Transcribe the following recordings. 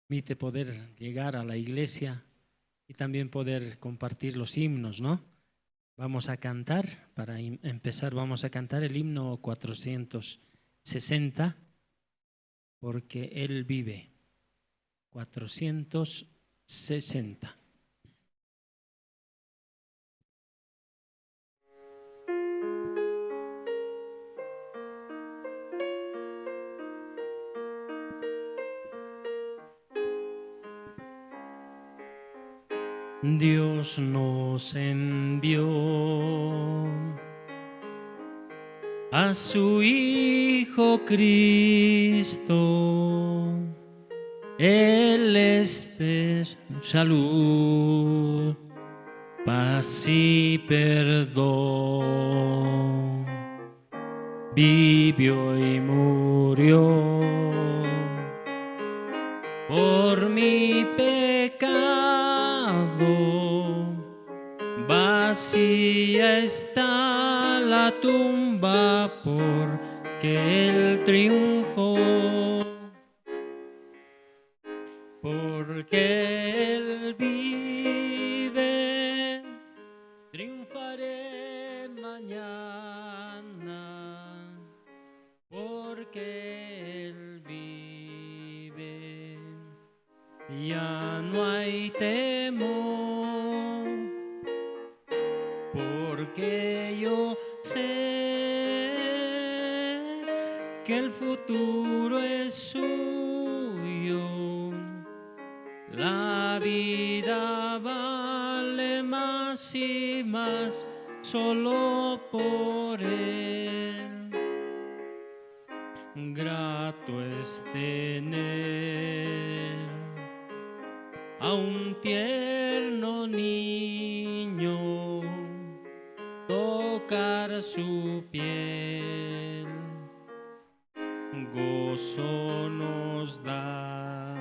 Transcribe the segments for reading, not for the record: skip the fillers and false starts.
Permite poder llegar a la iglesia y también poder compartir los himnos, ¿no? Vamos a cantar, para empezar vamos a cantar el himno 460, porque Él vive. 460. Dios nos envió a su Hijo Cristo. Él es salud, paz y perdón. Vivió y murió por mi pecado. Vacía está la tumba porque Él triunfó. Porque Él vive, triunfaré mañana. Porque Él vive, ya no hay temor. Porque yo sé que el futuro es suyo. La vida vale más y más solo por Él. Grato es tener a un tierno niño, tocar su piel, gozo nos da.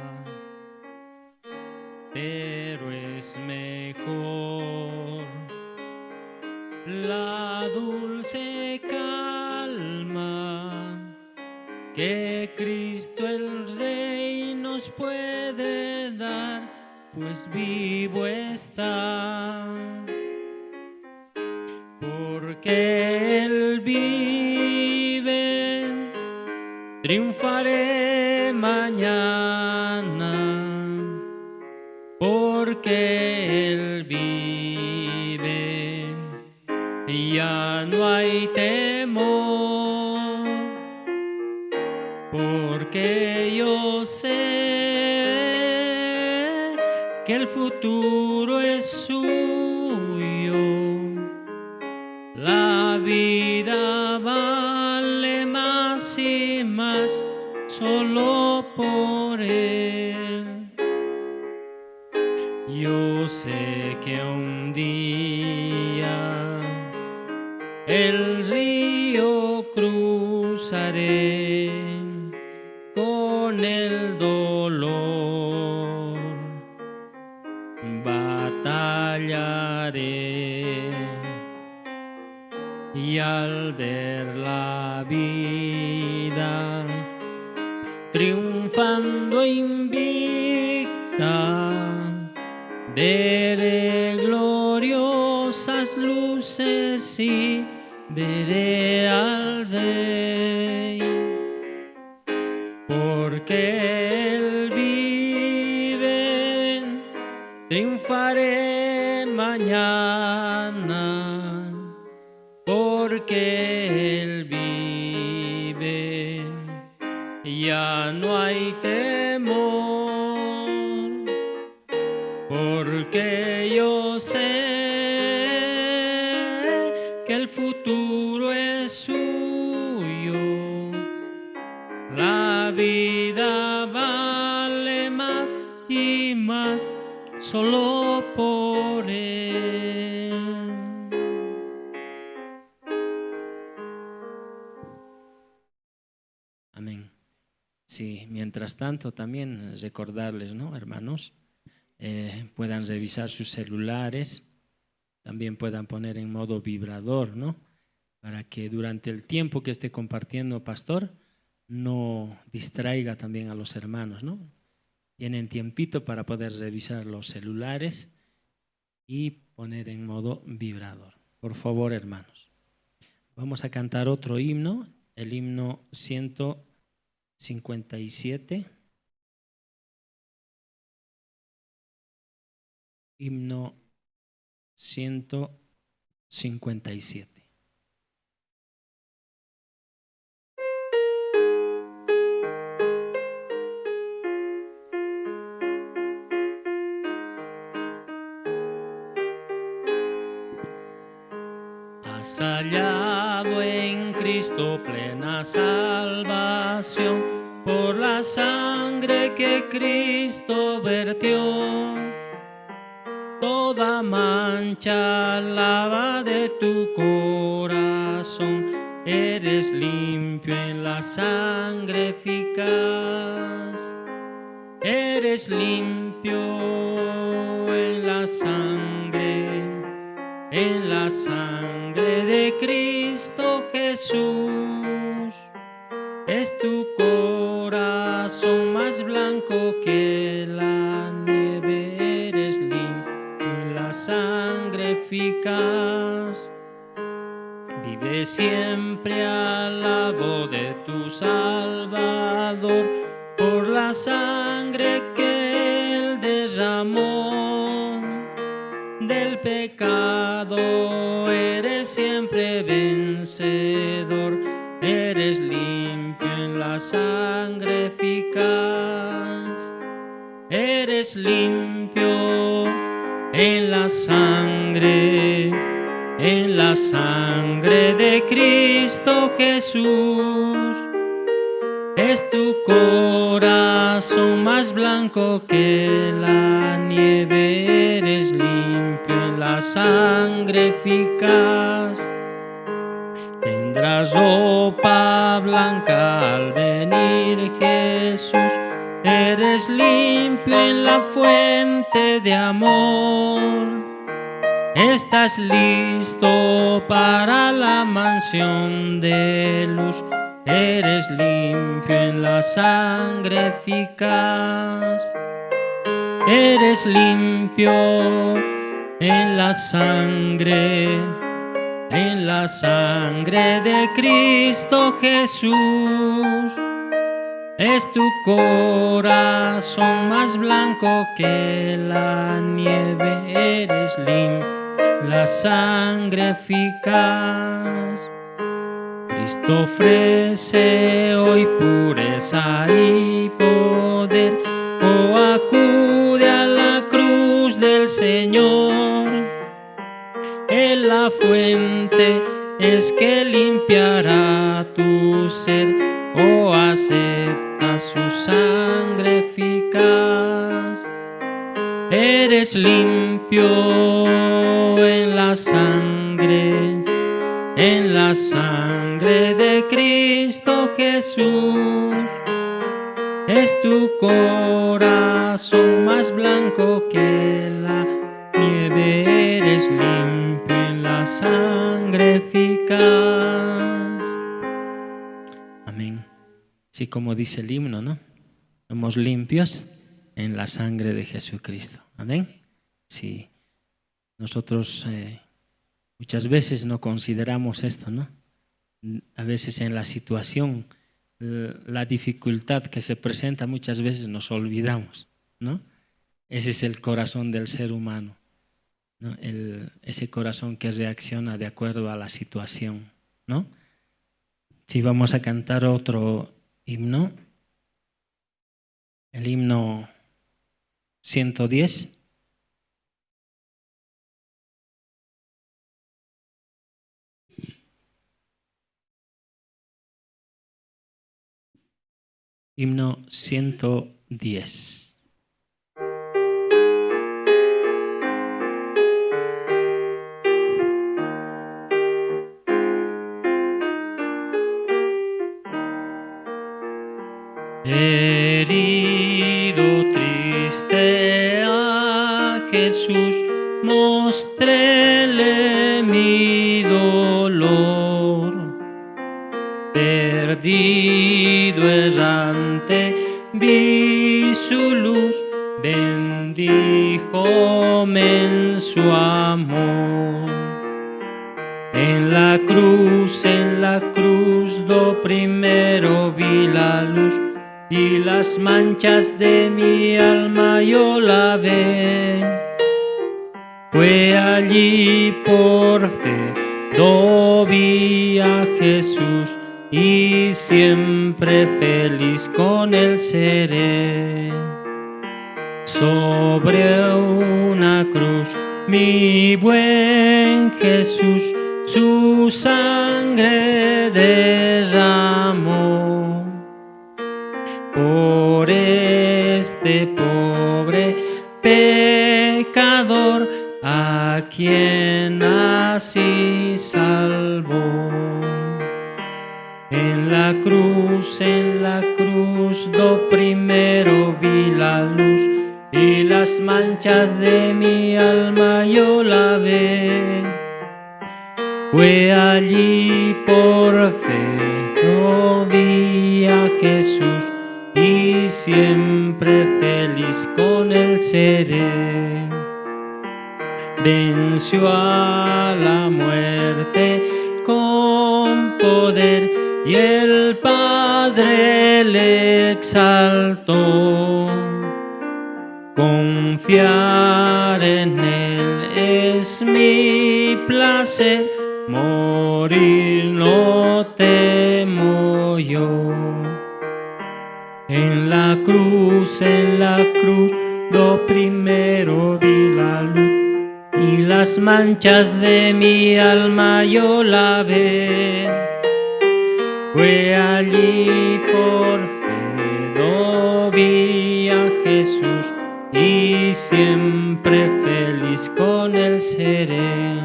Pero es mejor la dulce calma que Cristo el Rey nos puede dar, pues vivo está. Porque Él vive, triunfaré mañana. Porque Él vive, ya no hay temor. Porque yo sé que el futuro futuro es suyo. La vida vale más y más solo por Él. Yo sé que un día el río cruzaré con el dolor, batallaré y al ver la vida triunfando invicta, veré gloriosas luces y veré al Rey, porque Él vive, triunfaré mañana, porque Él vive, ya no hay temor, porque yo sé que el futuro es suyo. La vida vale más y más solo por Él. Amén. Sí, mientras tanto también recordarles, ¿no, hermanos? Puedan revisar sus celulares, también puedan poner en modo vibrador, ¿no? Para que durante el tiempo que esté compartiendo pastor no distraiga también a los hermanos, ¿no? Tienen tiempito para poder revisar los celulares y poner en modo vibrador. Por favor, hermanos. Vamos a cantar otro himno, el himno 157. Himno 157. Has hallado en Cristo plena salvación por la sangre que Cristo vertió. Toda mancha lava de tu corazón, eres limpio en la sangre eficaz. Eres limpio en la sangre de Cristo Jesús. Es tu corazón más blanco que la nieve, eres limpio en la sangre eficaz. Vive siempre al lado de tu Salvador, por la sangre que Él derramó. Del pecado eres siempre vencedor, eres limpio en la sangre eficaz. Eres limpio en la sangre de Cristo Jesús. Es tu corazón más blanco que la nieve, eres limpio en la sangre eficaz. Tendrás ropa blanca al venir Jesús, eres limpio en la fuente de amor. Estás listo para la mansión de luz, eres limpio en la sangre eficaz. Eres limpio en la sangre de Cristo Jesús. Es tu corazón más blanco que la nieve, eres limpio en la sangre eficaz. Cristo ofrece hoy pureza y poder, acude a la cruz de Señor. En la fuente es que limpiará tu ser, o acepta su sangre eficaz. Eres limpio en la sangre de Cristo Jesús. Es tu corazón más blanco que la nieve, eres limpio en la sangre eficaz. Amén. Sí, como dice el himno, ¿no? Somos limpios en la sangre de Jesucristo. Amén. Sí, nosotros muchas veces no consideramos esto, ¿no? A veces en la situación, la dificultad que se presenta, muchas veces nos olvidamos, ¿no? Ese es el corazón del ser humano, ¿no? Ese corazón que reacciona de acuerdo a la situación, ¿no? Si vamos a cantar otro himno, el himno 110. Himno 110. Herido, triste a Jesús, mostréle mi dolor. Perdido, errante, vi su luz, bendíjome en su amor. En la cruz, do primero vi la luz, y las manchas de mi alma yo lavé. Fue allí por fe, do vi a Jesús, y siempre feliz con él seré. Sobre una cruz, mi buen Jesús, su sangre derramó. Por este pobre pecador, a quien así salvó. En la cruz, do primero vi la luz, y las manchas de mi alma yo lavé. Fue allí por fe, yo vi a Jesús, y siempre feliz con él seré. Venció a la muerte con poder, y el Padre le exaltó. Confiar en él es mi placer, morir no temo yo. En la cruz, do primero vi la luz, y las manchas de mi alma yo lavé. Fue allí por fe, do vi a Jesús, y siempre feliz con él seré.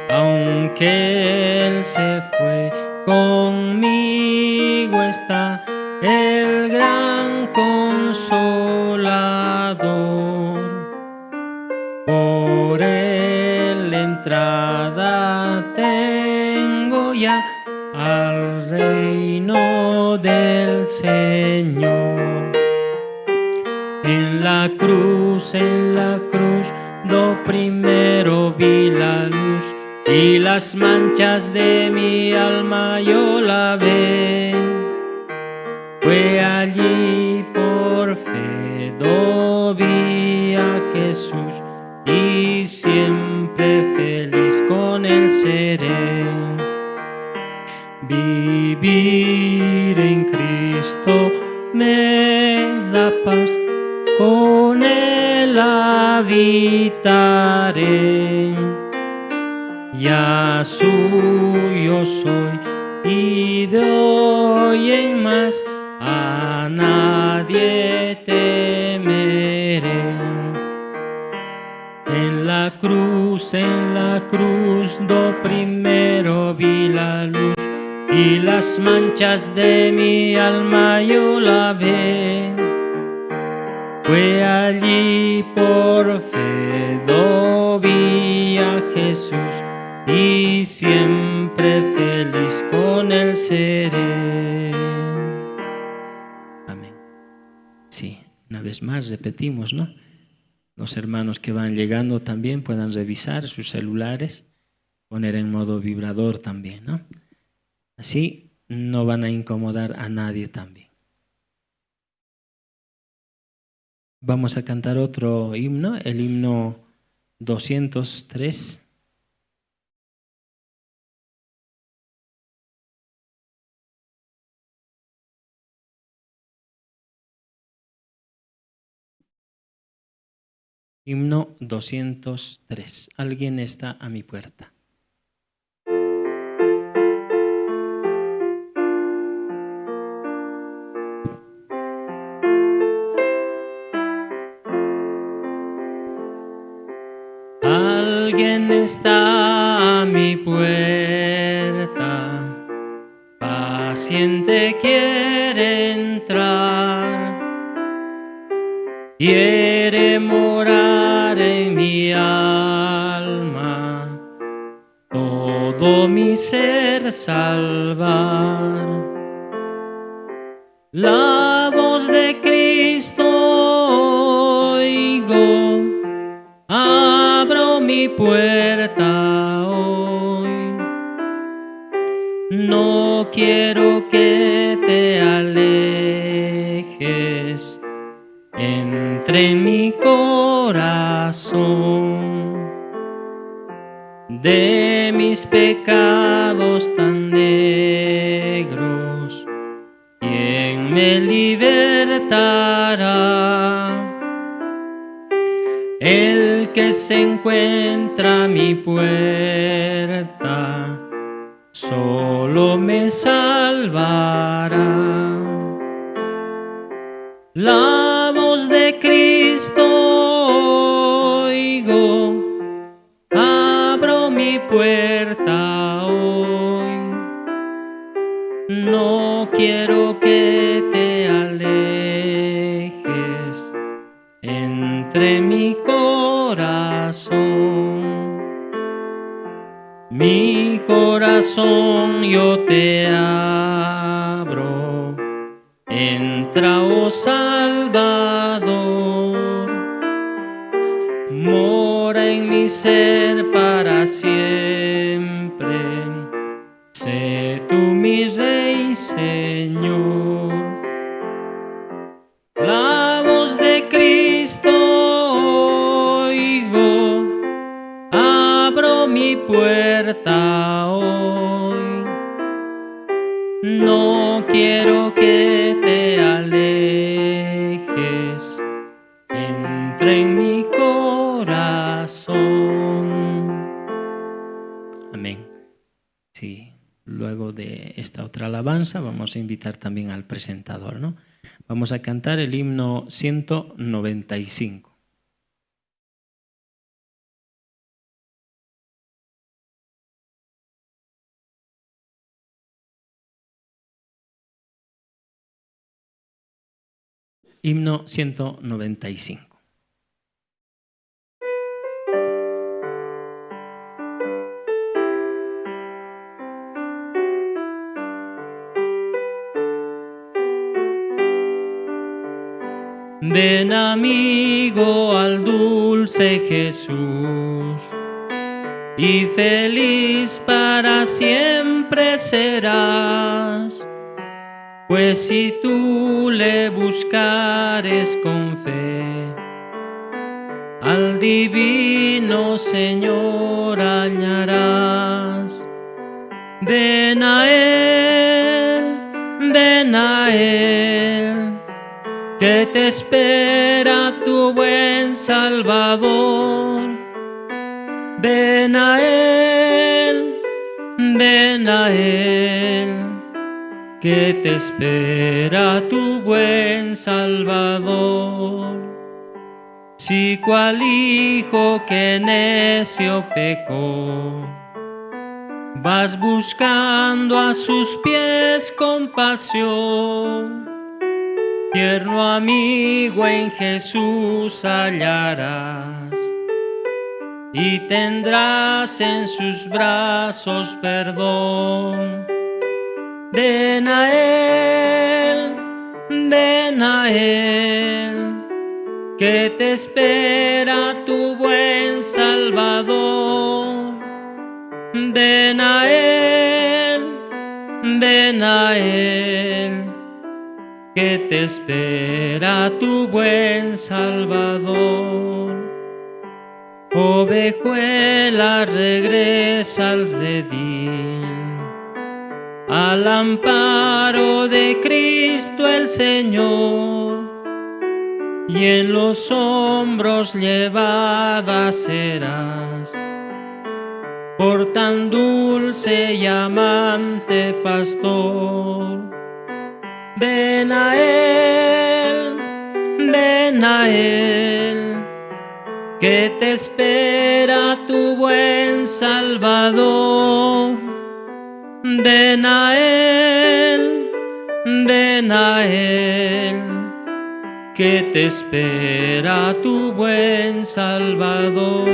Aunque él se fue, conmigo está el gran Consolador. Por él entrada tengo ya al reino del Señor. En la cruz, do primero vi la luz, y las manchas de mi alma yo lavé. Fue allí por fe, do vi a Jesús, y siempre feliz con él seré. Vivir en Cristo me da paz, con él la habitaré. Ya suyo soy y de hoy en más a nadie temeré. En la cruz do primero vi la luz y las manchas de mi alma yo lavé. Fue allí por fe do vi a Jesús y siempre feliz con él seré. Amén. Sí, una vez más repetimos, ¿no? Los hermanos que van llegando también puedan revisar sus celulares, poner en modo vibrador también, ¿no? Así no van a incomodar a nadie también. Vamos a cantar otro himno, el himno 203. Himno 203. Alguien está a mi puerta. Alguien está a mi puerta, paciente quiere entrar, quiere morar en mi alma, todo mi ser salvar. La voz de Cristo oigo, abro mi puerta hoy. No quiero que te alejes, entre en mi corazón. De mis pecados tan negros, ¿quién me libertará? El que se encuentra a mi puerta, solo me salvará. La voz de Cristo oigo, abro mi puerta hoy. No quiero que te alejes, entre mi corazón. Mi corazón yo te abro, entra, oh Salvador, mora en mi ser para siempre, sé tú mi Rey, Señor. La voz de Cristo oigo, abro mi puerta hoy. No quiero que te alejes, entra en mi corazón. Amén. Sí, luego de esta otra alabanza vamos a invitar también al presentador, ¿no? Vamos a cantar el himno 195. Himno 195. Ven amigo al dulce Jesús, y feliz para siempre serás, pues si tú le buscares con fe, al divino Señor hallarás. Ven a Él, que te espera tu buen Salvador. Ven a Él, ven a Él, que te espera tu buen Salvador. Si cual hijo que necio pecó, vas buscando a sus pies compasión, tierno amigo en Jesús hallarás, y tendrás en sus brazos perdón. Ven a Él, ven a Él, que te espera tu buen Salvador. Ven a Él, ven a Él, que te espera tu buen Salvador. Ovejuela, regresa al redil, al amparo de Cristo el Señor, y en los hombros llevada serás por tan dulce y amante pastor. Ven a Él, ven a Él, que te espera tu buen Salvador. Ven a Él, ven a Él, que te espera tu buen Salvador.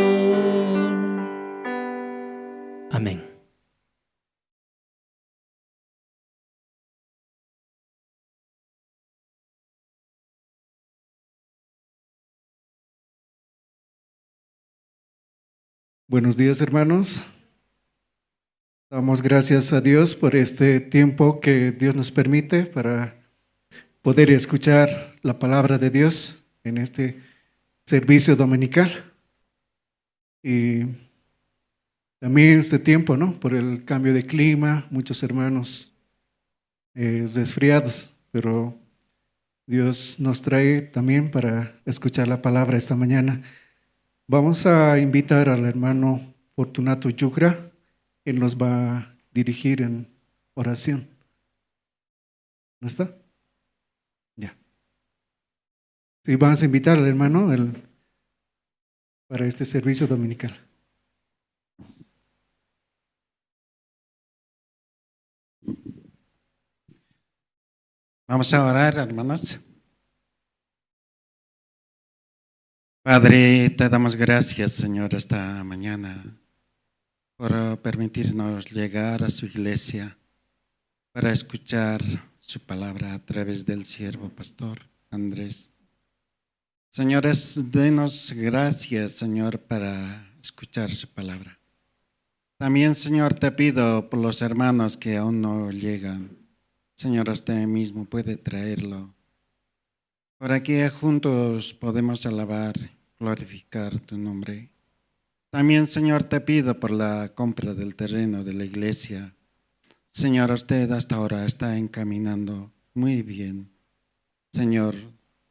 Amén. Buenos días, hermanos. Damos gracias a Dios por este tiempo que Dios nos permite para poder escuchar la palabra de Dios en este servicio dominical. Y también este tiempo, ¿no? Por el cambio de clima, muchos hermanos resfriados, pero Dios nos trae también para escuchar la palabra esta mañana. Vamos a invitar al hermano Fortunato Yugra, él nos va a dirigir en oración. ¿No está? Ya. Sí, vamos a invitar al hermano para este servicio dominical. Vamos a orar, hermanos. Padre, te damos gracias, Señor, esta mañana por permitirnos llegar a su iglesia para escuchar su palabra a través del siervo pastor Andrés. Señores, denos gracias, Señor, para escuchar su palabra. También, Señor, te pido por los hermanos que aún no llegan. Señor, usted mismo puede traerlo, para que juntos podemos alabar, glorificar tu nombre. También, Señor, te pido por la compra del terreno de la iglesia. Señor, usted hasta ahora está encaminando muy bien. Señor,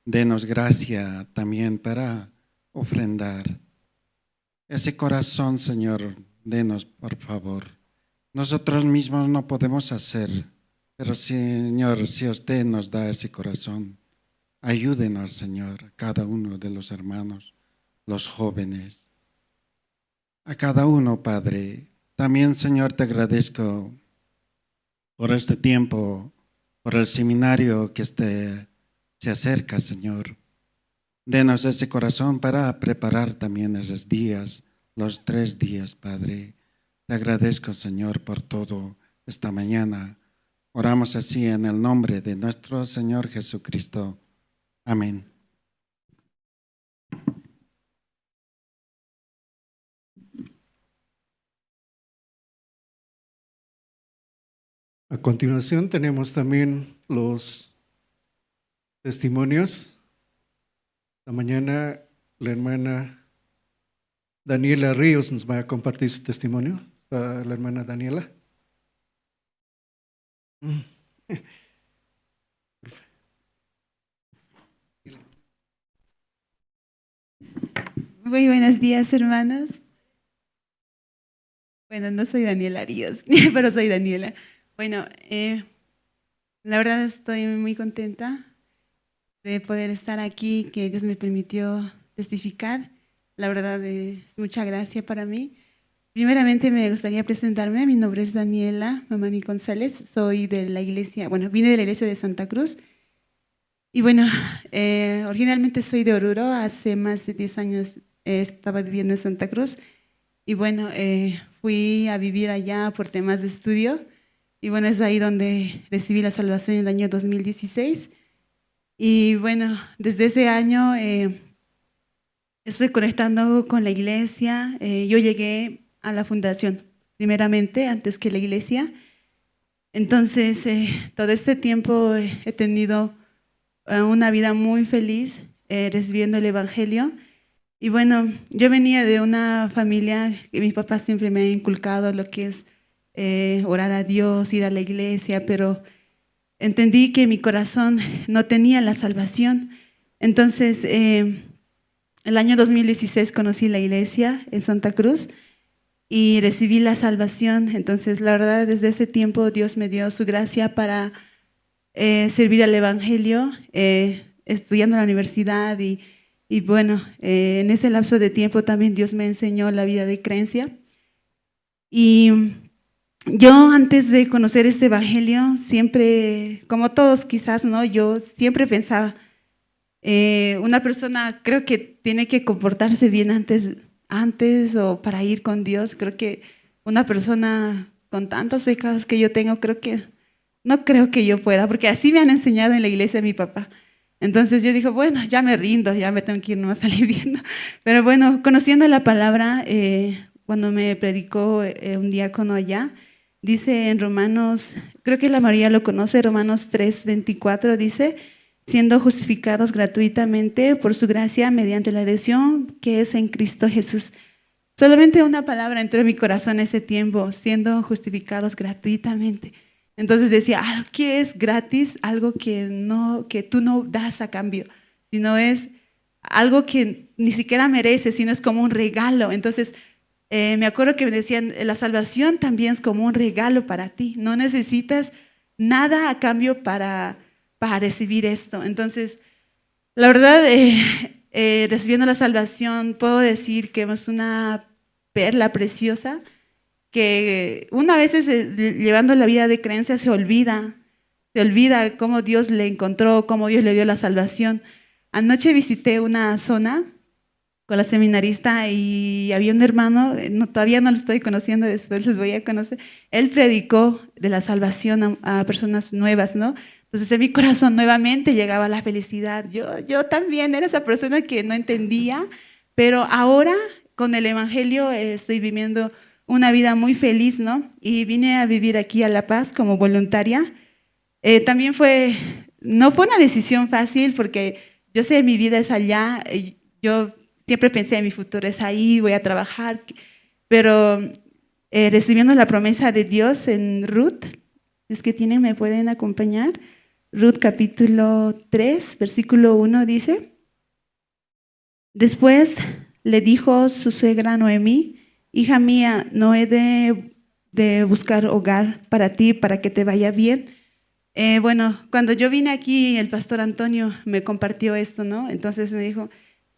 denos gracia también para ofrendar. Ese corazón, Señor, denos por favor. Nosotros mismos no podemos hacer, pero Señor, si usted nos da ese corazón, ayúdenos, Señor, cada uno de los hermanos, los jóvenes, a cada uno, Padre. También, Señor, te agradezco por este tiempo, por el seminario que se acerca, Señor. Denos ese corazón para preparar también esos días, los 3 días, Padre. Te agradezco, Señor, por todo esta mañana. Oramos así en el nombre de nuestro Señor Jesucristo. Amén. A continuación tenemos también los testimonios. Esta mañana la hermana Daniela Ríos nos va a compartir su testimonio. ¿Está la hermana Daniela? Muy buenos días, hermanos. Bueno, no soy Daniela Ríos, pero soy Daniela. Bueno, la verdad estoy muy contenta de poder estar aquí, que Dios me permitió testificar. La verdad es mucha gracia para mí. Primeramente me gustaría presentarme. Mi nombre es Daniela Mamani González. Soy de la iglesia, bueno, vine de la iglesia de Santa Cruz. Y bueno, originalmente soy de Oruro. Hace más de 10 años estaba viviendo en Santa Cruz. Y bueno, fui a vivir allá por temas de estudio. Y bueno, es ahí donde recibí la salvación en el año 2016. Y bueno, desde ese año estoy conectando con la iglesia. Yo llegué a la fundación, primeramente, antes que la iglesia. Entonces, todo este tiempo he tenido una vida muy feliz recibiendo el Evangelio. Y bueno, yo venía de una familia que mi papá siempre me ha inculcado lo que es orar a Dios, ir a la iglesia, pero entendí que mi corazón no tenía la salvación. Entonces, el año 2016 conocí la iglesia en Santa Cruz y recibí la salvación. Entonces, la verdad, desde ese tiempo Dios me dio su gracia para servir al Evangelio, estudiando en la universidad y bueno, en ese lapso de tiempo también Dios me enseñó la vida de creencia. Y yo antes de conocer este Evangelio, siempre, como todos quizás, ¿no? Yo siempre pensaba, una persona creo que tiene que comportarse bien antes o para ir con Dios. Creo que una persona con tantos pecados que yo tengo, no creo que yo pueda, porque así me han enseñado en la iglesia de mi papá. Entonces yo dije, bueno, ya me rindo, ya me tengo que ir nomás aliviando. Pero bueno, conociendo la palabra, cuando me predicó un diácono allá, dice en Romanos, creo que la María lo conoce, Romanos 3:24, dice, siendo justificados gratuitamente por su gracia mediante la elección que es en Cristo Jesús. Solamente una palabra entró en mi corazón ese tiempo, siendo justificados gratuitamente. Entonces decía, ¿qué es gratis? Algo que tú no das a cambio, sino es algo que ni siquiera mereces, sino es como un regalo. Entonces, me acuerdo que me decían, la salvación también es como un regalo para ti. No necesitas nada a cambio para recibir esto. Entonces, la verdad, recibiendo la salvación, puedo decir que es una perla preciosa que una vez llevando la vida de creencia se olvida cómo Dios le encontró, cómo Dios le dio la salvación. Anoche visité una zona con la seminarista y había un hermano, todavía no lo estoy conociendo, después les voy a conocer, él predicó de la salvación a personas nuevas, ¿no? Entonces en mi corazón nuevamente llegaba la felicidad. Yo también era esa persona que no entendía, pero ahora con el Evangelio estoy viviendo una vida muy feliz, ¿no? Y vine a vivir aquí a La Paz como voluntaria. También no fue una decisión fácil porque yo sé mi vida es allá, yo siempre pensé mi futuro es ahí, voy a trabajar, pero recibiendo la promesa de Dios en Ruth, es que me pueden acompañar. Ruth capítulo 3, versículo 1 dice, después le dijo su suegra Noemí, hija mía, no he de buscar hogar para ti, para que te vaya bien. Bueno, cuando yo vine aquí, el pastor Antonio me compartió esto, ¿no? Entonces me dijo,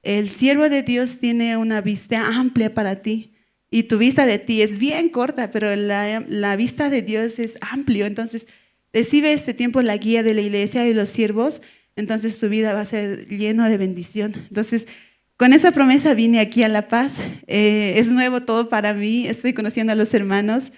el siervo de Dios tiene una vista amplia para ti y tu vista de ti es bien corta, pero la vista de Dios es amplio. Entonces, recibe este tiempo la guía de la iglesia y los siervos, entonces tu vida va a ser llena de bendición. Entonces, con esa promesa vine aquí a La Paz. Es nuevo todo para mí, estoy conociendo a los hermanos.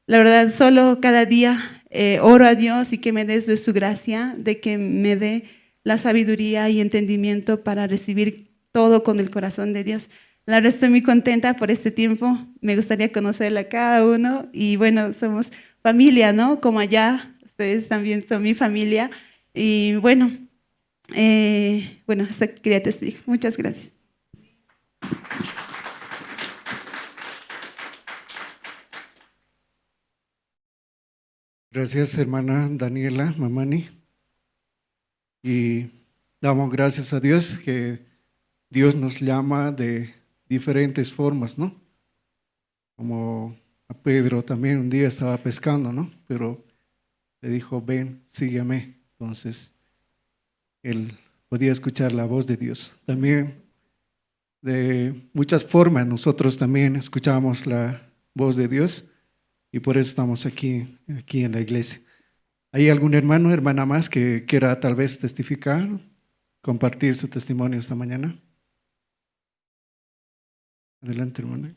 La verdad, solo cada día oro a Dios y que me dé de su gracia, de que me dé la sabiduría y entendimiento para recibir todo con el corazón de Dios. La verdad, estoy muy contenta por este tiempo. Me gustaría conocerla a cada uno y bueno, somos familia, ¿no? Como allá, ustedes también son mi familia. Y bueno, hasta aquí quería testificar. Muchas gracias. Gracias, hermana Daniela Mamani. Y damos gracias a Dios que Dios nos llama de diferentes formas, ¿no? Como a Pedro también un día estaba pescando, ¿no? Pero le dijo, ven, sígueme. Entonces, él podía escuchar la voz de Dios. También, de muchas formas, nosotros también escuchamos la voz de Dios y por eso estamos aquí en la iglesia. ¿Hay algún hermano o hermana más que quiera tal vez testificar, compartir su testimonio esta mañana? Adelante, hermana.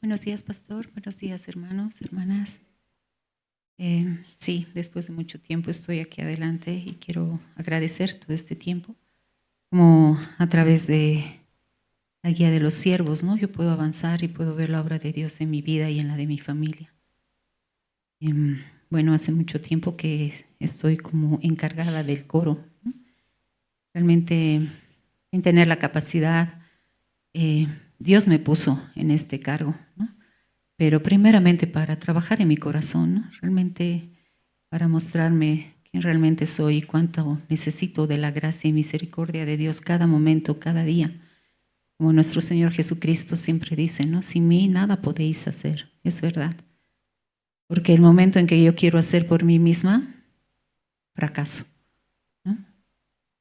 Buenos días, pastor. Buenos días, hermanos, hermanas. Sí, después de mucho tiempo estoy aquí adelante y quiero agradecer todo este tiempo. Como a través de la guía de los siervos, ¿no? Yo puedo avanzar y puedo ver la obra de Dios en mi vida y en la de mi familia. Bueno, hace mucho tiempo que estoy como encargada del coro, ¿no? Realmente, sin tener la capacidad, Dios me puso en este cargo, ¿no? Pero primeramente para trabajar en mi corazón, ¿no? Realmente para mostrarme quién realmente soy y cuánto necesito de la gracia y misericordia de Dios cada momento, cada día. Como nuestro Señor Jesucristo siempre dice, ¿no? Sin mí nada podéis hacer, es verdad. Porque el momento en que yo quiero hacer por mí misma, fracaso, ¿no?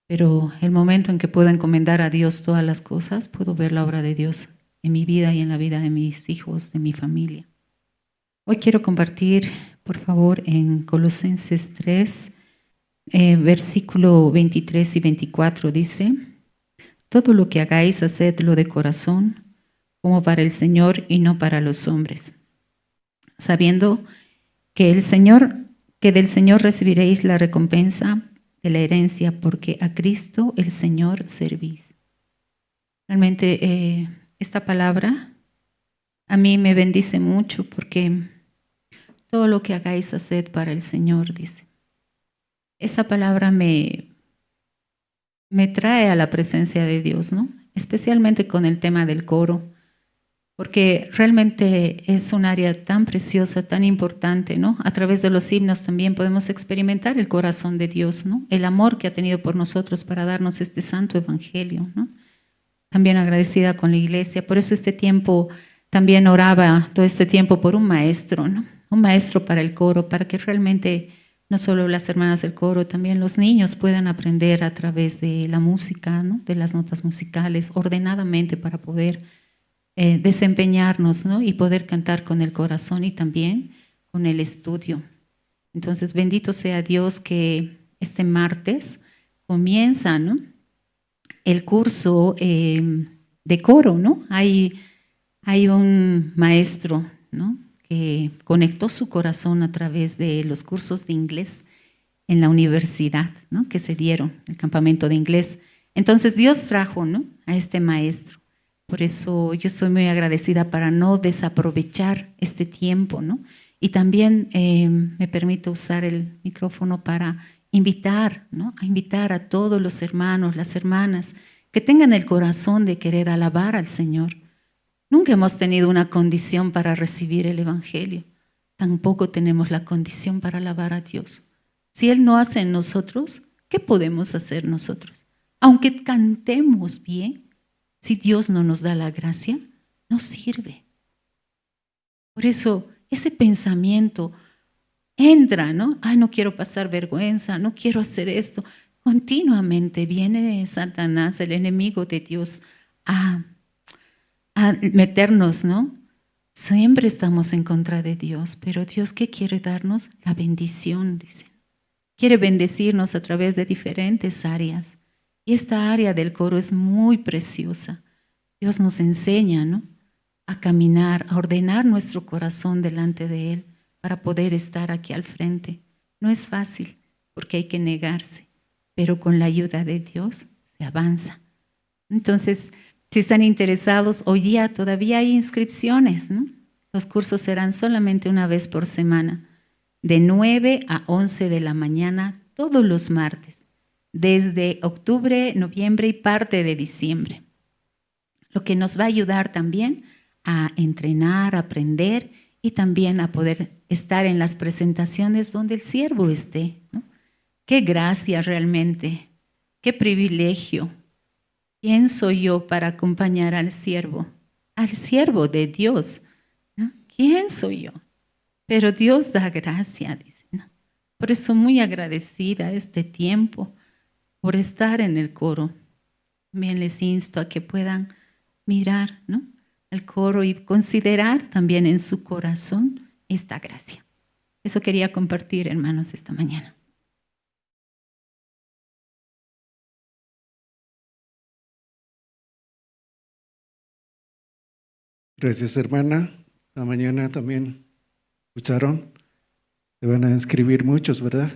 Pero el momento en que puedo encomendar a Dios todas las cosas, puedo ver la obra de Dios en mi vida y en la vida de mis hijos, de mi familia. Hoy quiero compartir, por favor, en Colosenses 3, versículo 23 y 24, dice: todo lo que hagáis, hacedlo de corazón, como para el Señor y no para los hombres, sabiendo que del Señor recibiréis la recompensa de la herencia, porque a Cristo el Señor servís. Realmente esta palabra a mí me bendice mucho, porque todo lo que hagáis, haced para el Señor, dice. Esa palabra me trae a la presencia de Dios, ¿no? Especialmente con el tema del coro, porque realmente es un área tan preciosa, tan importante, ¿no? A través de los himnos también podemos experimentar el corazón de Dios, ¿no? El amor que ha tenido por nosotros para darnos este santo evangelio, ¿no? También agradecida con la iglesia. Por eso este tiempo también oraba todo este tiempo por un maestro, ¿no? Un maestro para el coro, para que realmente no solo las hermanas del coro, también los niños puedan aprender a través de la música, ¿no? De las notas musicales, ordenadamente, para poder desempeñarnos, ¿no? Y poder cantar con el corazón y también con el estudio. Entonces, bendito sea Dios que este martes comienza, ¿no? El curso de coro, ¿no? Hay un maestro, ¿no? Que conectó su corazón a través de los cursos de inglés en la universidad, ¿no? Que se dieron, el campamento de inglés. Entonces Dios trajo, ¿no? A este maestro. Por eso yo soy muy agradecida para no desaprovechar este tiempo, ¿no? Y también me permito usar el micrófono para invitar, ¿no? A invitar a todos los hermanos, las hermanas, que tengan el corazón de querer alabar al Señor. Nunca hemos tenido una condición para recibir el Evangelio. Tampoco tenemos la condición para alabar a Dios. Si Él no hace en nosotros, ¿qué podemos hacer nosotros? Aunque cantemos bien, si Dios no nos da la gracia, no sirve. Por eso, ese pensamiento entra, ¿no? Ay, no quiero pasar vergüenza, no quiero hacer esto. Continuamente viene Satanás, el enemigo de Dios, a meternos, ¿no? Siempre estamos en contra de Dios, pero Dios, ¿qué quiere darnos? La bendición, dicen. Quiere bendecirnos a través de diferentes áreas. Y esta área del coro es muy preciosa. Dios nos enseña, ¿no? A caminar, a ordenar nuestro corazón delante de Él para poder estar aquí al frente. No es fácil, porque hay que negarse, pero con la ayuda de Dios se avanza. Entonces, si están interesados, hoy día todavía hay inscripciones, ¿no? Los cursos serán solamente una vez por semana, de 9 a 11 de la mañana, todos los martes, desde octubre, noviembre y parte de diciembre. lo que nos va a ayudar también a entrenar, a aprender y también a poder estar en las presentaciones donde el siervo esté, ¿no? Qué gracia realmente, qué privilegio. ¿Quién soy yo para acompañar al siervo de Dios, ¿no? ¿Quién soy yo? Pero Dios da gracia, dice, ¿no? Por eso muy agradecida este tiempo, por estar en el coro. También les insto a que puedan mirar, ¿no?, el coro y considerar también en su corazón esta gracia. Eso quería compartir, hermanos, esta mañana. Gracias, hermana. La mañana también escucharon. Se van a inscribir muchos, ¿verdad?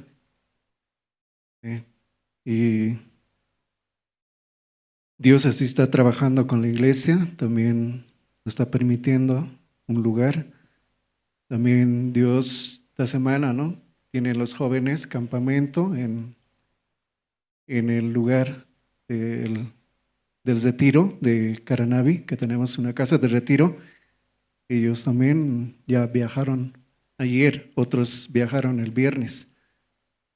Y Dios así está trabajando con la iglesia. También nos está permitiendo un lugar. También Dios esta semana, ¿no?, tiene los jóvenes campamento en el lugar del retiro de Caranavi, que tenemos una casa de retiro. Ellos también ya viajaron ayer, otros viajaron el viernes.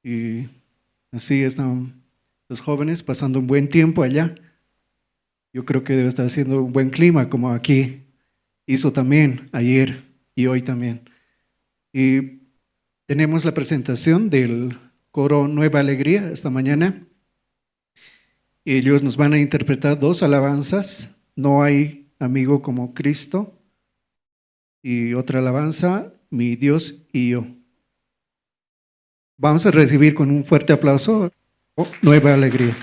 Y así están los jóvenes pasando un buen tiempo allá. Yo creo que debe estar haciendo un buen clima, como aquí hizo también ayer y hoy también. Y tenemos la presentación del coro Nueva Alegría esta mañana. Ellos nos van a interpretar 2 alabanzas, No hay amigo como Cristo, y otra alabanza, Mi Dios y yo. Vamos a recibir con un fuerte aplauso Nueva Alegría.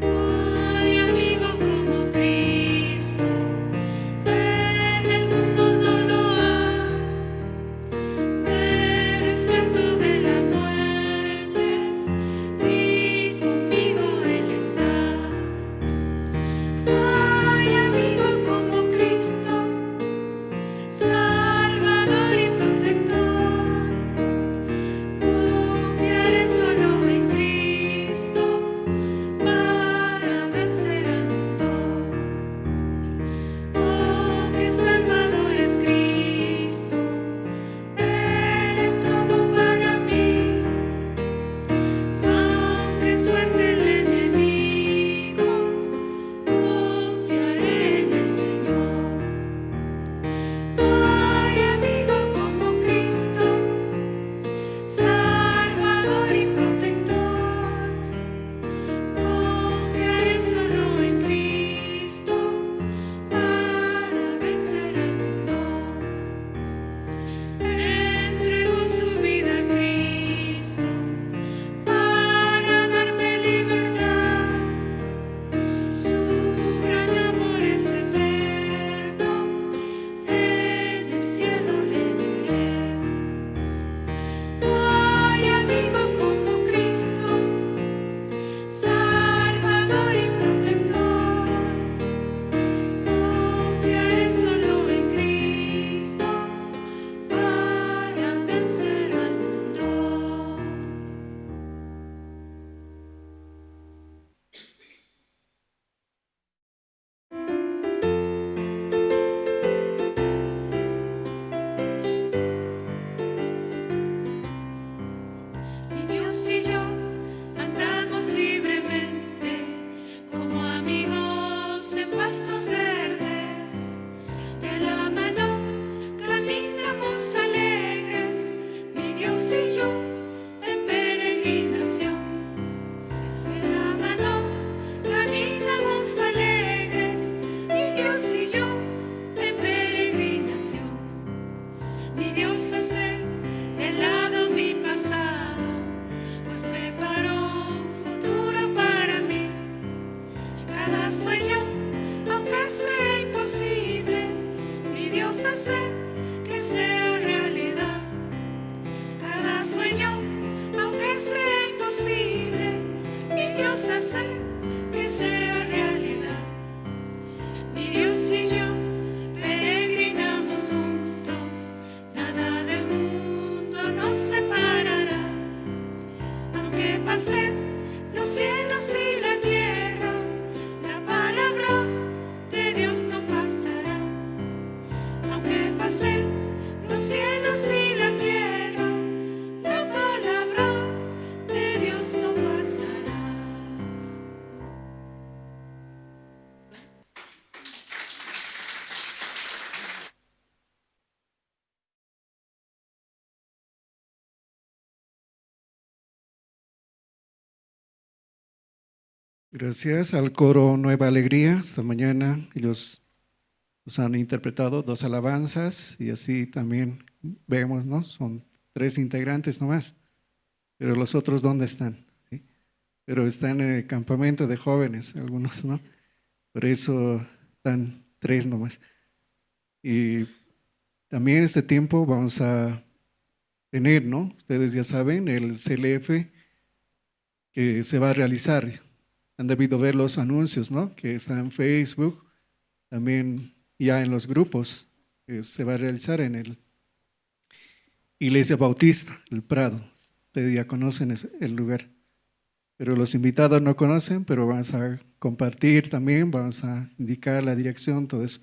No hay amigo como pasen los cielos y la tierra, la palabra de Dios no pasará. Aunque pasen los cielos y la tierra, la palabra de Dios no pasará. Gracias al coro Nueva Alegría. Esta mañana ellos nos han interpretado 2 alabanzas y así también vemos, ¿no? Son 3 integrantes nomás, pero los otros ¿dónde están? ¿Sí? Pero están en el campamento de jóvenes, algunos, ¿no? Por eso están 3 nomás. Y también este tiempo vamos a tener, ¿no? Ustedes ya saben, el CLF que se va a realizar. Han debido ver los anuncios, ¿no? Que están en Facebook, también ya en los grupos, que se va a realizar en el Iglesia Bautista, el Prado. Ustedes ya conocen el lugar, pero los invitados no conocen, pero vamos a compartir también, vamos a indicar la dirección, todo eso.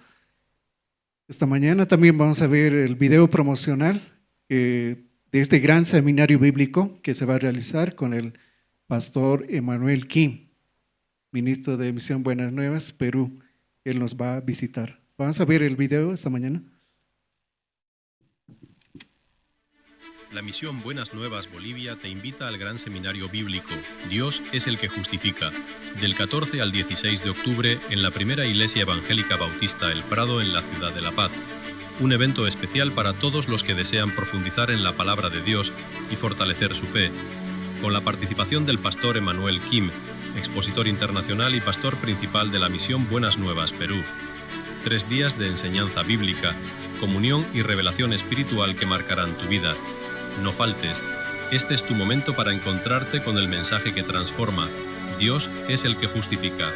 Esta mañana también vamos a ver el video promocional de este gran seminario bíblico que se va a realizar con el pastor Emanuel Kim, ministro de Misión Buenas Nuevas, Perú. Él nos va a visitar. Vamos a ver el video esta mañana. La Misión Buenas Nuevas Bolivia te invita al gran seminario bíblico Dios es el que justifica, del 14 al 16 de octubre en la primera Iglesia Evangélica Bautista El Prado en la ciudad de La Paz. Un evento especial para todos los que desean profundizar en la palabra de Dios y fortalecer su fe, con la participación del pastor Emanuel Kim, expositor internacional y pastor principal de la Misión Buenas Nuevas Perú. 3 días de enseñanza bíblica, comunión y revelación espiritual que marcarán tu vida. No faltes, este es tu momento para encontrarte con el mensaje que transforma. Dios es el que justifica.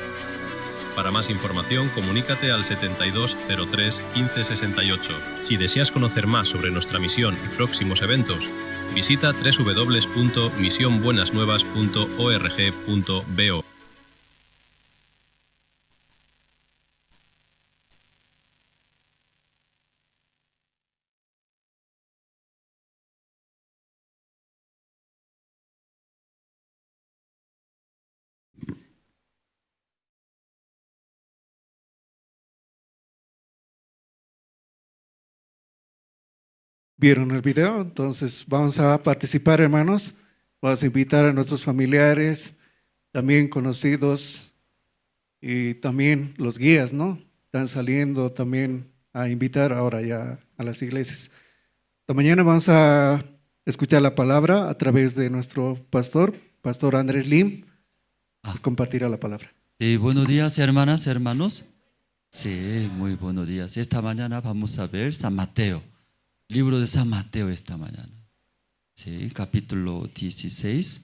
Para más información, comunícate al 7203 1568. Si deseas conocer más sobre nuestra misión y próximos eventos, visita www.misionbuenasnuevas.org.bo. ¿Vieron el video? Entonces vamos a participar, hermanos. Vamos a invitar a nuestros familiares, también conocidos, y también los guías, ¿no? Están saliendo también a invitar ahora ya a las iglesias. Esta mañana vamos a escuchar la palabra a través de nuestro pastor Andrés Lim, y compartirá la palabra. Sí, buenos días, hermanas, hermanos. Sí, muy buenos días. Esta mañana vamos a ver San Mateo. Libro de San Mateo esta mañana. Sí, capítulo 16.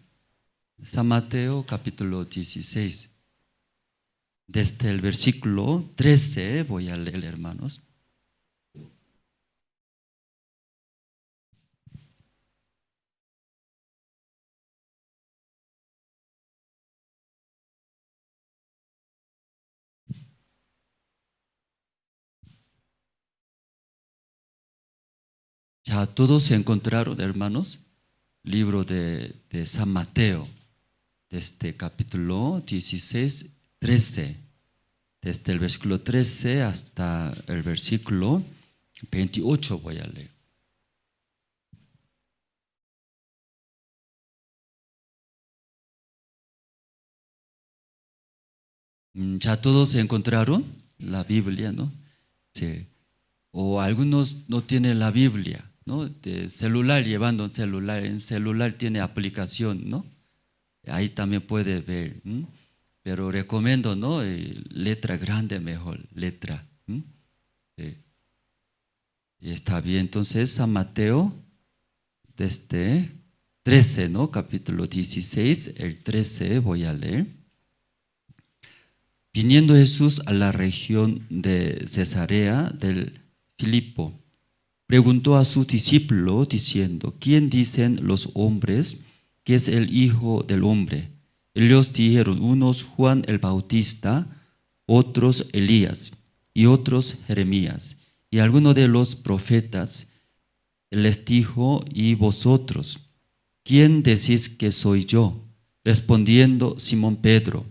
San Mateo, capítulo 16. Desde el versículo 13 voy a leer, hermanos. Ya todos se encontraron, hermanos, libro de San Mateo, desde capítulo 16, 13, desde el versículo 13 hasta el versículo 28 voy a leer. Ya todos se encontraron la Biblia, ¿no? Sí. O algunos no tienen la Biblia, ¿no? De celular, llevando un celular, en celular tiene aplicación, ¿no? Ahí también puede ver, ¿m? Pero recomiendo, ¿no? Letra grande mejor, letra. Sí. Y está bien, entonces San Mateo, desde 13, ¿no? Capítulo 16, el 13 voy a leer. Viniendo Jesús a la región de Cesarea del Filipo, preguntó a su discípulo diciendo: ¿Quién dicen los hombres que es el Hijo del Hombre? Ellos dijeron, unos Juan el Bautista, otros Elías y otros Jeremías y algunos de los profetas. Les dijo, ¿y vosotros? ¿Quién decís que soy yo? Respondiendo Simón Pedro,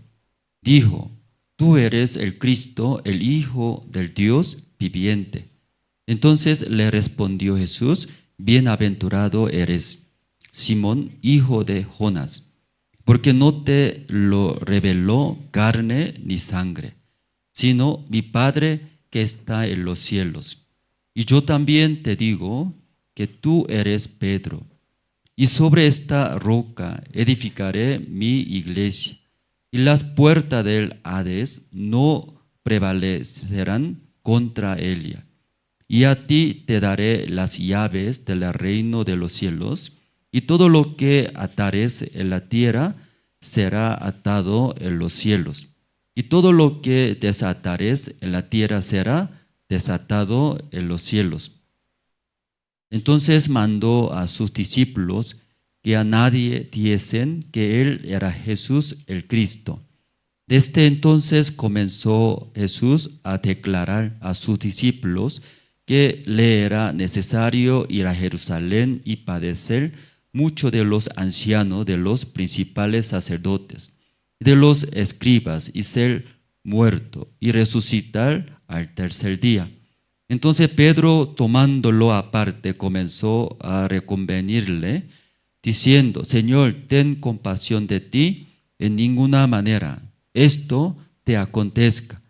dijo, tú eres el Cristo, el Hijo del Dios viviente. Entonces le respondió Jesús, bienaventurado eres, Simón, hijo de Jonás, porque no te lo reveló carne ni sangre, sino mi Padre que está en los cielos. Y yo también te digo que tú eres Pedro, y sobre esta roca edificaré mi iglesia, y las puertas del Hades no prevalecerán contra ella. Y a ti te daré las llaves del reino de los cielos, y todo lo que atares en la tierra será atado en los cielos, y todo lo que desatares en la tierra será desatado en los cielos. Entonces mandó a sus discípulos que a nadie diesen que él era Jesús el Cristo. Desde entonces comenzó Jesús a declarar a sus discípulos que le era necesario ir a Jerusalén y padecer mucho de los ancianos, de los principales sacerdotes, de los escribas, y ser muerto y resucitar al tercer día. Entonces Pedro, tomándolo aparte, comenzó a reconvenirle, diciendo, Señor, ten compasión de ti, en ninguna manera esto te acontezca.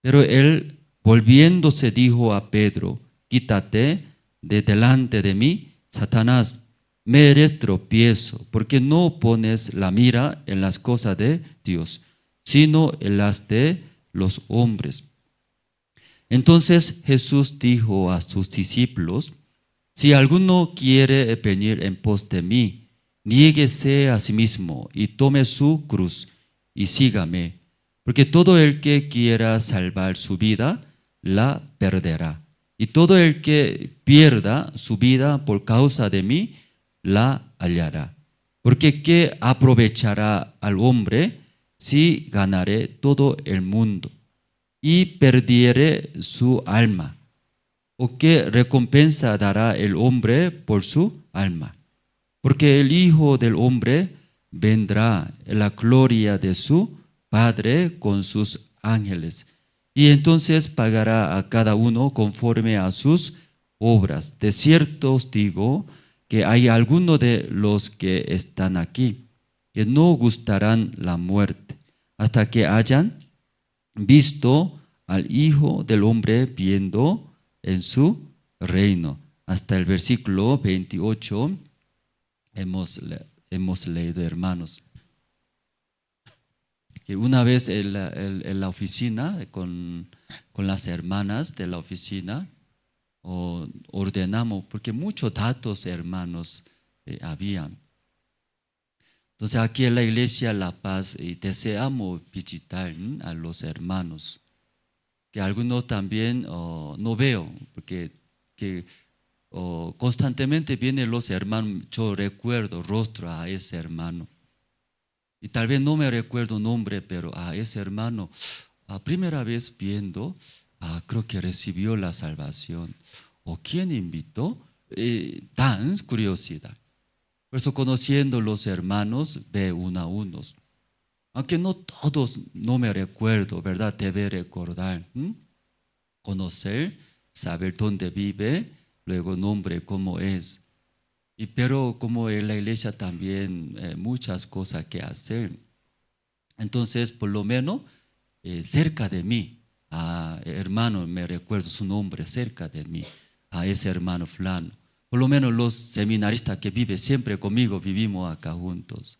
Pero él, volviéndose, dijo a Pedro, quítate de delante de mí, Satanás, me eres tropiezo, porque no pones la mira en las cosas de Dios, sino en las de los hombres. Entonces Jesús dijo a sus discípulos, si alguno quiere venir en pos de mí, niéguese a sí mismo y tome su cruz y sígame, porque todo el que quiera salvar su vida, la perderá. Y todo el que pierda su vida por causa de mí, la hallará. Porque ¿qué aprovechará al hombre si ganare todo el mundo y perdiere su alma? ¿O qué recompensa dará el hombre por su alma? Porque el Hijo del Hombre vendrá en la gloria de su Padre con sus ángeles, y entonces pagará a cada uno conforme a sus obras. De cierto os digo que hay algunos de los que están aquí que no gustarán la muerte hasta que hayan visto al Hijo del Hombre viendo en su reino. Hasta el versículo 28 hemos leído, hermanos, que una vez en la oficina, con las hermanas de la oficina, ordenamos, porque muchos datos, hermanos, habían. Entonces aquí en la iglesia La Paz deseamos visitar a los hermanos, que algunos también no veo, porque constantemente vienen los hermanos, yo recuerdo rostro a ese hermano. Y tal vez no me recuerdo nombre, pero a ese hermano, a primera vez viendo, creo que recibió la salvación. ¿O quién invitó? Dan curiosidad. Por eso, conociendo los hermanos, ve uno a unos. Aunque no todos, no me recuerdo, ¿verdad? Debe recordar. Conocer, saber dónde vive, luego nombre, cómo es. Pero como en la iglesia también muchas cosas que hacer. Entonces, por lo menos, cerca de mí, hermano, me recuerdo su nombre, cerca de mí, a ese hermano fulano. Por lo menos los seminaristas que viven siempre conmigo, vivimos acá juntos.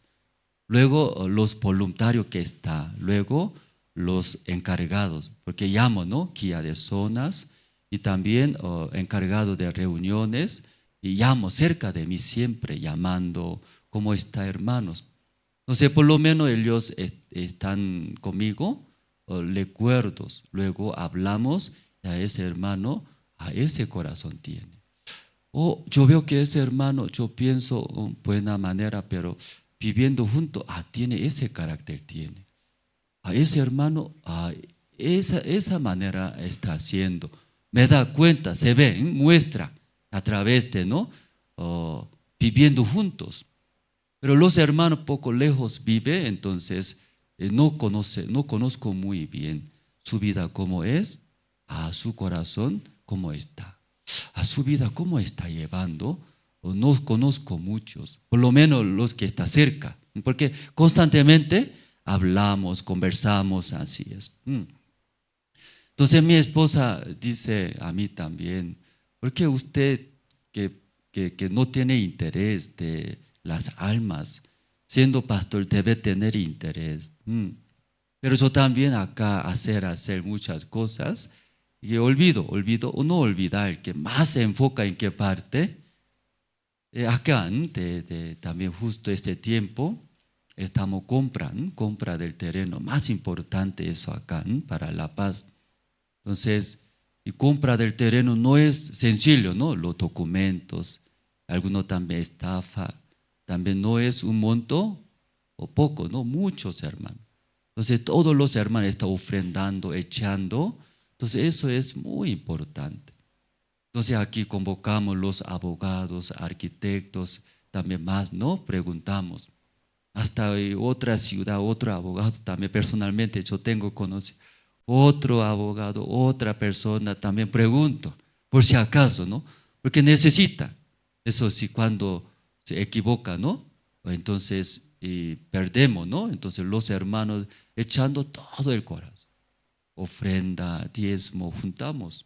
Luego los voluntarios que están, luego los encargados, porque llamo, ¿no? Guía de zonas y también encargado de reuniones. Y llamo cerca de mí siempre, llamando, ¿cómo está, hermanos? Entonces, por lo menos ellos están conmigo, recuerdos. Luego hablamos, a ese hermano, a ese corazón tiene. Yo veo que ese hermano, yo pienso en buena manera, pero viviendo junto, tiene ese carácter, tiene. Ese hermano, esa manera está haciendo. Me da cuenta, se ve, muestra a través de, ¿no? Viviendo juntos. Pero los hermanos poco lejos viven, entonces no conozco muy bien su vida cómo es, a su corazón cómo está, a su vida cómo está llevando. No conozco muchos, por lo menos los que están cerca, porque constantemente hablamos, conversamos, así es. Entonces mi esposa dice a mí también, ¿por qué usted que no tiene interés de las almas, siendo pastor debe tener interés? Pero yo también acá hacer muchas cosas y olvido o no olvidar que más se enfoca en qué parte. Acá también justo este tiempo estamos compra del terreno, más importante eso acá para La Paz. Entonces, y compra del terreno no es sencillo, ¿no? Los documentos, algunos también estafa, también no es un monto o poco, ¿no? Muchos hermanos. Entonces todos los hermanos están ofrendando, echando, entonces eso es muy importante. Entonces aquí convocamos los abogados, arquitectos, también más, ¿no? Preguntamos. Hasta otra ciudad, otro abogado también personalmente yo tengo conocido. Otro abogado, otra persona, también pregunto, por si acaso, ¿no? Porque necesita. Eso sí, cuando se equivoca, ¿no? Entonces perdemos, ¿no? Entonces los hermanos echando todo el corazón. Ofrenda, diezmo, juntamos.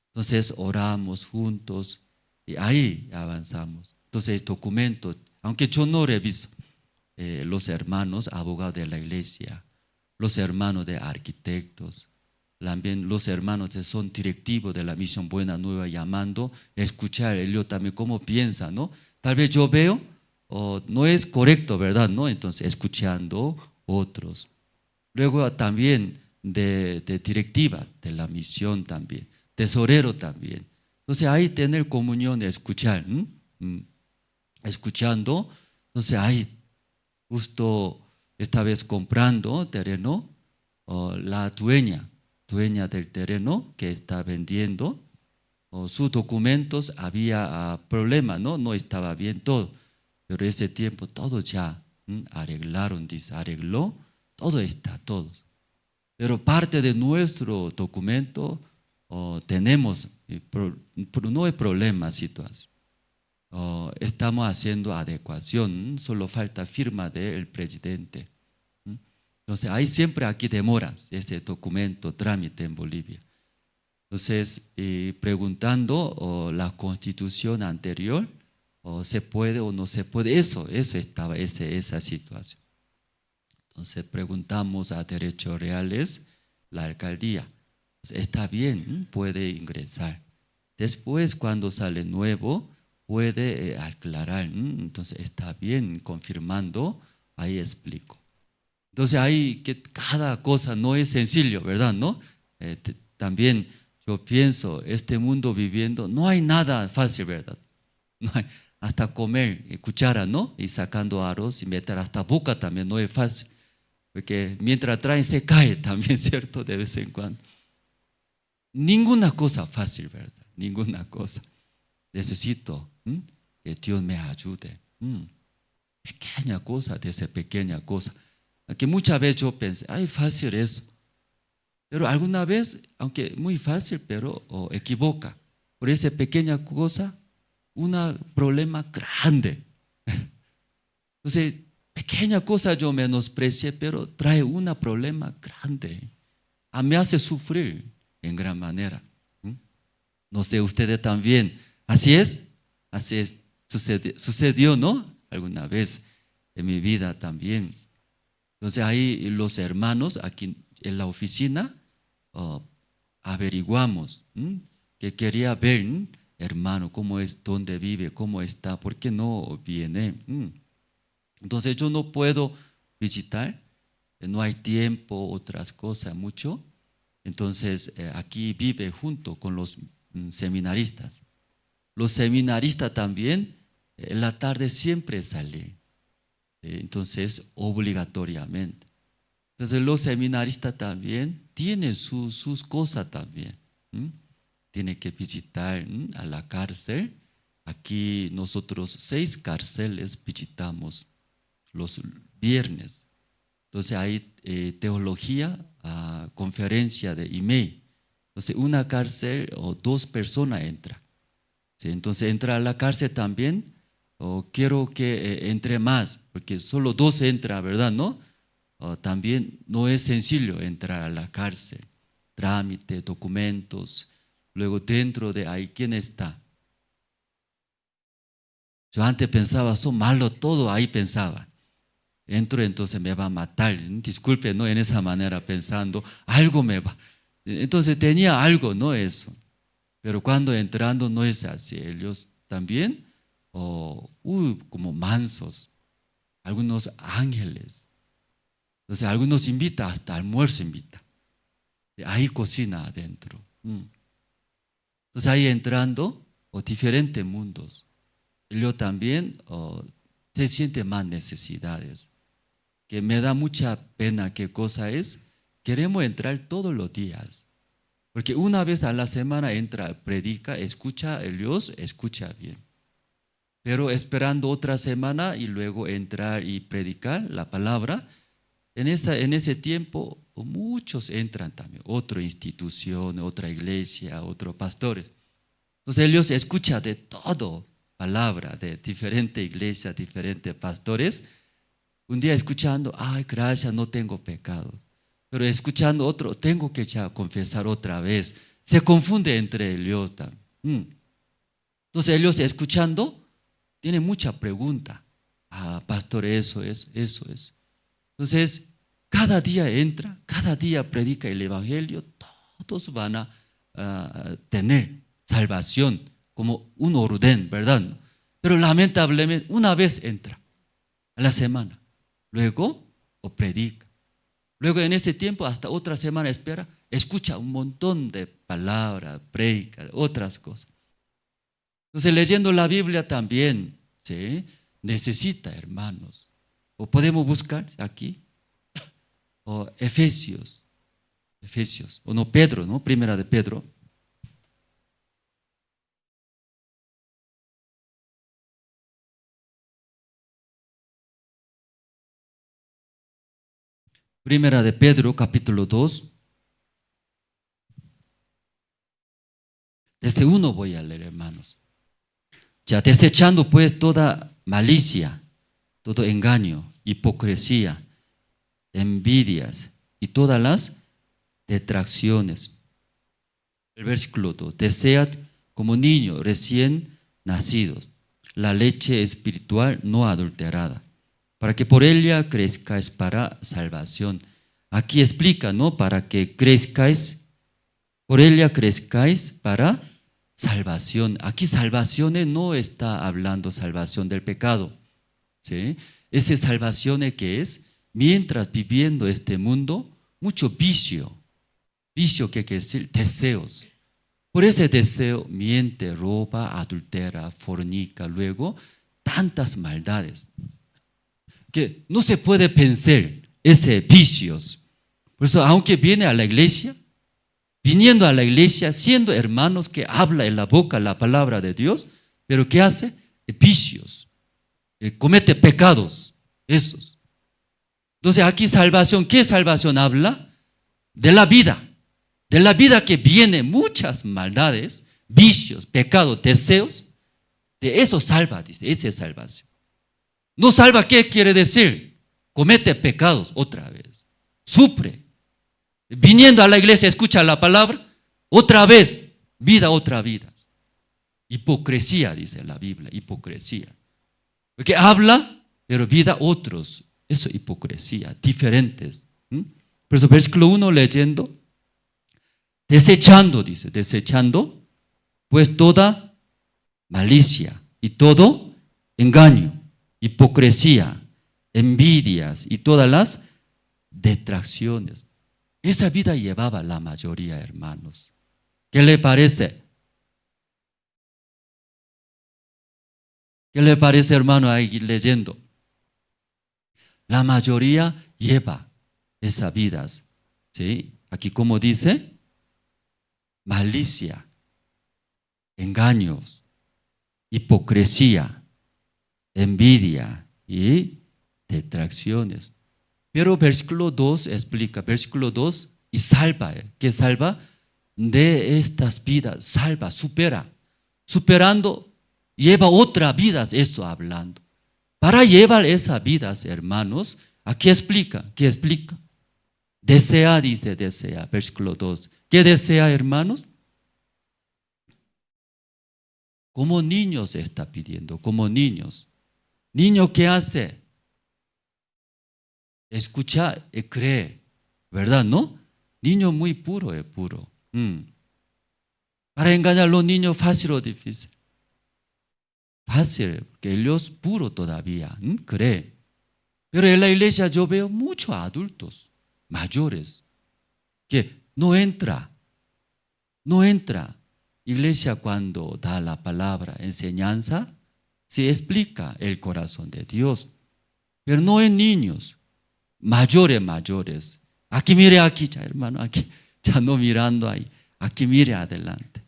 Entonces oramos juntos y ahí avanzamos. Entonces documentos, aunque yo no reviso, los hermanos abogados de la iglesia, los hermanos de arquitectos, también los hermanos que son directivos de la Misión Buena Nueva llamando, escuchar ellos también cómo piensan, ¿no? Tal vez yo veo, no es correcto, ¿verdad? ¿No? Entonces escuchando otros. Luego también de directivas de la misión también, tesorero también. Entonces ahí tener comunión, escuchar, escuchando. Entonces ahí justo esta vez comprando terreno, la dueña del terreno que está vendiendo, sus documentos había problema, no estaba bien todo, pero ese tiempo todo ya arreglaron, arregló, todo está, todos. Pero parte de nuestro documento tenemos, no hay problema, situación. Estamos haciendo adecuación, solo falta firma del presidente. Entonces, hay siempre aquí demoras ese documento, trámite en Bolivia. Entonces, preguntando la constitución anterior, ¿se puede o no se puede? Eso estaba, esa situación. Entonces, preguntamos a Derechos Reales, la alcaldía. Entonces, está bien, puede ingresar. Después, cuando sale nuevo, puede aclarar. Entonces, está bien, confirmando, ahí explico. Entonces, ahí que cada cosa no es sencillo, ¿verdad? ¿No? También yo pienso, este mundo viviendo, no hay nada fácil, ¿verdad? No hay, hasta comer cuchara, ¿no? Y sacando arroz y meter hasta boca también no es fácil. Porque mientras traen se cae también, ¿cierto? De vez en cuando. Ninguna cosa fácil, ¿verdad? Ninguna cosa. Necesito que Dios me ayude. Pequeña cosa, desde pequeña cosa. Que muchas veces yo pensé, ay, fácil eso. Pero alguna vez, aunque muy fácil, pero equivoca. Por esa pequeña cosa, un problema grande. Entonces, pequeña cosa yo menosprecié, pero trae un problema grande. Me hace sufrir en gran manera. No sé, ustedes también. Así es, sucedió, ¿no? Alguna vez en mi vida también. Entonces ahí los hermanos aquí en la oficina averiguamos que quería ver, hermano, cómo es, dónde vive, cómo está, por qué no viene. Entonces yo no puedo visitar, no hay tiempo, otras cosas mucho. Entonces aquí vive junto con los seminaristas. Los seminaristas también en la tarde siempre salen Entonces, obligatoriamente. Entonces, los seminaristas también tienen sus cosas también. Tienen que visitar a la cárcel. Aquí nosotros 6 cárceles visitamos los viernes. Entonces hay teología, conferencia de email. Entonces una cárcel o 2 personas entran. ¿Sí? Entonces entra a la cárcel también, o quiero que entre más, porque solo 2 entran, ¿verdad? ¿No? También no es sencillo entrar a la cárcel. Trámite, documentos, luego dentro de ahí, ¿quién está? Yo antes pensaba, son malos todo, ahí pensaba. Entro, entonces me va a matar. Disculpe, ¿no? En esa manera pensando, algo me va. Entonces tenía algo, ¿no? Eso. Pero cuando entrando no es así. Ellos también, como mansos. Algunos ángeles. Entonces algunos invitan, hasta almuerzo invita. Ahí cocina adentro. Entonces ahí entrando, diferentes mundos. Yo también se siente más necesidades. Que me da mucha pena. ¿Qué cosa es? Queremos entrar todos los días. Porque una vez a la semana entra, predica, escucha a Dios, escucha bien. Pero esperando otra semana y luego entrar y predicar la palabra, en ese tiempo muchos entran también. Otra institución, otra iglesia, otros pastores. Entonces ellos escuchan de todo, palabra de diferentes iglesias, diferentes pastores. Un día escuchando, ay, gracias, no tengo pecados. Pero escuchando otro, tengo que ya confesar otra vez. Se confunde entre ellos también. Entonces ellos escuchando, tienen mucha pregunta. Pastor, eso es. Entonces, cada día entra, cada día predica el evangelio, todos van a tener salvación como un orden, ¿verdad? Pero lamentablemente, una vez entra a la semana. Luego, predica. Luego en ese tiempo, hasta otra semana espera, escucha un montón de palabras, predica, otras cosas. Entonces leyendo la Biblia también, ¿sí? Necesita, hermanos. O podemos buscar aquí, Efesios, o no, Pedro, ¿no? Primera de Pedro. Primera de Pedro, capítulo 2. Desde 1 voy a leer, hermanos. Ya desechando pues toda malicia, todo engaño, hipocresía, envidias y todas las detracciones. El versículo 2. Desead como niños recién nacidos la leche espiritual no adulterada, para que por ella crezcáis para salvación. Aquí explica, ¿no? Para que crezcáis, por ella crezcáis para salvación. Aquí salvación no está hablando salvación del pecado, ¿sí? Esa salvación que es, mientras viviendo este mundo, mucho vicio. Vicio que quiere decir deseos. Por ese deseo miente, roba, adultera, fornica, luego tantas maldades que no se puede pensar ese vicios. Por eso, aunque viene a la iglesia, viniendo a la iglesia, siendo hermanos que habla en la boca la palabra de Dios, pero ¿qué hace? Vicios, comete pecados, esos. Entonces aquí salvación, ¿qué salvación habla? De la vida que viene muchas maldades, vicios, pecados, deseos, de eso salva, dice, esa es salvación. No salva, ¿qué quiere decir? Comete pecados otra vez, sufre. Viniendo a la iglesia, escucha la palabra, otra vez, vida, otra vida. Hipocresía, dice la Biblia, hipocresía. Porque habla, pero vida otros. Eso es hipocresía, diferentes. Por eso, versículo 1 leyendo, desechando, dice, desechando, pues toda malicia y todo engaño, hipocresía, envidias y todas las detracciones. Esa vida llevaba la mayoría, hermanos. ¿Qué le parece? ¿Qué le parece, hermano, ahí leyendo? La mayoría lleva esas vidas. ¿Sí? Aquí como dice, malicia, engaños, hipocresía, envidia y detracciones. Pero versículo 2 explica, versículo 2, y salva, ¿qué salva? De estas vidas, salva, supera, superando, lleva otras vidas, esto hablando. Para llevar esas vidas, hermanos, aquí explica, ¿qué explica? Desea, dice, desea, versículo 2. ¿Qué desea, hermanos? Como niños está pidiendo, como niños. ¿Niño qué hace? Escucha y cree, ¿verdad? ¿No? Niño muy puro es puro. Para engañar a los niños, fácil o difícil. Fácil, porque ellos puro todavía, cree. Pero en la iglesia yo veo muchos adultos mayores que no entra. Iglesia cuando da la palabra, enseñanza, se explica el corazón de Dios. Pero no en niños, mayores. Aquí mire aquí, ya hermano, aquí, ya no mirando ahí. Aquí mire adelante.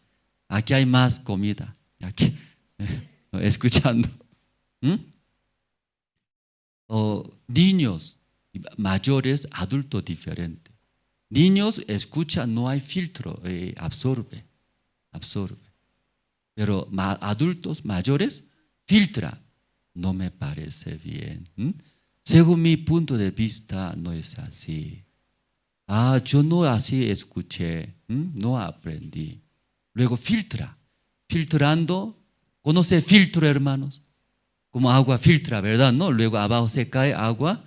Aquí hay más comida. Aquí, escuchando. Niños, mayores, adultos diferentes. Niños escuchan, no hay filtro, absorbe. Pero adultos mayores filtra. No me parece bien. Según mi punto de vista, no es así. Yo no así escuché, no aprendí. Luego filtra. Filtrando, ¿conoce filtro, hermanos? Como agua filtra, ¿verdad? ¿No? Luego abajo se cae agua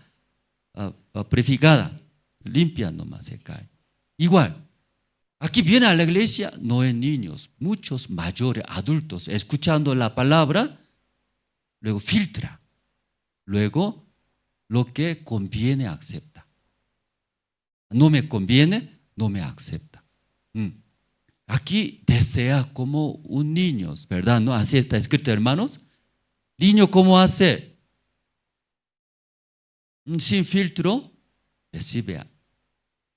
purificada. Limpia nomás se cae. Igual. Aquí viene a la iglesia, no en niños, muchos mayores, adultos, escuchando la palabra, luego filtra. Luego, lo que conviene acepta. No me conviene, no me acepta. Aquí desea como un niño, ¿verdad? ¿No? Así está escrito, hermanos. Niño, ¿cómo hace? Sin filtro, recibe.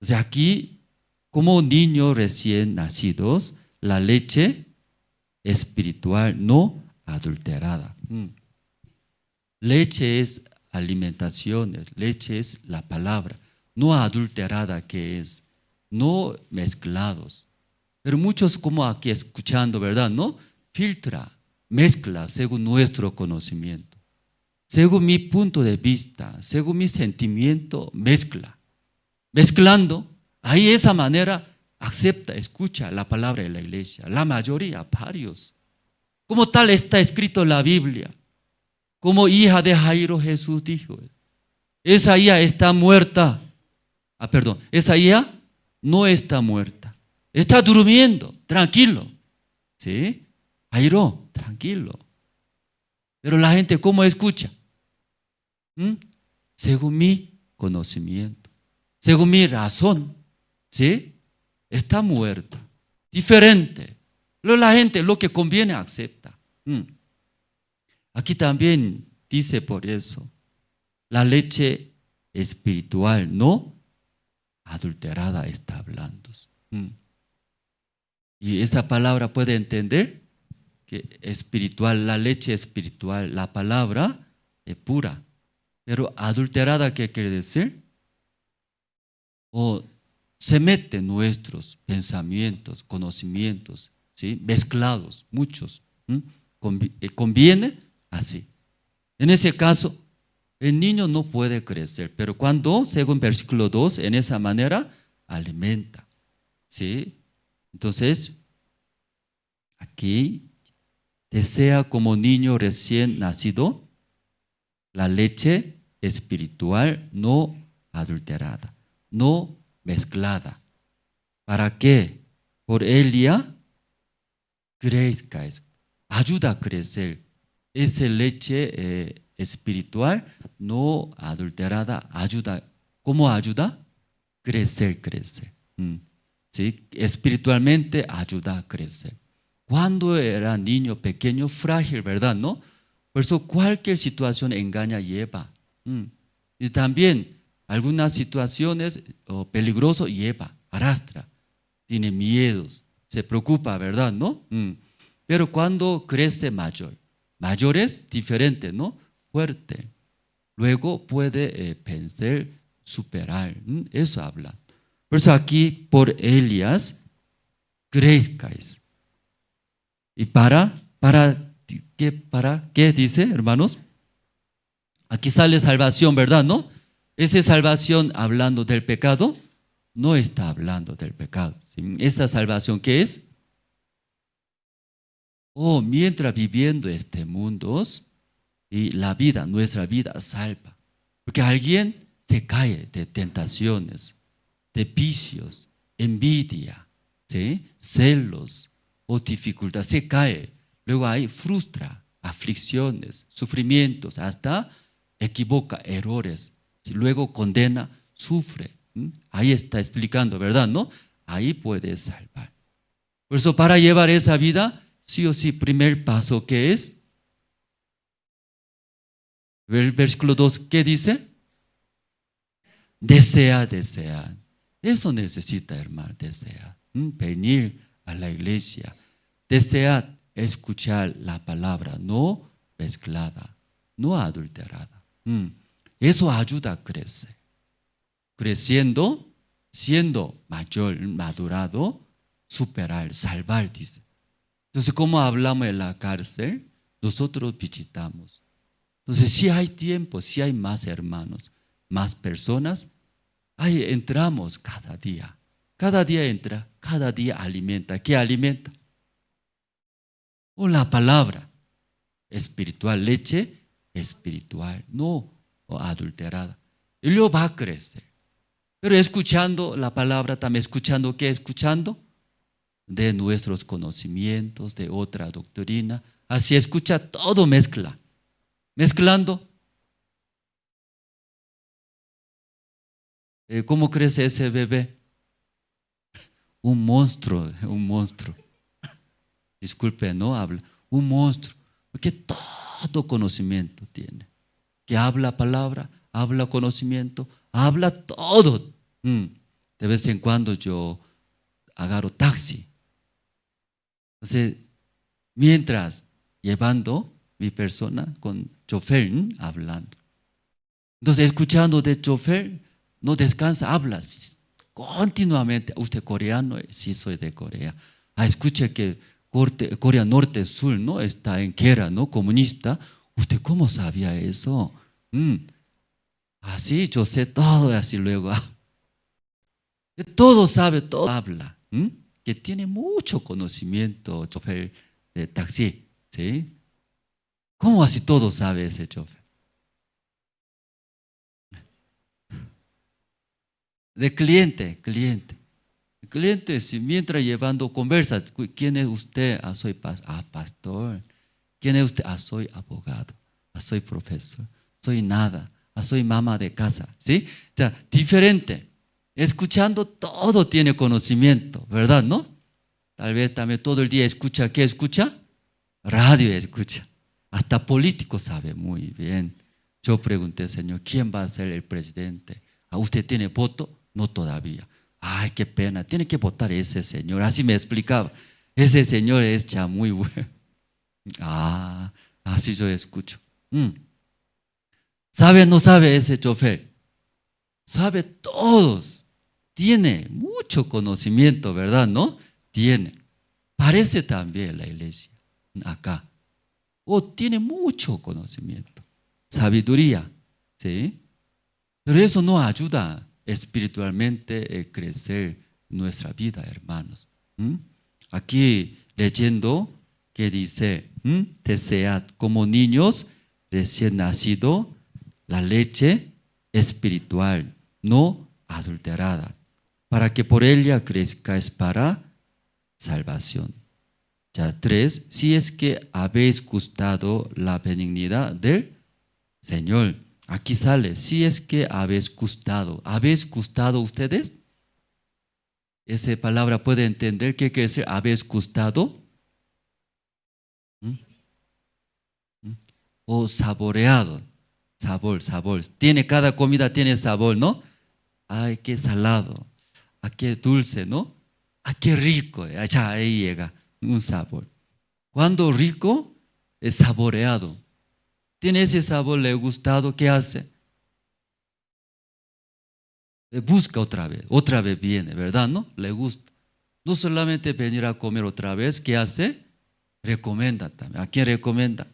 O sea, aquí, como niños recién nacidos, la leche espiritual no adulterada. Leche es alimentación, leche es la palabra, no adulterada que es, no mezclados. Pero muchos como aquí escuchando, ¿verdad? ¿No? Filtra, mezcla según nuestro conocimiento. Según mi punto de vista, según mi sentimiento, mezcla. Mezclando, ahí esa manera acepta, escucha la palabra de la iglesia. La mayoría, varios. Como tal está escrito en la Biblia. Como hija de Jairo, Jesús dijo, esa hija está muerta. Esa hija no está muerta. Está durmiendo, tranquilo. ¿Sí? Jairo, tranquilo. Pero la gente, ¿cómo escucha? Según mi conocimiento, según mi razón, ¿sí? Está muerta, diferente. Pero la gente lo que conviene acepta. Aquí también dice por eso, la leche espiritual no adulterada está hablando. Y esa palabra puede entender que espiritual, la leche espiritual, la palabra es pura. Pero adulterada, ¿qué quiere decir? O se meten nuestros pensamientos, conocimientos, ¿sí? Mezclados, muchos. Conviene así. En ese caso, el niño no puede crecer, pero cuando, según versículo 2, en esa manera, alimenta. ¿Sí? Entonces, aquí, desea como niño recién nacido la leche espiritual no adulterada, no mezclada. ¿Para qué? Por ella crezca, ayuda a crecer. Esa leche espiritual no adulterada ayuda. ¿Cómo ayuda? Crecer. ¿Sí? Espiritualmente ayuda a crecer. Cuando era niño pequeño, frágil, ¿verdad? ¿No? Por eso cualquier situación engaña lleva. Y también algunas situaciones peligrosas lleva, arrastra, tiene miedos, se preocupa, ¿verdad? ¿No? Pero cuando crece mayor es diferente, ¿no? Fuerte. Luego puede pensar, superar. Eso habla. Por eso aquí, por Elías, crezcáis. ¿Y para qué dice, hermanos? Aquí sale salvación, ¿verdad? ¿No? Esa salvación hablando del pecado, no está hablando del pecado. ¿Sí? Esa salvación, ¿qué es? Mientras viviendo este mundo, y la vida, nuestra vida salva. Porque alguien se cae de tentaciones, de vicios, envidia, ¿sí? Celos o dificultad, se cae. Luego hay frustra, aflicciones, sufrimientos, hasta equivoca, errores. Si luego condena, sufre. Ahí está explicando, ¿verdad? ¿No? Ahí puede salvar. Por eso para llevar esa vida, sí o sí, primer paso, ¿qué es? El versículo 2, ¿qué dice? Desea. Eso necesita, hermano, desea. Venir a la iglesia. Desea escuchar la palabra, no mezclada, no adulterada. Eso ayuda a crecer. Creciendo, siendo mayor, madurado, superar, salvar, dice. Entonces, como hablamos en la cárcel, nosotros visitamos. Entonces, si hay tiempo, si hay más hermanos, más personas, ahí entramos cada día. Cada día entra, cada día alimenta. ¿Qué alimenta? La palabra espiritual, leche espiritual, no adulterada. Y luego va a crecer. Pero escuchando la palabra, también escuchando, ¿qué? Escuchando de nuestros conocimientos, de otra doctrina. Así escucha, todo mezcla. Mezclando. ¿Cómo crece ese bebé? Un monstruo. Disculpe, no habla. Un monstruo. Porque todo conocimiento tiene. Que habla palabra, habla conocimiento, habla todo. De vez en cuando yo agarro taxi. Entonces, mientras llevando mi persona con chofer, hablando. Entonces, escuchando de chofer, no descansa, habla continuamente. ¿Usted coreano? Sí, soy de Corea. Escuche que Corea Norte, Sur, ¿no? Está en guerra, ¿no? Comunista. ¿Usted cómo sabía eso? Así, yo sé todo, así luego. Todo sabe, todo habla. Que tiene mucho conocimiento, chofer de taxi, ¿sí? ¿Cómo así todo sabe ese chofer? De cliente. El cliente, si mientras llevando conversa, ¿quién es usted? Soy pastor. ¿Quién es usted? Soy abogado. Soy profesor. Soy nada. Soy mamá de casa. ¿Sí? O sea, diferente. Escuchando todo tiene conocimiento, ¿verdad? ¿No? Tal vez también todo el día escucha. ¿Qué escucha? Radio escucha. Hasta político sabe muy bien. Yo pregunté, Señor, ¿quién va a ser el presidente? ¿Usted tiene voto? No todavía. Ay, qué pena, tiene que votar ese señor. Así me explicaba. Ese señor es ya muy bueno. Así yo escucho. ¿Sabe o no sabe ese chofer? Sabe todos. Tiene mucho conocimiento, ¿verdad? ¿No? Tiene. Parece también la iglesia. Acá. Tiene mucho conocimiento. Sabiduría. ¿Sí? Pero eso no ayuda espiritualmente a crecer nuestra vida, hermanos. Aquí leyendo que dice, desead como niños recién nacido la leche espiritual, no adulterada, para que por ella crezcáis para salvación. Ya 3, si es que habéis gustado la benignidad del Señor. Aquí sale, si es que habéis gustado ustedes. Esa palabra puede entender qué quiere decir habéis gustado. O saboreado. sabor, sabor. Cada comida tiene sabor, ¿no? Ay, qué salado, ay, qué dulce, ¿no? Ay, qué rico, ya ahí llega un sabor. Cuando rico, es saboreado. Tiene ese sabor, le ha gustado, ¿qué hace? Busca otra vez viene, ¿verdad? ¿No? Le gusta. No solamente venir a comer otra vez, ¿qué hace? Recomienda también. ¿A quién recomienda?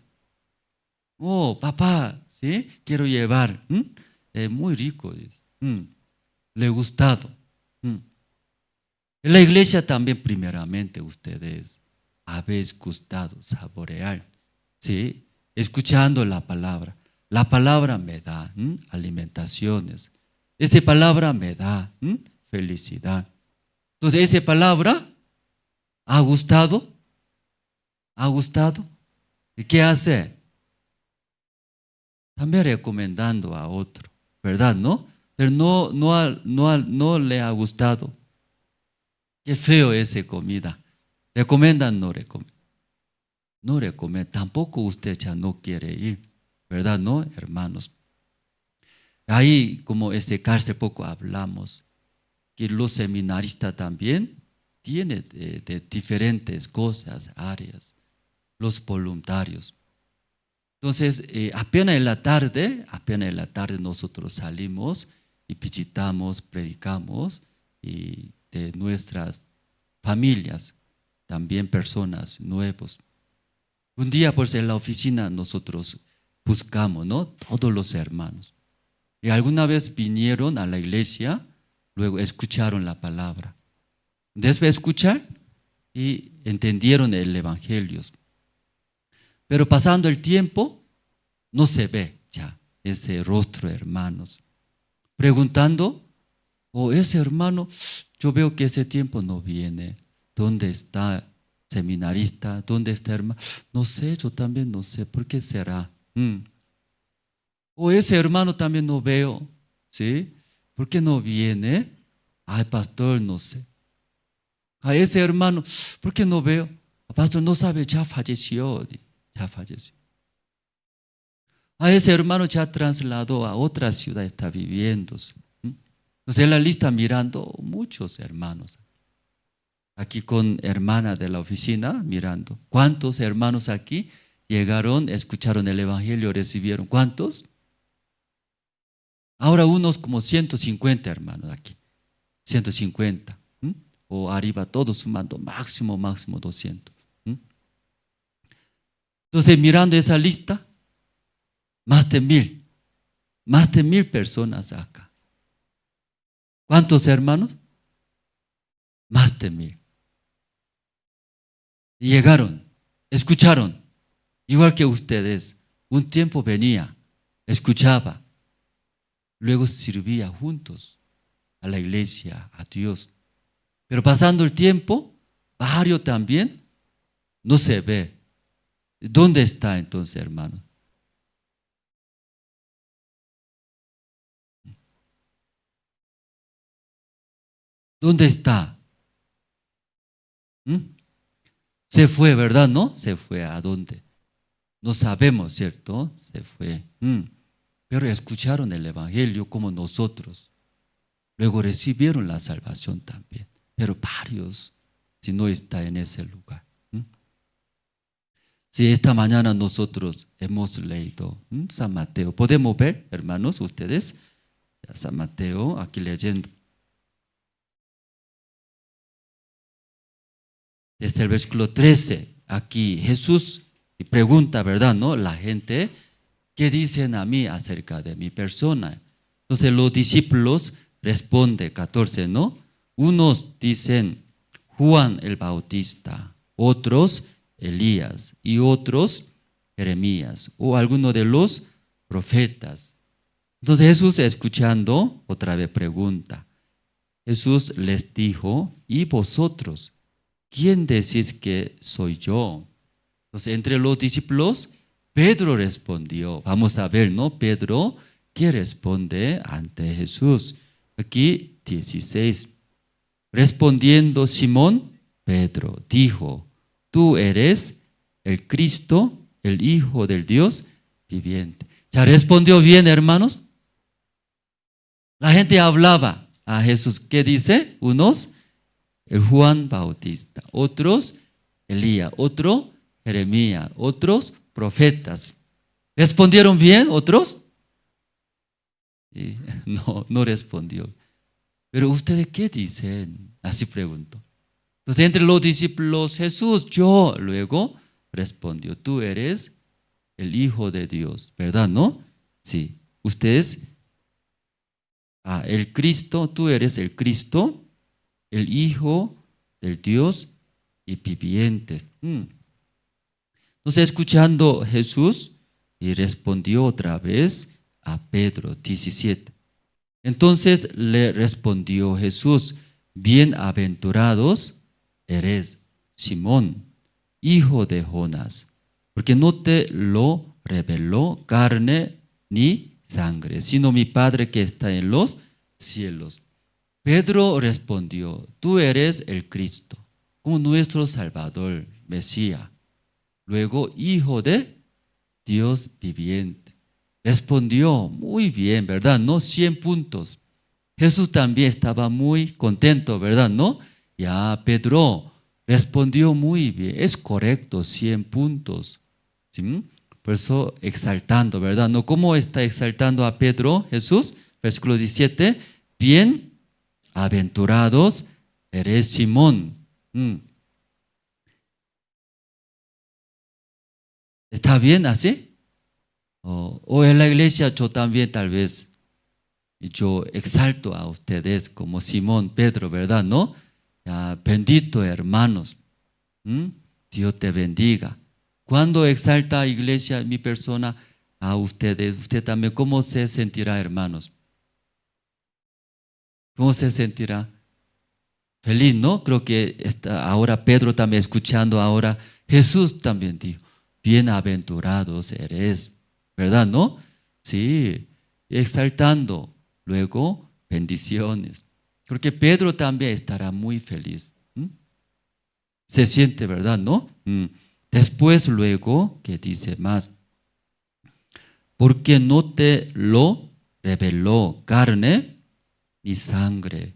Oh, papá, ¿sí? Quiero llevar. Muy rico, dice. Le ha gustado. En la iglesia también, primeramente, ustedes habéis gustado saborear, ¿sí? Escuchando la palabra. La palabra me da alimentaciones. Esa palabra me da felicidad. Entonces, esa palabra ha gustado. ¿Ha gustado? ¿Y qué hace? También recomendando a otro, ¿verdad? ¿No? Pero no le ha gustado. Qué feo esa comida. ¿Recomiendan? No recomiendan. No recomiendan. Tampoco usted ya no quiere ir, ¿verdad? ¿No, hermanos? Ahí, como hace poco hablamos, que los seminaristas también tienen de diferentes cosas, áreas, los voluntarios. Entonces, apenas en la tarde nosotros salimos y visitamos, predicamos, y de nuestras familias, también personas nuevas. Un día, pues, en la oficina nosotros buscamos, ¿no? Todos los hermanos. Y alguna vez vinieron a la iglesia, luego escucharon la palabra. Después de escuchar y entendieron el evangelio. Pero pasando el tiempo, no se ve ya ese rostro, hermanos. Preguntando, ese hermano, yo veo que ese tiempo no viene. ¿Dónde está seminarista? ¿Dónde está hermano? No sé, yo también no sé. ¿Por qué será? Ese hermano también no veo, ¿sí? ¿Por qué no viene? Ay, pastor, no sé. A ese hermano, ¿por qué no veo? Pastor, no sabe, ya falleció. Ya falleció. A ese hermano ya trasladó a otra ciudad, está viviendo. Entonces en la lista mirando muchos hermanos. Aquí con hermana de la oficina mirando. ¿Cuántos hermanos aquí llegaron, escucharon el evangelio, recibieron? ¿Cuántos? Ahora unos como 150 hermanos aquí. 150. O arriba todos sumando, máximo 200. Entonces mirando esa lista, más de 1000 personas acá. ¿Cuántos hermanos? Más de 1000. Y llegaron, escucharon, igual que ustedes. Un tiempo venía, escuchaba, luego servía juntos a la iglesia, a Dios. Pero pasando el tiempo, varios también, no se ve. ¿Dónde está entonces, hermanos? ¿Dónde está? Se fue, ¿verdad? ¿No? Se fue ¿a dónde? No sabemos, ¿cierto? Se fue. Pero escucharon el evangelio como nosotros. Luego recibieron la salvación también. Pero varios, si no está en ese lugar. Si esta mañana nosotros hemos leído San Mateo, ¿podemos ver, hermanos, ustedes? San Mateo, aquí leyendo. Desde el versículo 13, aquí Jesús pregunta, ¿verdad? ¿No? La gente, ¿qué dicen a mí acerca de mi persona? Entonces los discípulos responden, 14, ¿no? Unos dicen Juan el Bautista, otros Elías y otros Jeremías o alguno de los profetas. Entonces Jesús, escuchando, otra vez pregunta. Jesús les dijo, ¿y vosotros? ¿Quién decís que soy yo? Entonces entre los discípulos, Pedro respondió. Vamos a ver, ¿no? Pedro, ¿qué responde ante Jesús? Aquí 16. Respondiendo Simón, Pedro dijo, tú eres el Cristo, el Hijo del Dios viviente. ¿Ya respondió bien, hermanos? La gente hablaba a Jesús. ¿Qué dice? Unos, el Juan Bautista. Otros, Elías. Otro, Jeremías. Otros, profetas. ¿Respondieron bien otros? Sí. No respondió. Pero ustedes, ¿qué dicen? Así preguntó. Entonces, entre los discípulos, Jesús, yo. Luego respondió, tú eres el Hijo de Dios, ¿verdad? ¿No? Sí. Ustedes, el Cristo, tú eres el Cristo, el Hijo del Dios y viviente. Entonces, escuchando Jesús, y respondió otra vez a Pedro, 17. Entonces le respondió Jesús, bienaventurados eres, Simón, hijo de Jonás, porque no te lo reveló carne ni sangre, sino mi Padre que está en los cielos. Pedro respondió, tú eres el Cristo, como nuestro Salvador, Mesías. Luego, hijo de Dios viviente. Respondió muy bien, ¿verdad? ¿No? 100 puntos. Jesús también estaba muy contento, ¿verdad? ¿No? Ya Pedro respondió muy bien. Es correcto, 100 puntos. ¿Sí? Por eso exaltando, ¿verdad? ¿No? ¿Cómo está exaltando a Pedro Jesús? Versículo 17. Bienaventurados eres Simón. ¿Está bien así? O en la iglesia yo también tal vez, yo exalto a ustedes como Simón, Pedro, ¿verdad? ¿No? Ya, bendito hermanos. Dios te bendiga. Cuando exalta iglesia mi persona a ustedes, usted también, ¿cómo se sentirá, hermanos? ¿Cómo se sentirá? Feliz, ¿no? Creo que está ahora Pedro también escuchando ahora. Jesús también dijo, bienaventurados eres, ¿verdad? ¿No? Sí, exaltando. Luego, bendiciones. Creo que Pedro también estará muy feliz. Se siente, ¿verdad? ¿No? Después, luego, ¿qué dice más? Porque no te lo reveló carne ni sangre,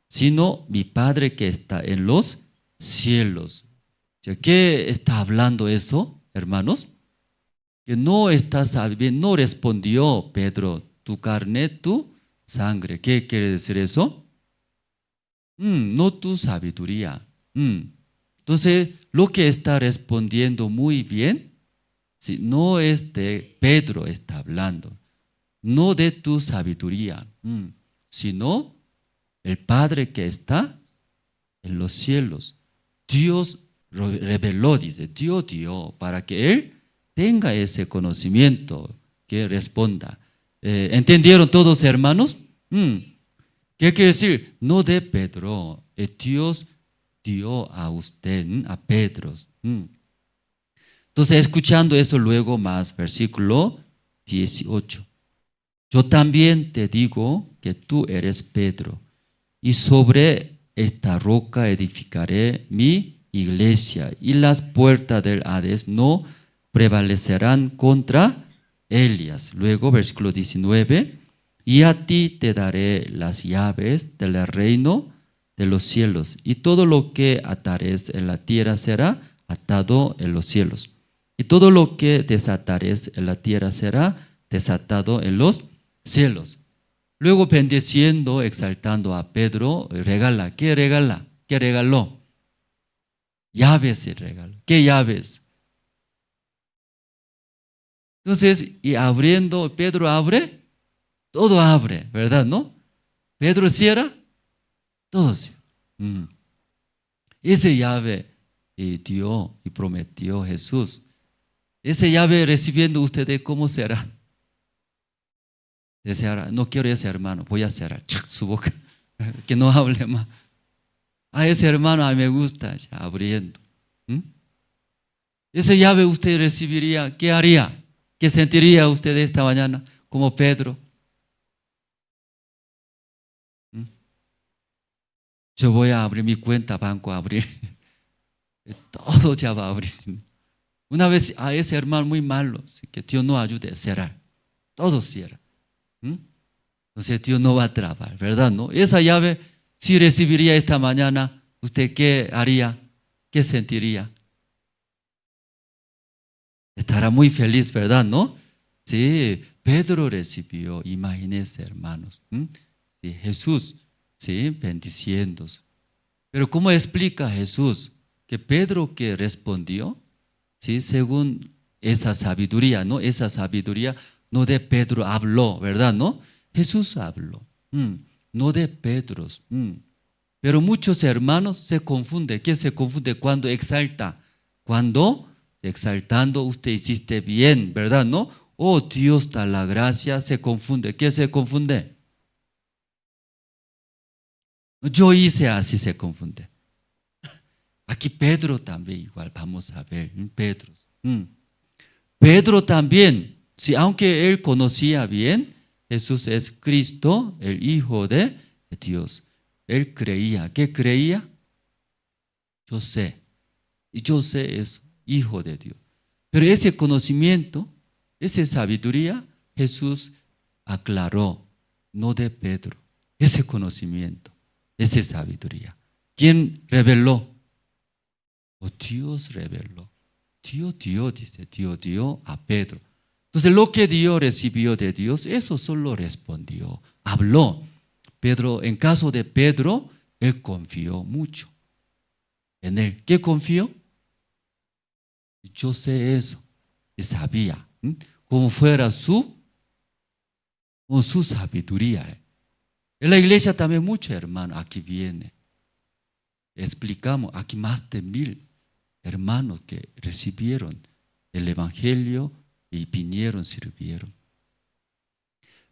sino mi Padre que está en los cielos. ¿Qué está hablando eso, hermanos? Que no estás bien, no respondió Pedro, tu carne, tu sangre. ¿Qué quiere decir eso? No tu sabiduría. Entonces, lo que está respondiendo muy bien, si no es de Pedro está hablando, no de tu sabiduría, sino el Padre que está en los cielos. Dios reveló, dice, Dios dio para que Él tenga ese conocimiento, que responda. ¿Entendieron todos, hermanos? ¿Qué quiere decir? No de Pedro, Dios dio a usted, a Pedro. Entonces, escuchando eso luego más, versículo 18. Yo también te digo que tú eres Pedro, y sobre esta roca edificaré mi iglesia, y las puertas del Hades no prevalecerán contra ellas. Luego, versículo 19, y a ti te daré las llaves del reino de los cielos, y todo lo que atares en la tierra será atado en los cielos, y todo lo que desatares en la tierra será desatado en los cielos. Luego, bendiciendo, exaltando a Pedro, regala. ¿Qué regala? ¿Qué regaló? Llaves y regalo. ¿Qué llaves? Entonces, y abriendo, Pedro abre, todo abre, ¿verdad? ¿No? Pedro cierra, todo cierra. Esa llave dio y prometió Jesús. Esa llave recibiendo ustedes, ¿cómo será? Deseará, no quiero ese hermano, voy a cerrar su boca, que no hable más. A ese hermano a mí me gusta, ya, abriendo. Esa llave usted recibiría, ¿qué haría? ¿Qué sentiría usted esta mañana como Pedro? Yo voy a abrir mi cuenta, banco a abrir. Todo ya va a abrir. Una vez a ese hermano muy malo, que Dios no ayude a cerrar. todo cierra. Entonces Dios no va a trabar, ¿verdad? ¿No? Esa llave, si recibiría esta mañana, ¿usted qué haría? ¿Qué sentiría? Estará muy feliz, ¿verdad? ¿No? Sí, Pedro recibió, imagínense, hermanos. Sí, Jesús, sí, bendiciéndose. Pero ¿cómo explica Jesús que Pedro que respondió? Sí, según esa sabiduría, ¿no? Esa sabiduría no de Pedro habló, ¿verdad? ¿No? Jesús habló, no de Pedro. Pero muchos hermanos se confunden. ¿Quién se confunde cuando exalta? Cuando exaltando usted hiciste bien, ¿verdad? ¿No? Oh, Dios da la gracia, se confunde. ¿Quién se confunde? Yo hice así, se confunde. Aquí Pedro también igual, vamos a ver, Pedro. Pedro también, sí, aunque él conocía bien, Jesús es Cristo, el Hijo de Dios. Él creía. ¿Qué creía? Yo sé. Y yo sé es Hijo de Dios. Pero ese conocimiento, esa sabiduría, Jesús aclaró, no de Pedro. Ese conocimiento, esa sabiduría. ¿Quién reveló? Oh, Dios reveló. Dios dice, Dios dio a Pedro. Entonces lo que Dios recibió de Dios, eso solo respondió, habló. Pedro, en caso de Pedro, él confió mucho en él. ¿Qué confió? Yo sé eso, y sabía, como fuera su sabiduría. En la iglesia también muchos hermanos, aquí viene, explicamos, aquí más de 1000 hermanos que recibieron el evangelio y vinieron, sirvieron.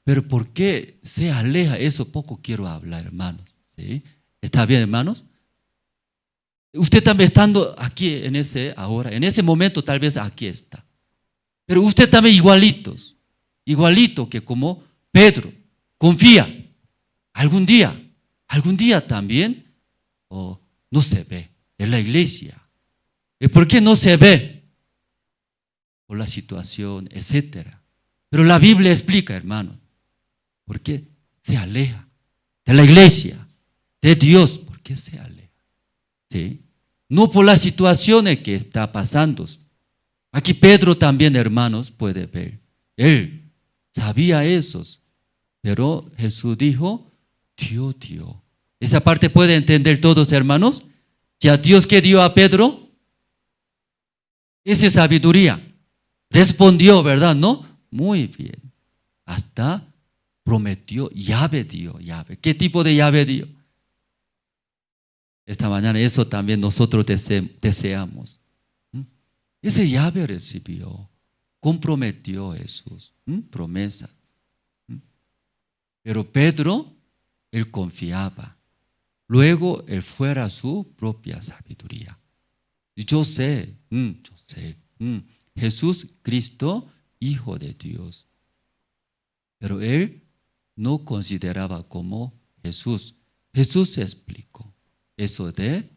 Pero ¿por qué se aleja? Eso poco quiero hablar, hermanos. ¿Sí? ¿Está bien, hermanos? Usted también estando aquí en ahora, en ese momento tal vez aquí está. Pero usted también igualito que como Pedro, confía. Algún día también no se ve en la iglesia. ¿Y por qué no se ve? Por la situación, etcétera. Pero la Biblia explica, hermano, ¿por qué se aleja de la iglesia, de Dios? ¿Por qué se aleja? ¿Sí? No por las situaciones que está pasando. Aquí Pedro también, hermanos, puede ver. Él sabía eso, pero Jesús dijo, Dios dio. Esa parte puede entender todos, hermanos. Ya Dios que dio a Pedro, esa sabiduría. Respondió, ¿verdad? ¿No? Muy bien. Hasta prometió, llave dio, llave. ¿Qué tipo de llave dio? Esta mañana eso también nosotros deseamos. Esa llave recibió, comprometió Jesús, promesa. Pero Pedro, él confiaba. Luego él fuera su propia sabiduría. Yo sé, Jesús Cristo, Hijo de Dios. Pero él no consideraba como Jesús. Jesús explicó eso de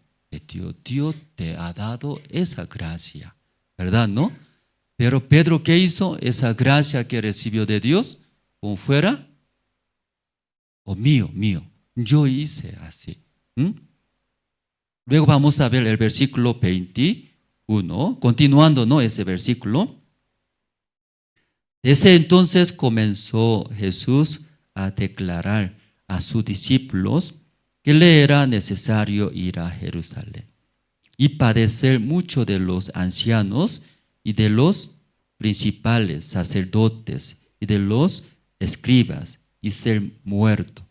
Dios. Dios te ha dado esa gracia, ¿verdad? ¿No? Pero Pedro, ¿qué hizo? Esa gracia que recibió de Dios, como fuera, mío. Yo hice así. Luego vamos a ver el versículo 21, continuando, ¿no? Ese versículo. Desde entonces comenzó Jesús a declarar a sus discípulos que le era necesario ir a Jerusalén y padecer mucho de los ancianos y de los principales sacerdotes y de los escribas y ser muerto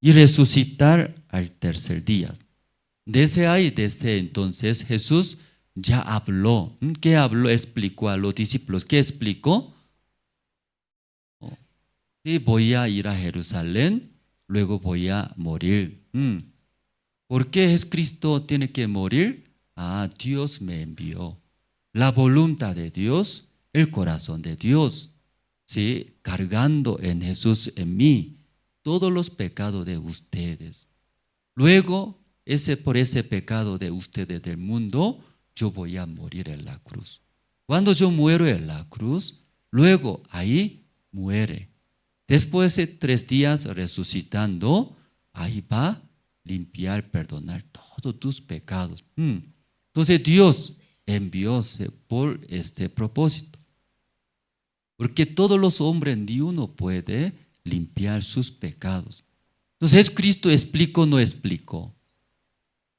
y resucitar al tercer día. Desde entonces Jesús ya habló. ¿Qué habló? Explicó a los discípulos. ¿Qué explicó? Sí, voy a ir a Jerusalén, luego voy a morir. ¿Por qué Jesucristo tiene que morir? Dios me envió. La voluntad de Dios, el corazón de Dios, ¿sí? Cargando en Jesús, en mí, todos los pecados de ustedes. Luego, por ese pecado de ustedes del mundo, yo voy a morir en la cruz. Cuando yo muero en la cruz, Luego ahí muere. Después de 3 días resucitando, ahí va a limpiar, perdonar todos tus pecados. Entonces Dios envióse por este propósito. Porque todos los hombres ni uno puede limpiar sus pecados. Entonces Cristo explicó, no explicó.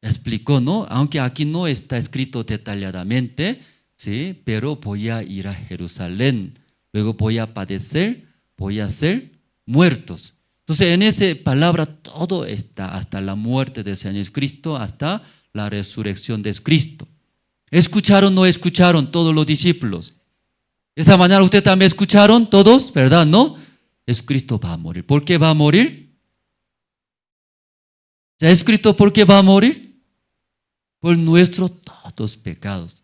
Explicó, ¿no? Aunque aquí no está escrito detalladamente, sí, pero voy a ir a Jerusalén, luego voy a padecer, voy a ser muertos. Entonces en esa palabra todo está, hasta la muerte del Señor Jesucristo, hasta la resurrección de Cristo. ¿Escucharon o no escucharon todos los discípulos? Esta mañana ustedes también escucharon todos, ¿verdad? ¿No? Jesucristo va a morir. ¿Por qué va a morir? ¿Se ha escrito por qué va a morir? Por nuestros todos pecados.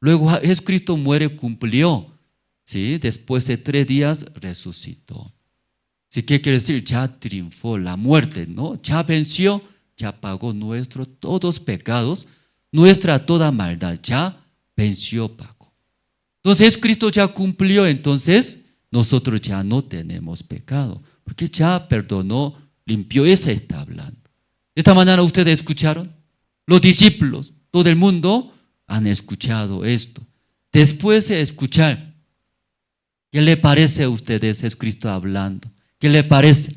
Luego Jesucristo muere, cumplió. ¿Sí? Después de 3 días resucitó. ¿Sí? ¿Qué quiere decir? Ya triunfó la muerte, ¿no? Ya venció, ya pagó nuestros todos pecados, nuestra toda maldad, ya venció, pagó. Entonces Cristo ya cumplió, entonces nosotros ya no tenemos pecado, porque ya perdonó, limpió, esa está hablando. Esta mañana ustedes escucharon, los discípulos, todo el mundo han escuchado esto. Después de escuchar, ¿qué le parece a ustedes? Es Cristo hablando. ¿Qué le parece?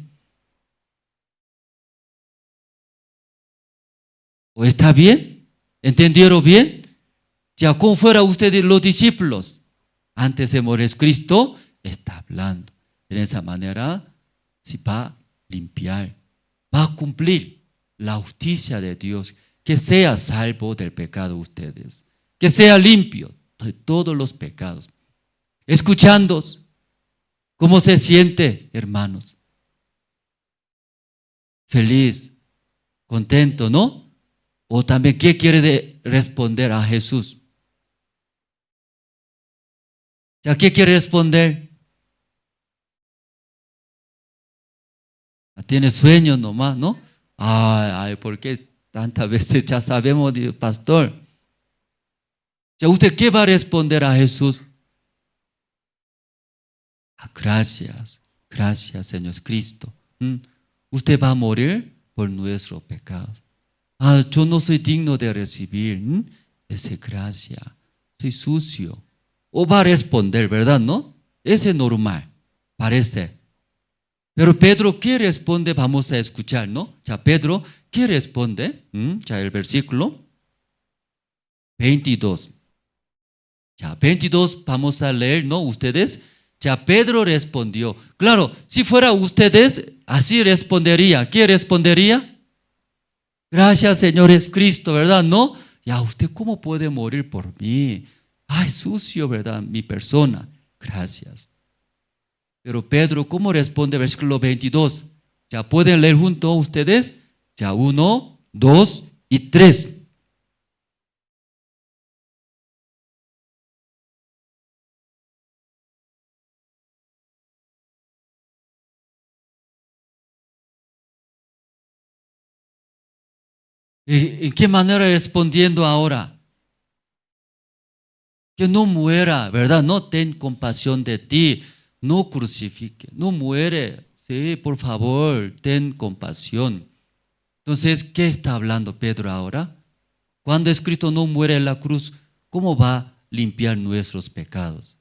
¿O está bien? ¿Entendieron bien? Ya como fuera ustedes los discípulos, antes de morir Cristo está hablando. De esa manera se va a limpiar, va a cumplir la justicia de Dios, que sea salvo del pecado ustedes, que sea limpio de todos los pecados. Escuchando, ¿cómo se siente, hermanos? Feliz, contento, ¿no? O también, ¿qué quiere responder a Jesús? ¿Ya qué quiere responder? Tiene sueño nomás, ¿no? Ay, ¿por qué tantas veces ya sabemos, pastor? ¿Ya usted qué va a responder a Jesús? Gracias, gracias, Señor Cristo. Usted va a morir por nuestros pecados. Yo no soy digno de recibir esa gracia. Soy sucio. O va a responder, ¿verdad? ¿No? Ese es normal, parece. Pero Pedro, ¿qué responde? Vamos a escuchar, ¿no? Ya Pedro, ¿qué responde? Ya el versículo 22. Ya 22 vamos a leer, ¿no? Ustedes. Ya Pedro respondió. Claro, si fuera ustedes, así respondería. ¿Qué respondería? Gracias, Señor Jesucristo, ¿verdad? ¿No? Ya usted, ¿cómo puede morir por mí? Ay, sucio, ¿verdad? Mi persona. Gracias. Pero Pedro, ¿cómo responde? Versículo 22. Ya pueden leer juntos ustedes. Ya 1, 2 y 3. ¿En qué manera respondiendo ahora? Que no muera, ¿verdad? No ten compasión de ti, no crucifique, no muere. Sí, por favor, ten compasión. Entonces, ¿qué está hablando Pedro ahora? Cuando es Cristo no muere en la cruz, ¿cómo va a limpiar nuestros pecados?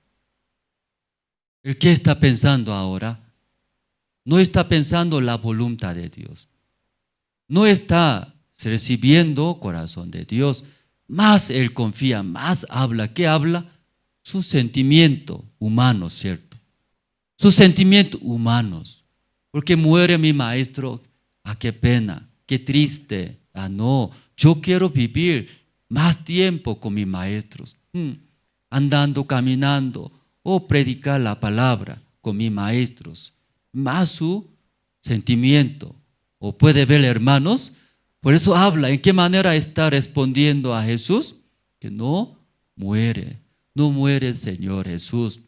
¿El qué está pensando ahora? No está pensando la voluntad de Dios. No está recibiendo corazón de Dios, más él confía, más habla. ¿Qué habla? Sus sentimientos humanos, ¿cierto? Sus sentimientos humanos. Porque muere mi maestro, qué pena, qué triste. No, yo quiero vivir más tiempo con mis maestros, andando, caminando, o predicar la palabra con mis maestros, más su sentimiento. O puede ver, hermanos, por eso habla, ¿en qué manera está respondiendo a Jesús? Que no muere Señor Jesús.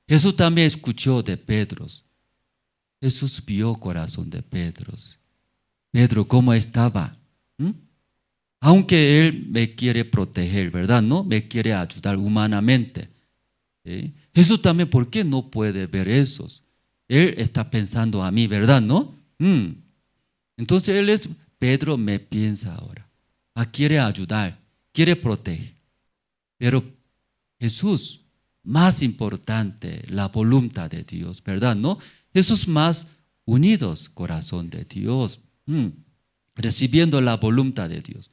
Jesús también escuchó de Pedro. Jesús vio corazón de Pedro. Pedro, ¿cómo estaba? Aunque él me quiere proteger, ¿verdad? ¿No? Me quiere ayudar humanamente. ¿Sí? Jesús también, ¿por qué no puede ver esos? Él está pensando a mí, ¿verdad? ¿No? Entonces Pedro me piensa ahora. Quiere ayudar, quiere proteger. Pero Jesús, más importante, la voluntad de Dios, ¿verdad? ¿No? Jesús más unidos, corazón de Dios, recibiendo la voluntad de Dios.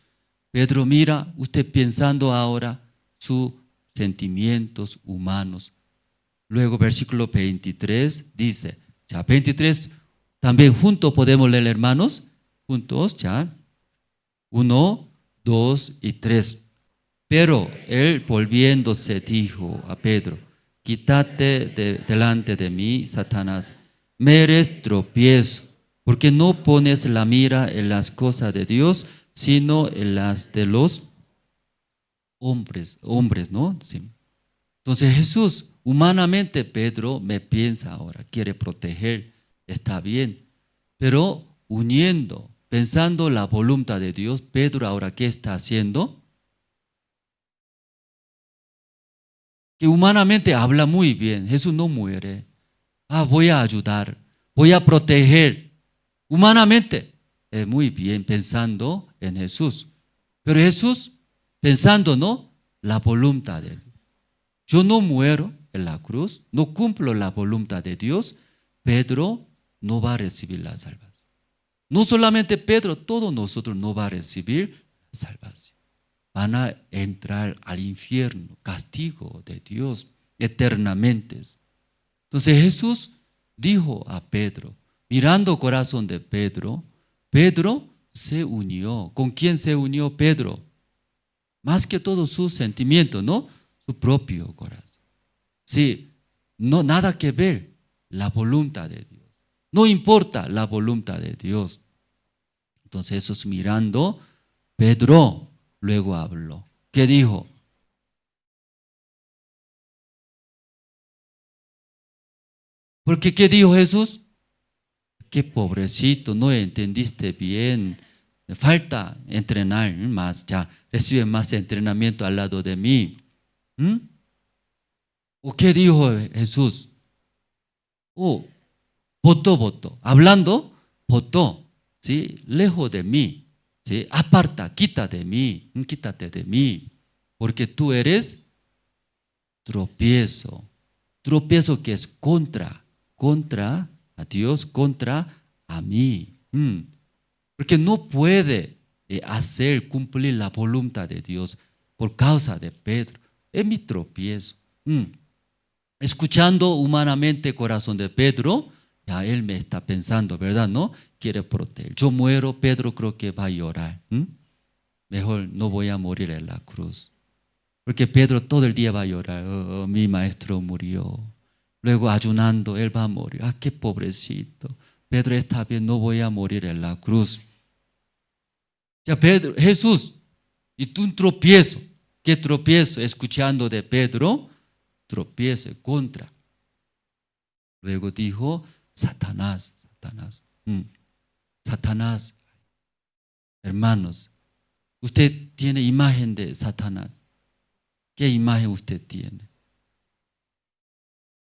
Pedro, mira, usted pensando ahora sus sentimientos humanos. Luego versículo 23 dice, ya 23, también juntos podemos leer, hermanos, juntos, ya, 1, 2 y 3. Pero él volviéndose dijo a Pedro, quítate delante de mí, Satanás, me eres tropiezo, porque no pones la mira en las cosas de Dios, sino en las de los hombres, ¿no? Sí. Entonces Jesús, humanamente Pedro me piensa ahora, quiere proteger, está bien, pero uniendo, pensando la voluntad de Dios, Pedro ahora ¿qué está haciendo? Que humanamente habla muy bien, Jesús no muere, voy a ayudar, voy a proteger, humanamente, muy bien, pensando en Jesús, pero Jesús pensando, ¿no? La voluntad de Dios. Yo no muero en la cruz, no cumplo la voluntad de Dios, Pedro no va a recibir la salvación. No solamente Pedro, todos nosotros no va a recibir la salvación. Van a entrar al infierno, castigo de Dios eternamente. Entonces Jesús dijo a Pedro, mirando corazón de Pedro, Pedro se unió. ¿Con quién se unió Pedro? Más que todo sus sentimientos, ¿no? Su propio corazón. Sí, no, nada que ver la voluntad de Dios. No importa la voluntad de Dios. Entonces Jesús mirando, Pedro luego habló. ¿Qué dijo? Porque ¿qué dijo Jesús? Qué pobrecito, no entendiste bien. Falta entrenar más, ya recibe más entrenamiento al lado de mí. ¿O qué dijo Jesús? Votó. Hablando, votó, ¿sí? Lejos de mí, ¿sí? Aparta, quítate de mí, porque tú eres tropiezo que es contra a Dios, contra a mí. Porque no puede cumplir la voluntad de Dios por causa de Pedro. Es mi tropiezo. Escuchando humanamente corazón de Pedro, ya él me está pensando, ¿verdad? ¿No? Quiere proteger. Yo muero, Pedro creo que va a llorar. Mejor no voy a morir en la cruz. Porque Pedro todo el día va a llorar. Mi maestro murió. Luego ayunando, él va a morir. Qué pobrecito. Pedro está bien, no voy a morir en la cruz. Ya Pedro, Jesús, y tú un tropiezo. ¿Qué tropiezo? Escuchando de Pedro, tropiezo contra. Luego dijo, Satanás. Satanás. Hermanos, usted tiene imagen de Satanás. ¿Qué imagen usted tiene?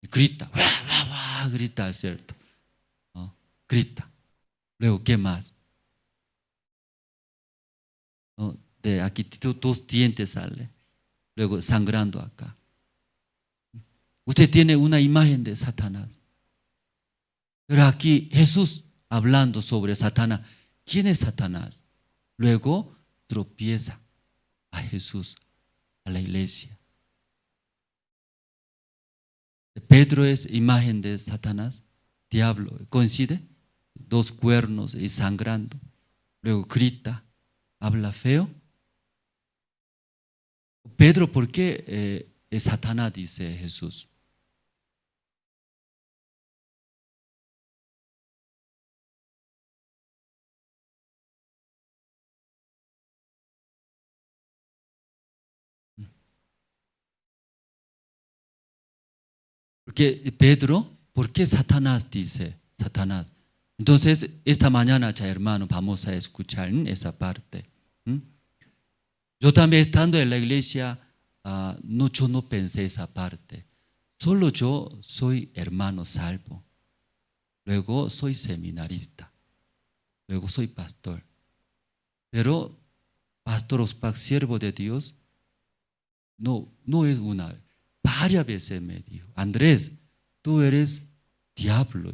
Grita, grita, ¿cierto? ¿No? Grita. Luego, ¿qué más? ¿No? De aquí dos dientes sale. Luego, sangrando acá. Usted tiene una imagen de Satanás. Pero aquí Jesús hablando sobre Satanás. ¿Quién es Satanás? Luego tropieza a Jesús, a la iglesia. Pedro es imagen de Satanás, diablo. ¿Coincide? Dos cuernos y sangrando. Luego grita, habla feo. Pedro, ¿por qué es Satanás? Dice Jesús. Porque Pedro, ¿por qué Satanás dice? Satanás. Entonces, esta mañana, ya hermano, vamos a escuchar esa parte. Yo también estando en la iglesia, yo no pensé esa parte. solo yo soy hermano salvo, luego soy seminarista, luego soy pastor. Pero pastor Ospak, siervo de Dios, no es una, varias veces me dijo, Andrés, tú eres diablo.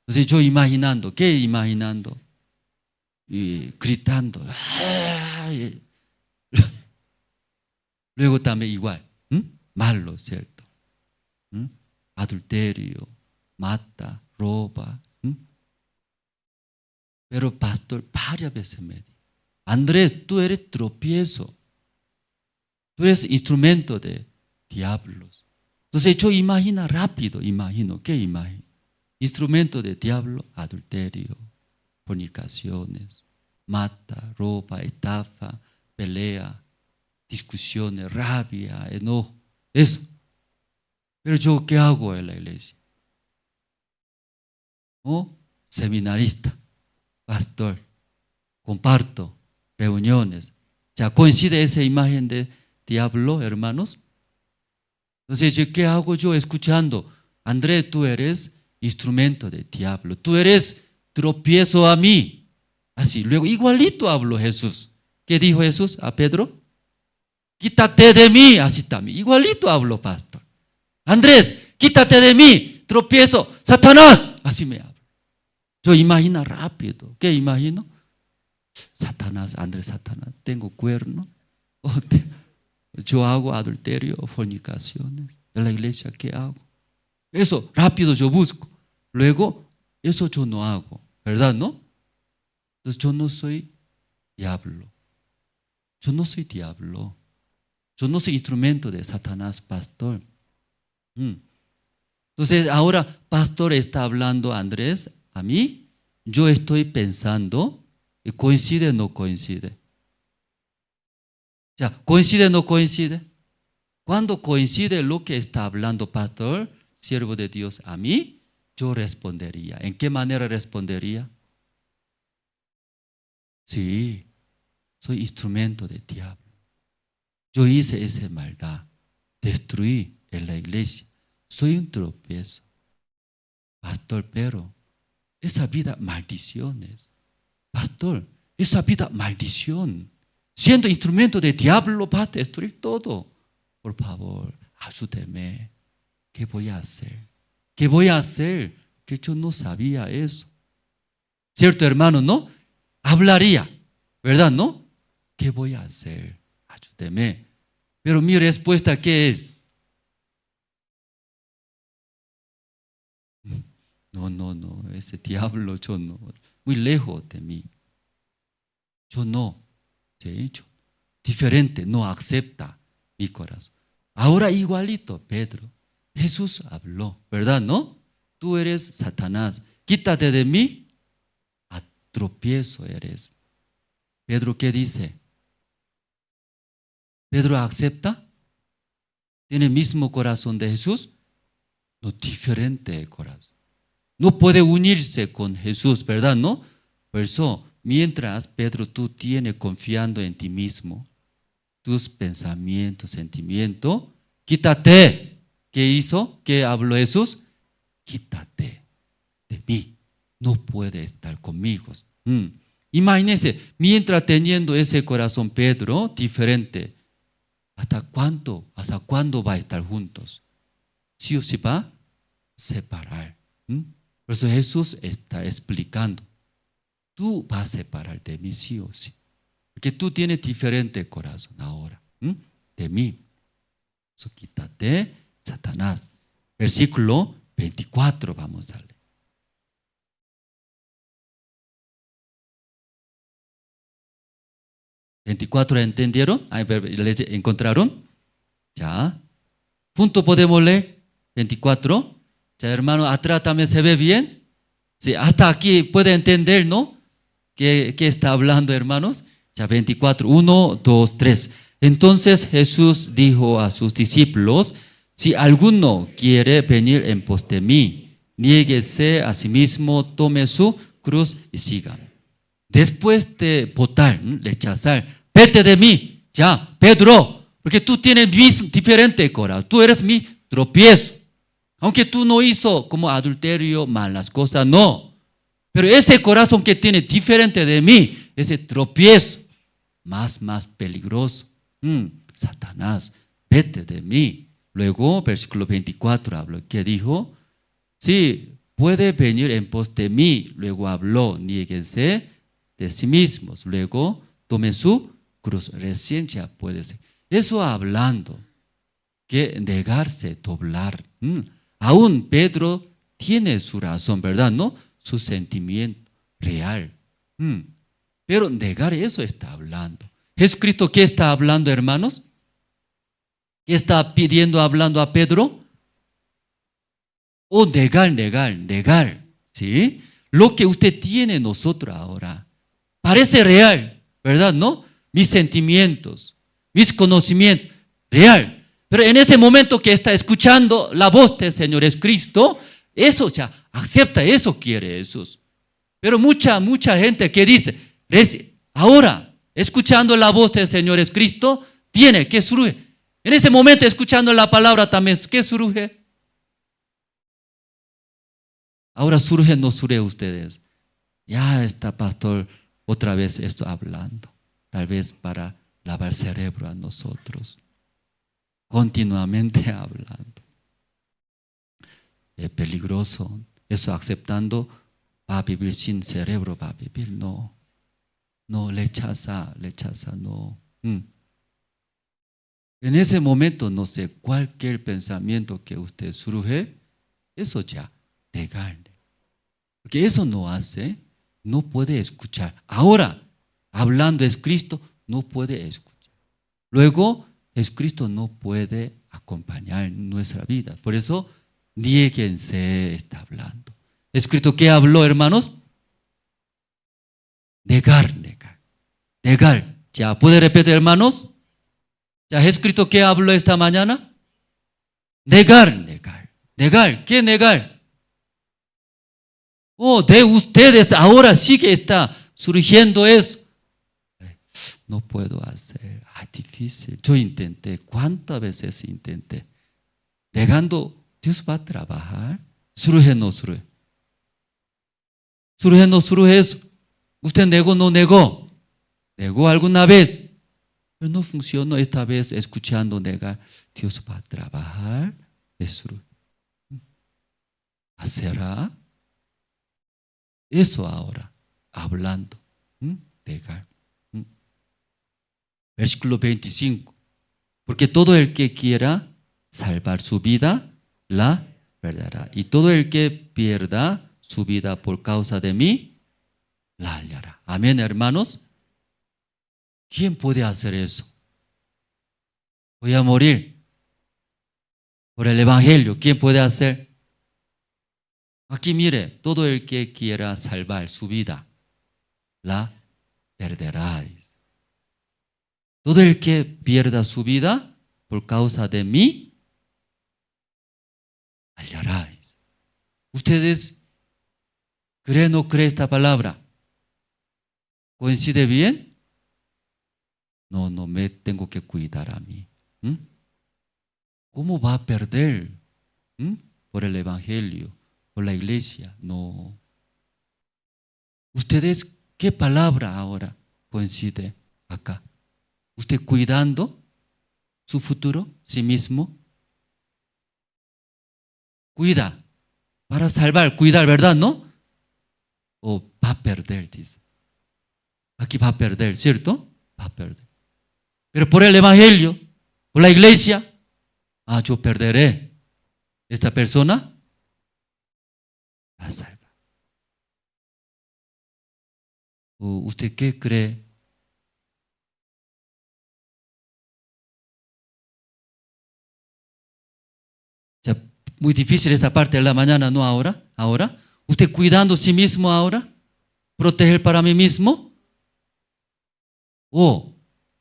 Entonces yo imaginando, ¿qué imaginando? Y gritando. ¡Ay! Luego también igual, malo, ¿cierto? Adulterio, mata, roba. Pero pastor, varias veces me dijo, Andrés, tú eres tropiezo, tú eres instrumento de diablos. Entonces yo imagino rápido, ¿qué imagino? Instrumento de diablo, adulterio, fornicaciones, mata, roba, estafa, pelea, discusiones, rabia, enojo, eso. Pero yo, ¿qué hago en la iglesia? Seminarista, pastor, comparto reuniones. ¿Ya coincide esa imagen de diablo, hermanos? Entonces, ¿qué hago yo escuchando? Andrés, tú eres instrumento de diablo, tú eres tropiezo a mí. Así, luego igualito habló Jesús. ¿Qué dijo Jesús a Pedro? Quítate de mí, así también. Igualito habló pastor. Andrés, quítate de mí, tropiezo, Satanás. Así me habla. Yo imagino rápido. ¿Qué imagino? Satanás, Andrés, Satanás, tengo cuerno. Yo hago adulterio o fornicaciones. En la iglesia, ¿qué hago? Eso rápido yo busco. Luego, eso yo no hago. ¿Verdad, no? Entonces yo no soy diablo. Yo no soy diablo. Yo no soy instrumento de Satanás, pastor. Entonces ahora pastor está hablando a Andrés, a mí. Yo estoy pensando, ¿coincide o no coincide? Ya, ¿coincide o no coincide? Cuando coincide lo que está hablando pastor, siervo de Dios, a mí, yo respondería. ¿En qué manera respondería? Sí, soy instrumento de diablo. Yo hice esa maldad, destruí en la iglesia, soy un tropiezo. Pastor, pero esa vida maldiciones. Pastor, esa vida maldición. Siendo instrumento de diablo va a destruir todo. Por favor, ayúdeme. ¿Qué voy a hacer? ¿Qué voy a hacer? Que yo no sabía eso. ¿Cierto, hermano? ¿No? Hablaría, ¿verdad? ¿No? ¿Qué voy a hacer? Ayúdeme. Pero mi respuesta, ¿qué es? No, ese diablo yo no, muy lejos de mí. Yo no, yo, diferente, no acepta mi corazón. Ahora igualito, Pedro, Jesús habló, ¿verdad? ¿No? Tú eres Satanás, quítate de mí, a tropiezo eres. Pedro, ¿qué dice? ¿Pedro acepta? ¿Tiene el mismo corazón de Jesús? No, diferente corazón. No puede unirse con Jesús, ¿verdad? ¿No? Por eso, mientras Pedro tú tienes confiando en ti mismo, tus pensamientos, sentimientos, quítate. ¿Qué hizo? ¿Qué habló Jesús? Quítate de mí. No puede estar conmigo. Imagínense, mientras teniendo ese corazón Pedro diferente, ¿hasta cuándo va a estar juntos? Sí o sí va a separar. Por eso Jesús está explicando, tú vas a separar de mí sí o sí, porque tú tienes diferente corazón ahora, de mí. Eso quítate, Satanás. Versículo 24, vamos a leer. ¿24 entendieron? ¿Encontraron? Ya. Punto podemos leer. 24. Ya, hermano, atrás también se ve bien. Sí, hasta aquí puede entender, ¿no? ¿Qué está hablando, hermanos? Ya, 24. 1, 2, 3. Entonces Jesús dijo a sus discípulos, si alguno quiere venir en pos de mí, niéguese a sí mismo, tome su cruz y sígame. Después de votar, rechazar, vete de mí, ya, Pedro, porque tú tienes mi diferente corazón, tú eres mi tropiezo. Aunque tú no hizo como adulterio, malas cosas, no. Pero ese corazón que tiene diferente de mí, ese tropiezo, más peligroso. Satanás, vete de mí. Luego, versículo 24 habló, ¿qué dijo? Sí, puede venir en pos de mí. Luego habló, niéguense de sí mismos. Luego, tome su cruz. Recién ya puede ser. Eso hablando, que negarse, doblar. Aún Pedro tiene su razón, ¿verdad? ¿No? Su sentimiento real. Pero negar eso está hablando. Jesucristo, ¿qué está hablando, hermanos? ¿Qué está pidiendo, hablando a Pedro? Negar. ¿Sí? Lo que usted tiene nosotros ahora parece real, ¿verdad? ¿No? Mis sentimientos, mis conocimientos, real. Pero en ese momento que está escuchando la voz del Señor Jesucristo, eso ya acepta, eso quiere Jesús. Pero mucha gente que dice, ahora, escuchando la voz del Señor Jesucristo, tiene que surge. En ese momento, escuchando la palabra también, ¿qué surge? Ahora surge, no surge ustedes. Ya está pastor otra vez esto hablando. Tal vez para lavar el cerebro a nosotros. Continuamente hablando. Es peligroso. Eso aceptando, va a vivir sin cerebro, va a vivir, no. No, rechaza, no. En ese momento, no sé, cualquier pensamiento que usted surge, eso ya, negarle. Porque eso no hace, no puede escuchar. Ahora, hablando es Cristo, no puede escuchar. Luego, Jesucristo no puede acompañar nuestra vida. Por eso, niéguense, está hablando. Jesucristo, ¿qué habló, hermanos? Negar. ¿Ya puede repetir, hermanos? ¿Ya Jesucristo qué habló esta mañana? Negar. ¿Qué negar? De ustedes ahora sí que está surgiendo eso. No puedo hacer, difícil. Yo intenté, ¿cuántas veces intenté? Negando, Dios va a trabajar. Surge, no surge. Surge, no surge eso. Usted negó, no negó. Negó alguna vez. Pero no funcionó esta vez escuchando negar. Dios va a trabajar. ¿Hacerá? Eso ahora, hablando. Negar. Versículo 25. Porque todo el que quiera salvar su vida, la perderá. Y todo el que pierda su vida por causa de mí, la hallará. Amén, hermanos. ¿Quién puede hacer eso? Voy a morir por el Evangelio. ¿Quién puede hacer? Aquí mire, todo el que quiera salvar su vida, la perderá. Todo el que pierda su vida por causa de mí, hallará. ¿Ustedes creen o no creen esta palabra? ¿Coincide bien? No me tengo que cuidar a mí. ¿Cómo va a perder por el Evangelio, por la iglesia? No. ¿Ustedes qué palabra ahora coincide acá? ¿Usted cuidando su futuro, sí mismo? Cuida para salvar, cuidar, ¿verdad? ¿No? O va a perder, dice. Aquí va a perder, ¿cierto? Va a perder. Pero por el Evangelio, por la iglesia, yo perderé. Esta persona va a salvar. ¿Usted qué cree? Muy difícil esta parte de la mañana, ¿no? Ahora. ¿Usted cuidando a sí mismo ahora? ¿Proteger para mí mismo? ¿O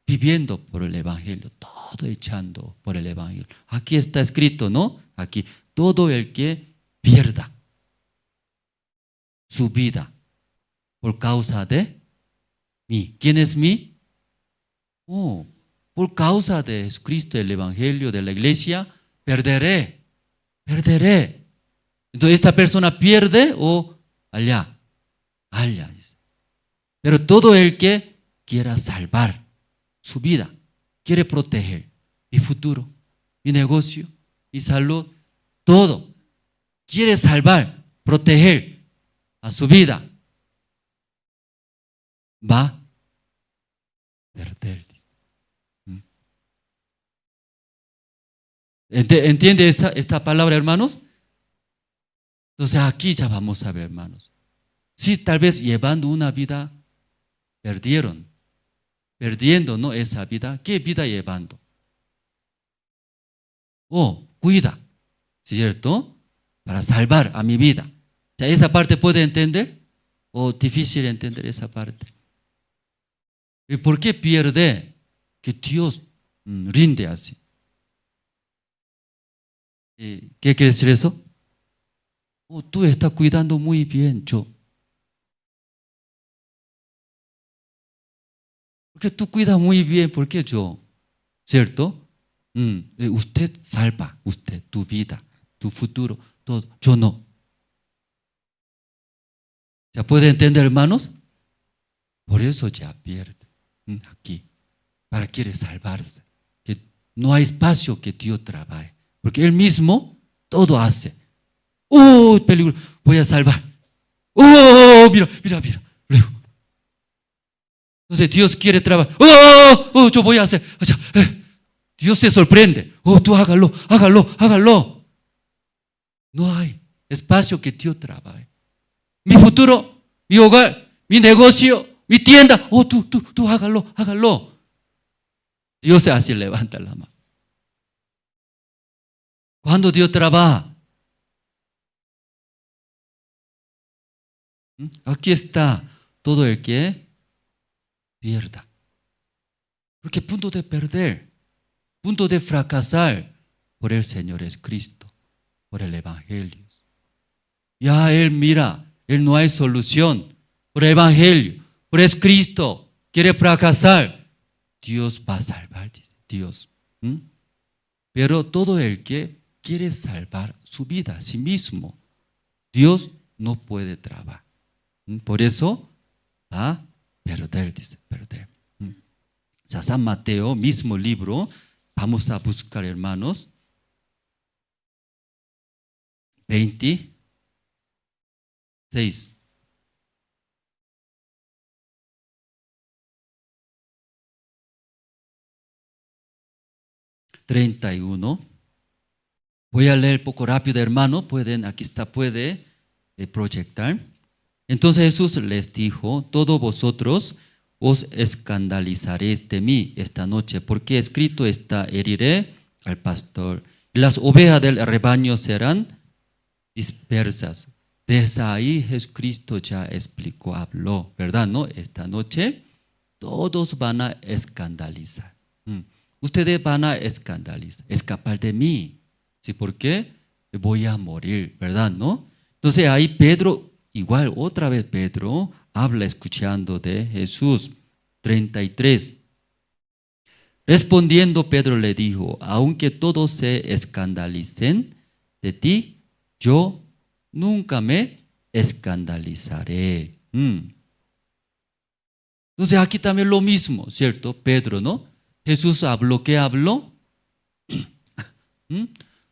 viviendo por el Evangelio? Todo echando por el Evangelio. Aquí está escrito, ¿no? Aquí, todo el que pierda su vida por causa de mí. ¿Quién es mí? Por causa de Jesucristo, el Evangelio de la iglesia, perderé perderé. Entonces esta persona pierde o allá, allá. Pero todo el que quiera salvar su vida, quiere proteger mi futuro, mi negocio, mi salud, todo, quiere salvar, proteger a su vida, va a perder. ¿Entiende esta palabra, hermanos? Entonces aquí ya vamos a ver, hermanos. Si tal vez llevando una vida perdiendo, ¿no? Esa vida, ¿qué vida llevando? Cuida, ¿cierto? Para salvar a mi vida. ¿Ya esa parte puede entender? ¿O difícil entender esa parte? ¿Y por qué pierde? Que Dios rinde así. ¿Qué quiere decir eso? Tú estás cuidando muy bien, yo. Porque tú cuidas muy bien, ¿por qué yo? ¿Cierto? Usted salva, usted, tu vida, tu futuro, todo. Yo no. ¿Ya puede entender, hermanos? Por eso ya pierde aquí. Para quiere salvarse. Que no hay espacio que Dios trabaje. Porque Él mismo todo hace. Peligro, voy a salvar. Mira. Luego. Entonces Dios quiere trabajar. Yo voy a hacer. Dios se sorprende. Tú hágalo. No hay espacio que Dios trabaje. Mi futuro, mi hogar, mi negocio, mi tienda. Tú hágalo. Dios así levanta la mano. Cuando Dios trabaja, aquí está todo el que pierda. Porque punto de perder, punto de fracasar por el Señor es Cristo, por el Evangelio. Ya Él mira, Él no hay solución. Por el Evangelio, por el Cristo, quiere fracasar. Dios va a salvar, dice Dios. Pero todo el que quiere salvar su vida a sí mismo, Dios no puede trabar. Por eso va a perder, dice, perder. San Mateo, mismo libro, vamos a buscar, hermanos, 26. 31. Voy a leer poco rápido, hermano. Aquí puede proyectar. Entonces Jesús les dijo: todos vosotros os escandalizaréis de mí esta noche, porque escrito está: heriré al pastor, y las ovejas del rebaño serán dispersas. Desde ahí Jesucristo ya explicó, habló, ¿verdad? ¿No? Esta noche todos van a escandalizar. Ustedes van a escandalizar, escapar de mí. ¿Sí? ¿Por qué? Voy a morir, ¿verdad? ¿No? Entonces ahí Pedro, igual otra vez Pedro habla escuchando de Jesús. 33. Respondiendo Pedro le dijo: aunque todos se escandalicen de ti, yo nunca me escandalizaré. Entonces aquí también lo mismo, ¿cierto? Pedro, ¿no? Jesús habló, ¿qué habló?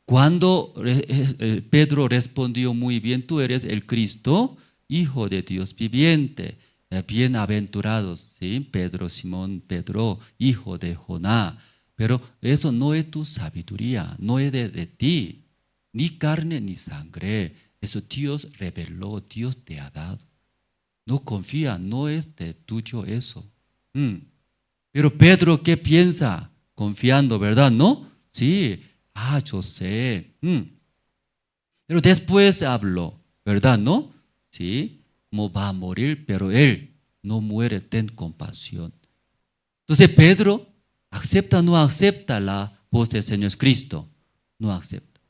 Cuando Pedro respondió muy bien: tú eres el Cristo, Hijo de Dios viviente. Bienaventurados, ¿sí? Pedro, Simón, Pedro, hijo de Jonás. Pero eso no es tu sabiduría, no es de ti, ni carne ni sangre. Eso Dios reveló, Dios te ha dado. No confía, no es de tuyo eso. Pero Pedro, ¿qué piensa? Confiando, ¿verdad? ¿No? Sí, yo sé. Pero después habló, ¿verdad? ¿No? Sí, como va a morir, pero él no muere, ten compasión. Entonces Pedro, ¿acepta o no acepta la voz del Señor Cristo? No acepta.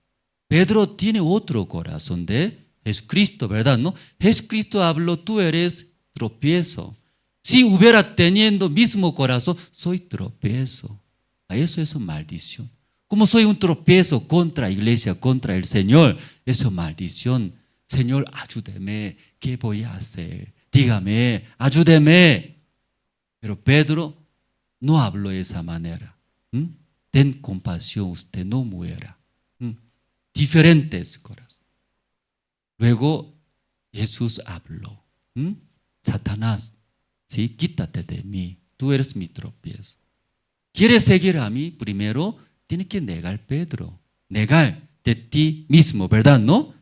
Pedro tiene otro corazón de Jesucristo, ¿verdad? ¿No? Jesucristo habló: tú eres tropiezo. Si hubiera teniendo mismo corazón, soy tropiezo. Eso es maldición. Como soy un tropiezo contra la iglesia, contra el Señor, eso es maldición. Señor, ayúdeme, ¿qué voy a hacer? Dígame, ayúdeme. Pero Pedro no habló de esa manera. Ten compasión, usted no muera. Diferentes corazones. Luego Jesús habló. Satanás, ¿sí? Quítate de mí, tú eres mi tropiezo. ¿Quieres seguir a mí? Primero, tiene que negar Pedro. Negar de ti mismo, ¿verdad? ¿No?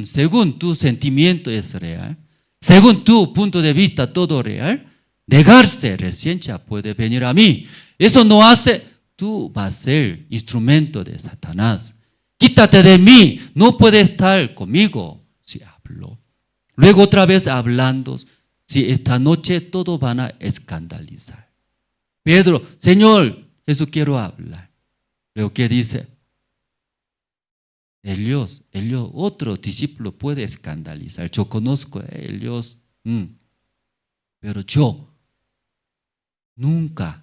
Según tu sentimiento es real. Según tu punto de vista, todo real. Negarse recién ya puede venir a mí. Eso no hace, tú vas a ser instrumento de Satanás. Quítate de mí, no puedes estar conmigo. Sí, habló. Luego otra vez hablando, si esta noche todos van a escandalizar. Pedro, Señor, eso quiero hablar. Luego, ¿qué dice? Elías, otro discípulo puede escandalizar. Yo conozco a Elías, pero yo nunca,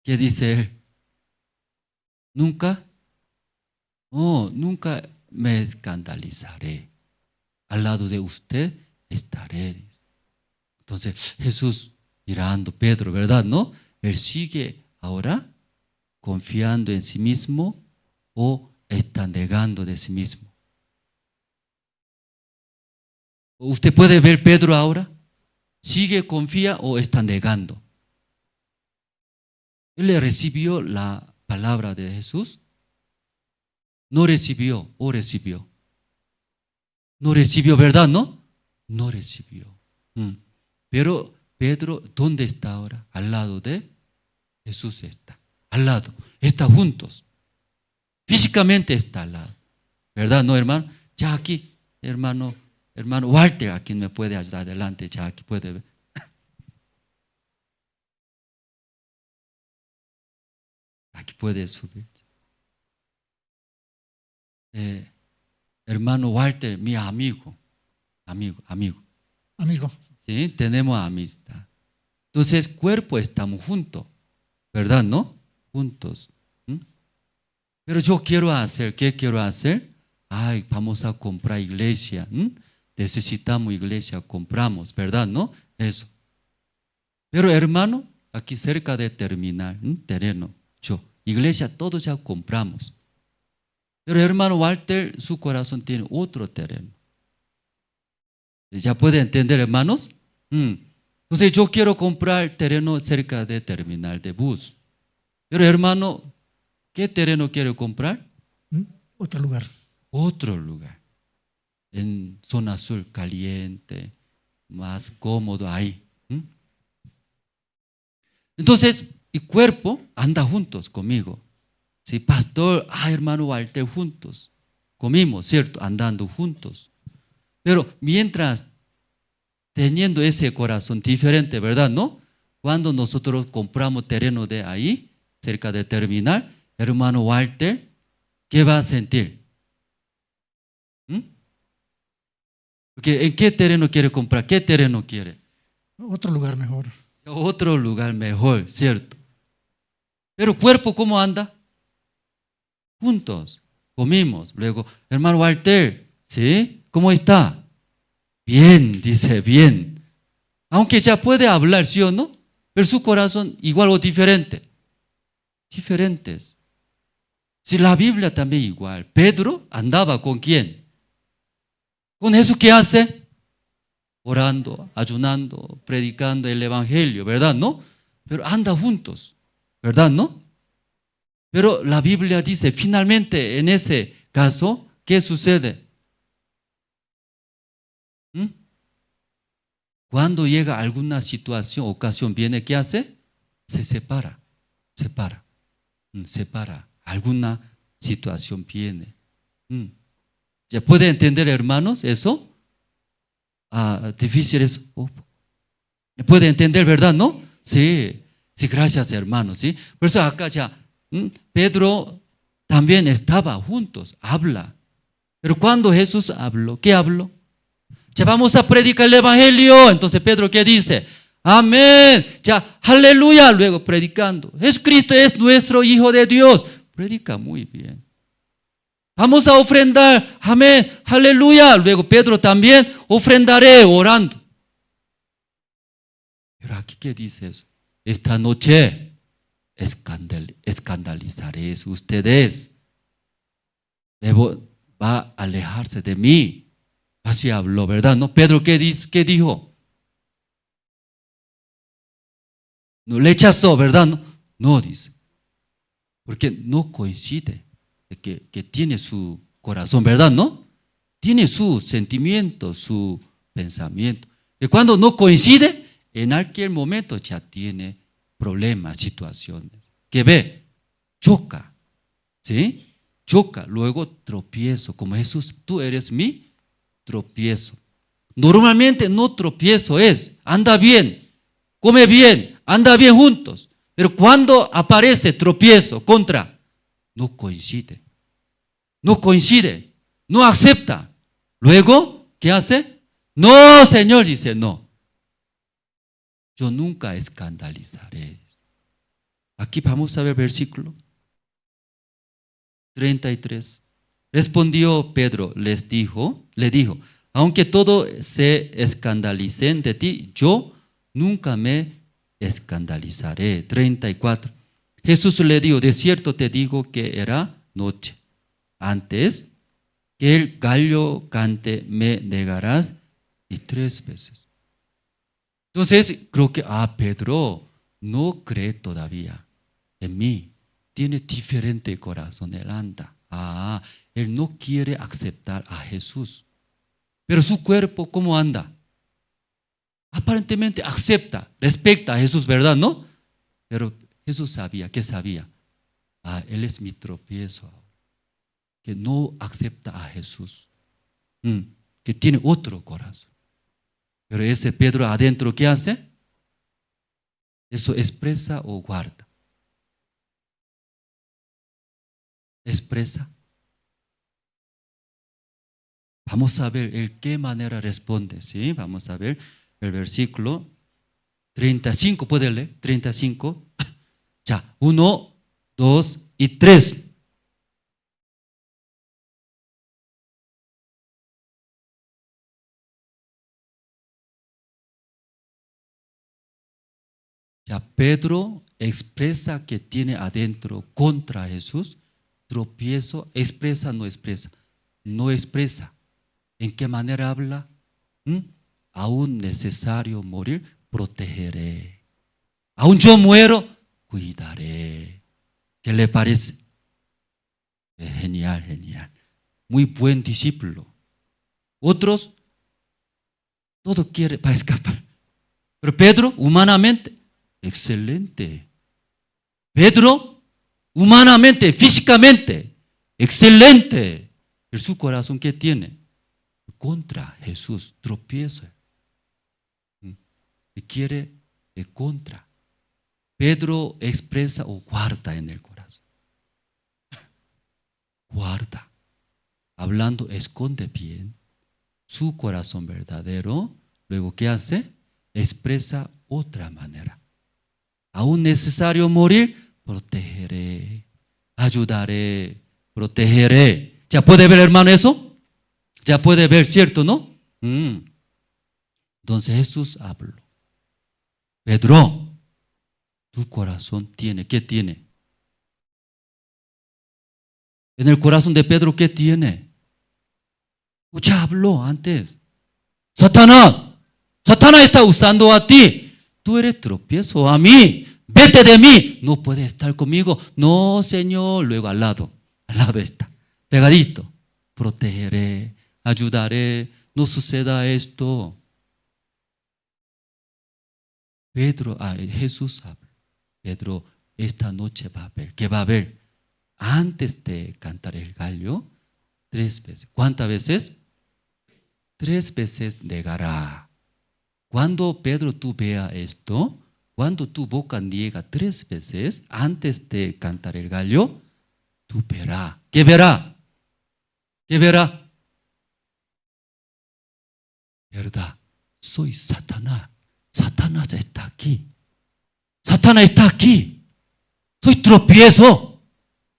¿qué dice él? Nunca me escandalizaré. Al lado de usted estaré. Entonces Jesús mirando a Pedro, ¿verdad? ¿No? Él sigue ahora confiando en sí mismo o está negando de sí mismo. ¿Usted puede ver Pedro ahora? ¿Sigue, confía o está negando? Él le recibió la palabra de Jesús. No recibió o recibió. No recibió, ¿verdad? ¿No? No recibió. Pero Pedro, ¿dónde está ahora? Al lado de Jesús está. Al lado. Está juntos. Físicamente está al lado. ¿Verdad? ¿No, hermano? Ya aquí, hermano Walter, ¿a quién me puede ayudar adelante? Ya aquí puede ver. Aquí puede subir. Hermano Walter, mi amigo. Sí, tenemos amistad. Entonces, cuerpo estamos juntos, ¿verdad? ¿No? Juntos. Pero yo quiero hacer, ¿qué quiero hacer? Ay, vamos a comprar iglesia. Necesitamos iglesia, compramos, ¿verdad? ¿No? Eso. Pero hermano, aquí cerca de terminar, terreno, iglesia, todos ya compramos. Pero hermano Walter, su corazón tiene otro terreno. ¿Ya puede entender, hermanos? Entonces yo quiero comprar terreno cerca de terminal de bus. Pero hermano, ¿qué terreno quiere comprar? Otro lugar. Otro lugar. En zona sur, caliente, más cómodo ahí. Entonces, el cuerpo anda juntos conmigo. Sí, pastor, hermano Walter, juntos. Comimos, ¿cierto? Andando juntos. Pero mientras teniendo ese corazón diferente, ¿verdad? ¿No? Cuando nosotros compramos terreno de ahí, cerca de terminal, hermano Walter, ¿qué va a sentir? Porque ¿en qué terreno quiere comprar? ¿Qué terreno quiere? Otro lugar mejor. Otro lugar mejor, ¿cierto? Pero cuerpo, ¿cómo anda? Juntos, comimos. Luego, hermano Walter, ¿sí? ¿Cómo está? Bien, dice, bien. Aunque ya puede hablar, ¿sí o no? Pero su corazón igual o diferente. Diferentes. Si la Biblia también igual. Pedro andaba ¿con quién? Con Jesús, ¿qué hace? Orando, ayunando, predicando el evangelio, ¿verdad? ¿No? Pero anda juntos, ¿verdad? ¿No? Pero la Biblia dice, finalmente en ese caso, ¿qué sucede? Cuando llega alguna situación, ocasión, viene, ¿qué hace? Se separa. Alguna situación viene. ¿Ya puede entender, hermanos, eso? Difícil es. ¿Puede entender, verdad, no? Sí, gracias, hermanos, ¿sí? Por eso acá ya, Pedro también estaba juntos, habla. Pero cuando Jesús habló, ¿qué habló? Ya vamos a predicar el evangelio. Entonces Pedro, ¿qué dice? Amén. Ya, aleluya. Luego predicando. Jesucristo es nuestro Hijo de Dios. Predica muy bien. Vamos a ofrendar. Amén. Aleluya. Luego Pedro también ofrendaré orando. Pero aquí, ¿qué dice eso? Esta noche escandalizaré a ustedes. Va a alejarse de mí. Así habló, ¿verdad? ¿No? Pedro, ¿qué dijo? No le rechazó, ¿verdad? No dice. Porque no coincide que tiene su corazón, ¿verdad? ¿No? Tiene su sentimiento, su pensamiento. Y cuando no coincide, en aquel momento ya tiene problemas, situaciones. ¿Qué ve? Choca. ¿Sí? Choca. Luego tropiezo. Como Jesús, tú eres mi tropiezo. Normalmente no tropiezo es, anda bien, come bien, anda bien juntos. Pero cuando aparece tropiezo, contra, no coincide. No coincide, no acepta. Luego, ¿qué hace? No, Señor, dice, no. Yo nunca escandalizaré. Aquí vamos a ver versículo 33. Respondió Pedro, le dijo, aunque todos se escandalicen de ti, yo nunca me escandalizaré. 34. Jesús le dijo, de cierto te digo que era noche antes que el gallo cante, me negarás y 3 veces. Entonces creo que Pedro no cree todavía en mí, tiene diferente corazón, él anda. Él no quiere aceptar a Jesús. Pero su cuerpo, ¿cómo anda? Aparentemente acepta, respeta a Jesús, ¿verdad? ¿No? Pero Jesús sabía, ¿qué sabía? Él es mi tropiezo ahora. Que no acepta a Jesús. Que tiene otro corazón. Pero ese Pedro adentro, ¿qué hace? ¿Eso expresa o guarda? Expresa. Vamos a ver en qué manera responde, ¿sí? Vamos a ver el versículo 35, ¿puede leer? 35. Ya, 1, 2 y 3. Ya, Pedro expresa que tiene adentro contra Jesús, tropiezo, expresa, no expresa. No expresa. ¿En qué manera habla? Aún necesario morir, protegeré. Aún yo muero, cuidaré. ¿Qué le parece? Genial, genial. Muy buen discípulo. Otros, todo quiere para escapar. Pero Pedro, humanamente, excelente. Pedro, humanamente, físicamente, excelente. Pero su corazón, ¿qué tiene? Contra Jesús, tropiezo. Y quiere contra. Pedro expresa o guarda en el corazón. Guarda. Hablando, esconde bien su corazón verdadero. Luego, ¿qué hace? Expresa otra manera. Aún necesario morir, protegeré, ayudaré, protegeré. ¿Ya puede ver, hermano, eso? Ya puede ver, ¿cierto, no? Entonces Jesús habló. Pedro, tu corazón tiene, ¿qué tiene? En el corazón de Pedro, ¿qué tiene? Ya habló antes. Satanás está usando a ti. Tú eres tropiezo a mí. Vete de mí. No puedes estar conmigo. No, Señor. Luego al lado está, pegadito. Protegeré, ayudaré, no suceda esto. Jesús habla. Pedro, esta noche va a ver. ¿Qué va a ver? Antes de cantar el gallo, 3 veces. ¿Cuántas veces? 3 veces negará. Cuando Pedro tú vea esto, cuando tu boca niega 3 veces antes de cantar el gallo, tú verás. ¿Qué verá? ¿Qué verá? ¿Verdad? Soy Satanás. Satanás está aquí. Satanás está aquí. Soy tropiezo.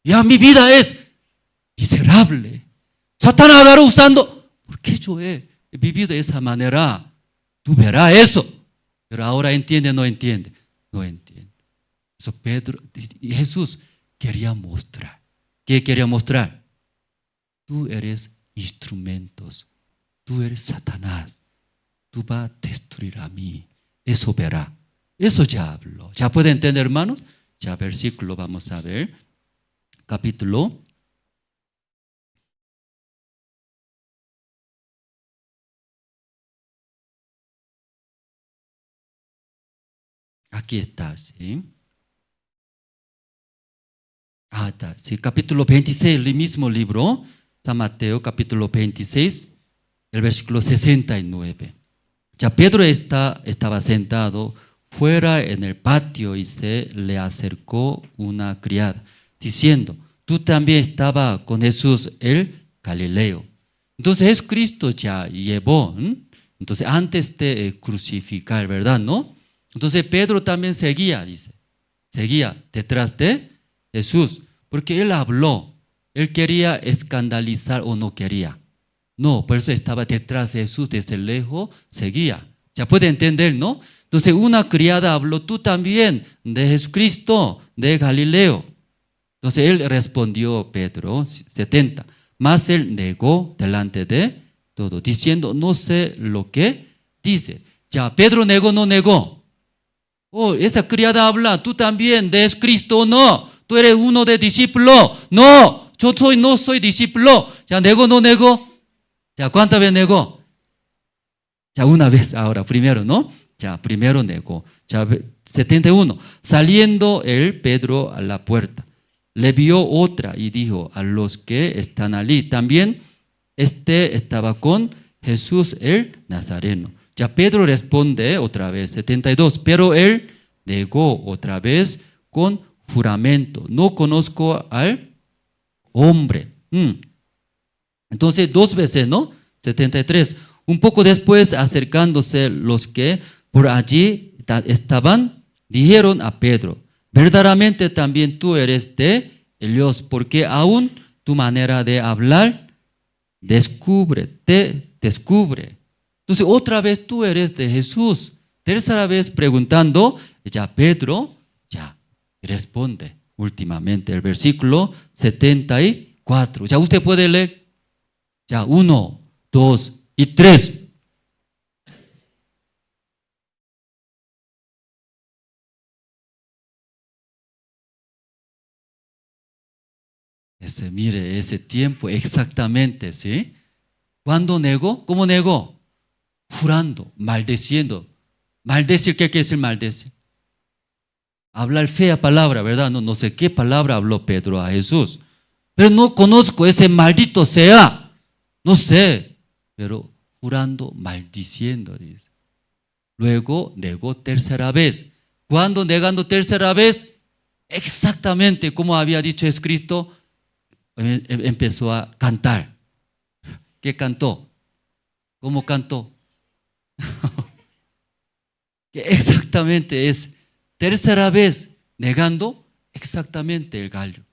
Ya mi vida es miserable. Satanás ahora usando. ¿Por qué yo he vivido de esa manera? Tú verás eso. Pero ahora entiende, no entiende. No entiende. Eso Pedro y Jesús quería mostrar. ¿Qué quería mostrar? Tú eres instrumentos. Tú eres Satanás. Tú vas a destruir a mí. Eso verá. Eso ya habló. ¿Ya puede entender, hermanos? Ya versículo vamos a ver. Capítulo. Aquí está, ¿sí? Está, sí, capítulo 26, el mismo libro, San Mateo, capítulo 26, el versículo 69. Ya Pedro estaba sentado fuera en el patio y se le acercó una criada, diciendo, tú también estabas con Jesús el Galileo. Entonces Jesucristo ya llevó, entonces antes de crucificar, ¿verdad? ¿No? Entonces Pedro también seguía, dice, seguía detrás de Jesús, porque él habló, él quería escandalizar o no quería. No, por eso estaba detrás de Jesús, desde lejos seguía. Ya puede entender, ¿no? Entonces una criada habló, tú también, de Jesucristo, de Galileo. Entonces él respondió, Pedro, 70, mas él negó delante de todo, diciendo, no sé lo que dice. Ya, Pedro negó, no negó. Oh, esa criada habla, tú también, de Cristo o no, tú eres uno de discípulo. No, yo no soy discípulo. Ya, negó, no negó. Ya, ¿cuántas veces negó? Ya, una vez ahora, primero, ¿no? Ya, primero negó. Ya, 71. Saliendo él, Pedro, a la puerta, le vio otra y dijo a los que están allí, también estaba con Jesús el Nazareno. Ya Pedro responde otra vez, 72, pero él negó otra vez con juramento, no conozco al hombre. Entonces 2 veces, ¿no? 73. Un poco después, acercándose los que por allí estaban, dijeron a Pedro, verdaderamente también tú eres de Dios, porque aún tu manera de hablar te descubre. Entonces otra vez tú eres de Jesús. Tercera vez preguntando, ya Pedro ya responde últimamente el versículo 74. Ya usted puede leer. Ya 1, 2 y 3. Mire, ese tiempo exactamente, ¿sí? ¿Cuándo negó? ¿Cómo negó? Jurando, maldeciendo. Maldecir, ¿qué quiere decir maldecir? Hablar fea palabra, ¿verdad? No sé qué palabra habló Pedro a Jesús. Pero no conozco ese maldito sea. No sé. Pero jurando, maldiciendo, dice. Luego negó tercera vez. ¿Cuándo negando tercera vez? Exactamente como había dicho Jesucristo, empezó a cantar. ¿Qué cantó? ¿Cómo cantó? Que exactamente es tercera vez negando exactamente el gallo.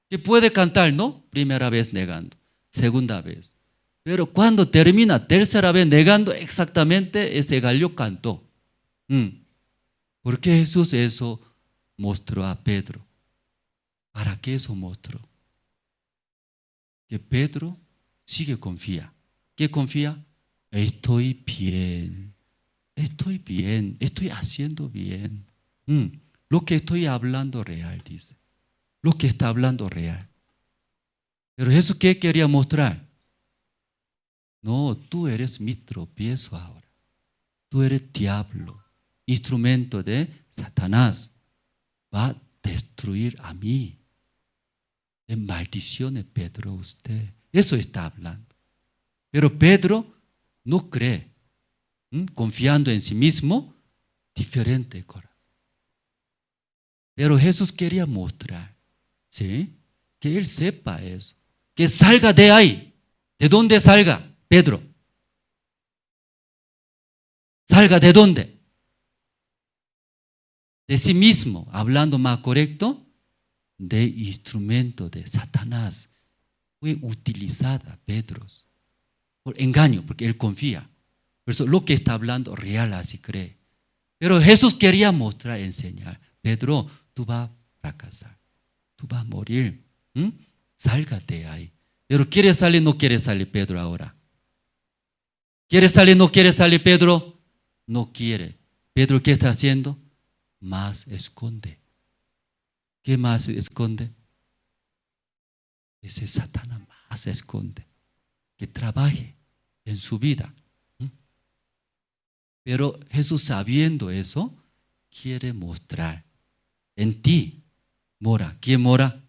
Que puede cantar, ¿no? Primera vez negando, segunda vez. Pero cuando termina tercera vez negando exactamente ese gallo cantó. ¿Por qué Jesús eso mostró a Pedro? ¿Para qué eso mostró? Que Pedro sigue confía. ¿Qué confía? Estoy bien, estoy haciendo bien. Lo que estoy hablando real, dice. Lo que está hablando real. Pero Jesús, ¿qué quería mostrar? No, tú eres mi tropiezo ahora. Tú eres diablo, instrumento de Satanás. Va a destruir a mí. De maldiciones, Pedro, usted. Eso está hablando. Pero Pedro no cree, confiando en sí mismo, diferente corazón. Pero Jesús quería mostrar, ¿sí? Que él sepa eso, que salga de ahí. ¿De dónde salga, Pedro? ¿Salga de dónde? de sí mismo, hablando más correcto, de instrumento de Satanás. Fue utilizada Pedro por engaño, porque él confía. Por eso lo que está hablando real, así cree. Pero Jesús quería mostrar, enseñar. Pedro, tú vas a fracasar, tú vas a morir. Sálgate ahí. Pero ¿quiere salir o no quiere salir Pedro ahora? ¿Quiere salir o no quiere salir Pedro? No quiere. Pedro, ¿qué está haciendo? Más esconde. ¿Qué más esconde? Ese Satanás más esconde. Que trabaje en su vida. Pero Jesús, sabiendo eso, quiere mostrar en ti mora. ¿Quién mora?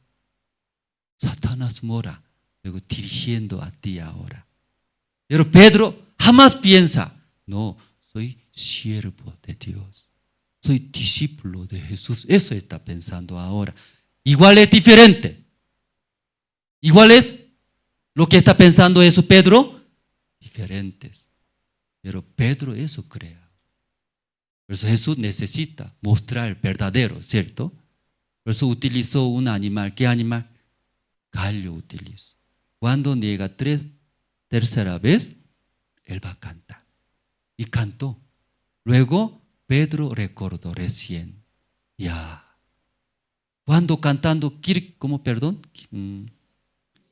Satanás mora, luego dirigiendo a ti ahora. Pero Pedro jamás piensa, no, soy siervo de Dios, soy discípulo de Jesús. Eso está pensando ahora. Igual es diferente. Igual es lo que está pensando eso Pedro, diferentes. Pero Pedro eso crea. Por eso Jesús necesita mostrar el verdadero, ¿cierto? Por eso utilizó un animal. ¿Qué animal? Gallo utilizó. Cuando niega tercera vez, él va a cantar. Y cantó. Luego Pedro recordó recién. Ya. Cuando cantando, ¿cómo perdón?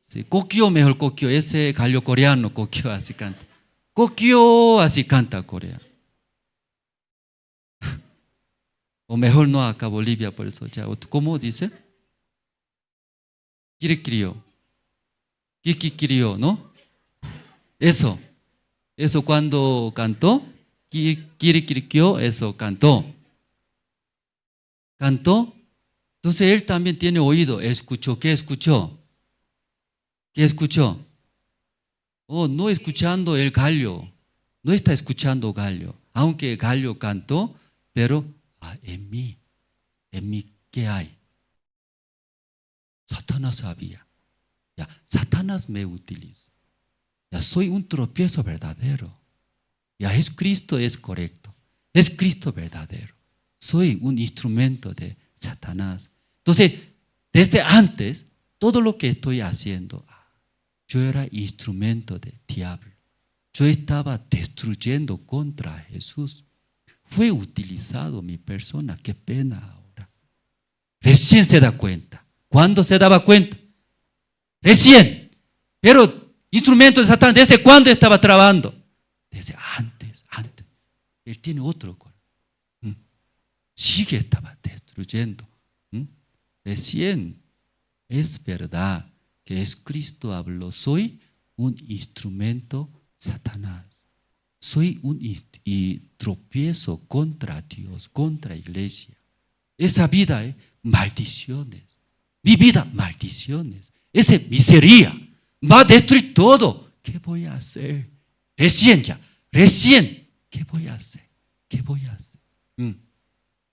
Sí, Kokyo, mejor Kokyo. Ese gallo coreano, Kokyo, así canta. Kokyo, así canta coreano. O mejor no acá Bolivia, por eso ya. ¿Cómo dice? Kirikiriyo. Kikikiriyo, ¿no? Eso cuando cantó, Kirikiriyo, eso cantó. Cantó. Entonces él también tiene oído, escuchó. ¿Qué escuchó? ¿Qué escuchó? Oh, no escuchando el gallo. No está escuchando gallo. Aunque el gallo cantó, pero en mí, ¿qué hay? Satanás sabía. Ya, Satanás me utiliza. Ya, soy un tropiezo verdadero. Ya, Jesucristo es correcto. Es Cristo verdadero. Soy un instrumento de Satanás. Entonces, desde antes, todo lo que estoy haciendo, yo era instrumento del diablo. Yo estaba destruyendo contra Jesús. Fue utilizado mi persona. Qué pena ahora. Recién se da cuenta. ¿Cuándo se daba cuenta? Recién. Pero instrumento de Satanás, ¿desde cuándo estaba trabajando? Desde antes. Él tiene otro corazón. Sigue estaba destruyendo. Recién es verdad que Cristo habló. Soy un instrumento Satanás. Soy un tropiezo contra Dios, contra la iglesia. Esa vida, maldiciones. Mi vida, maldiciones. Esa miseria va a destruir todo. ¿Qué voy a hacer? Recién. ¿Qué voy a hacer?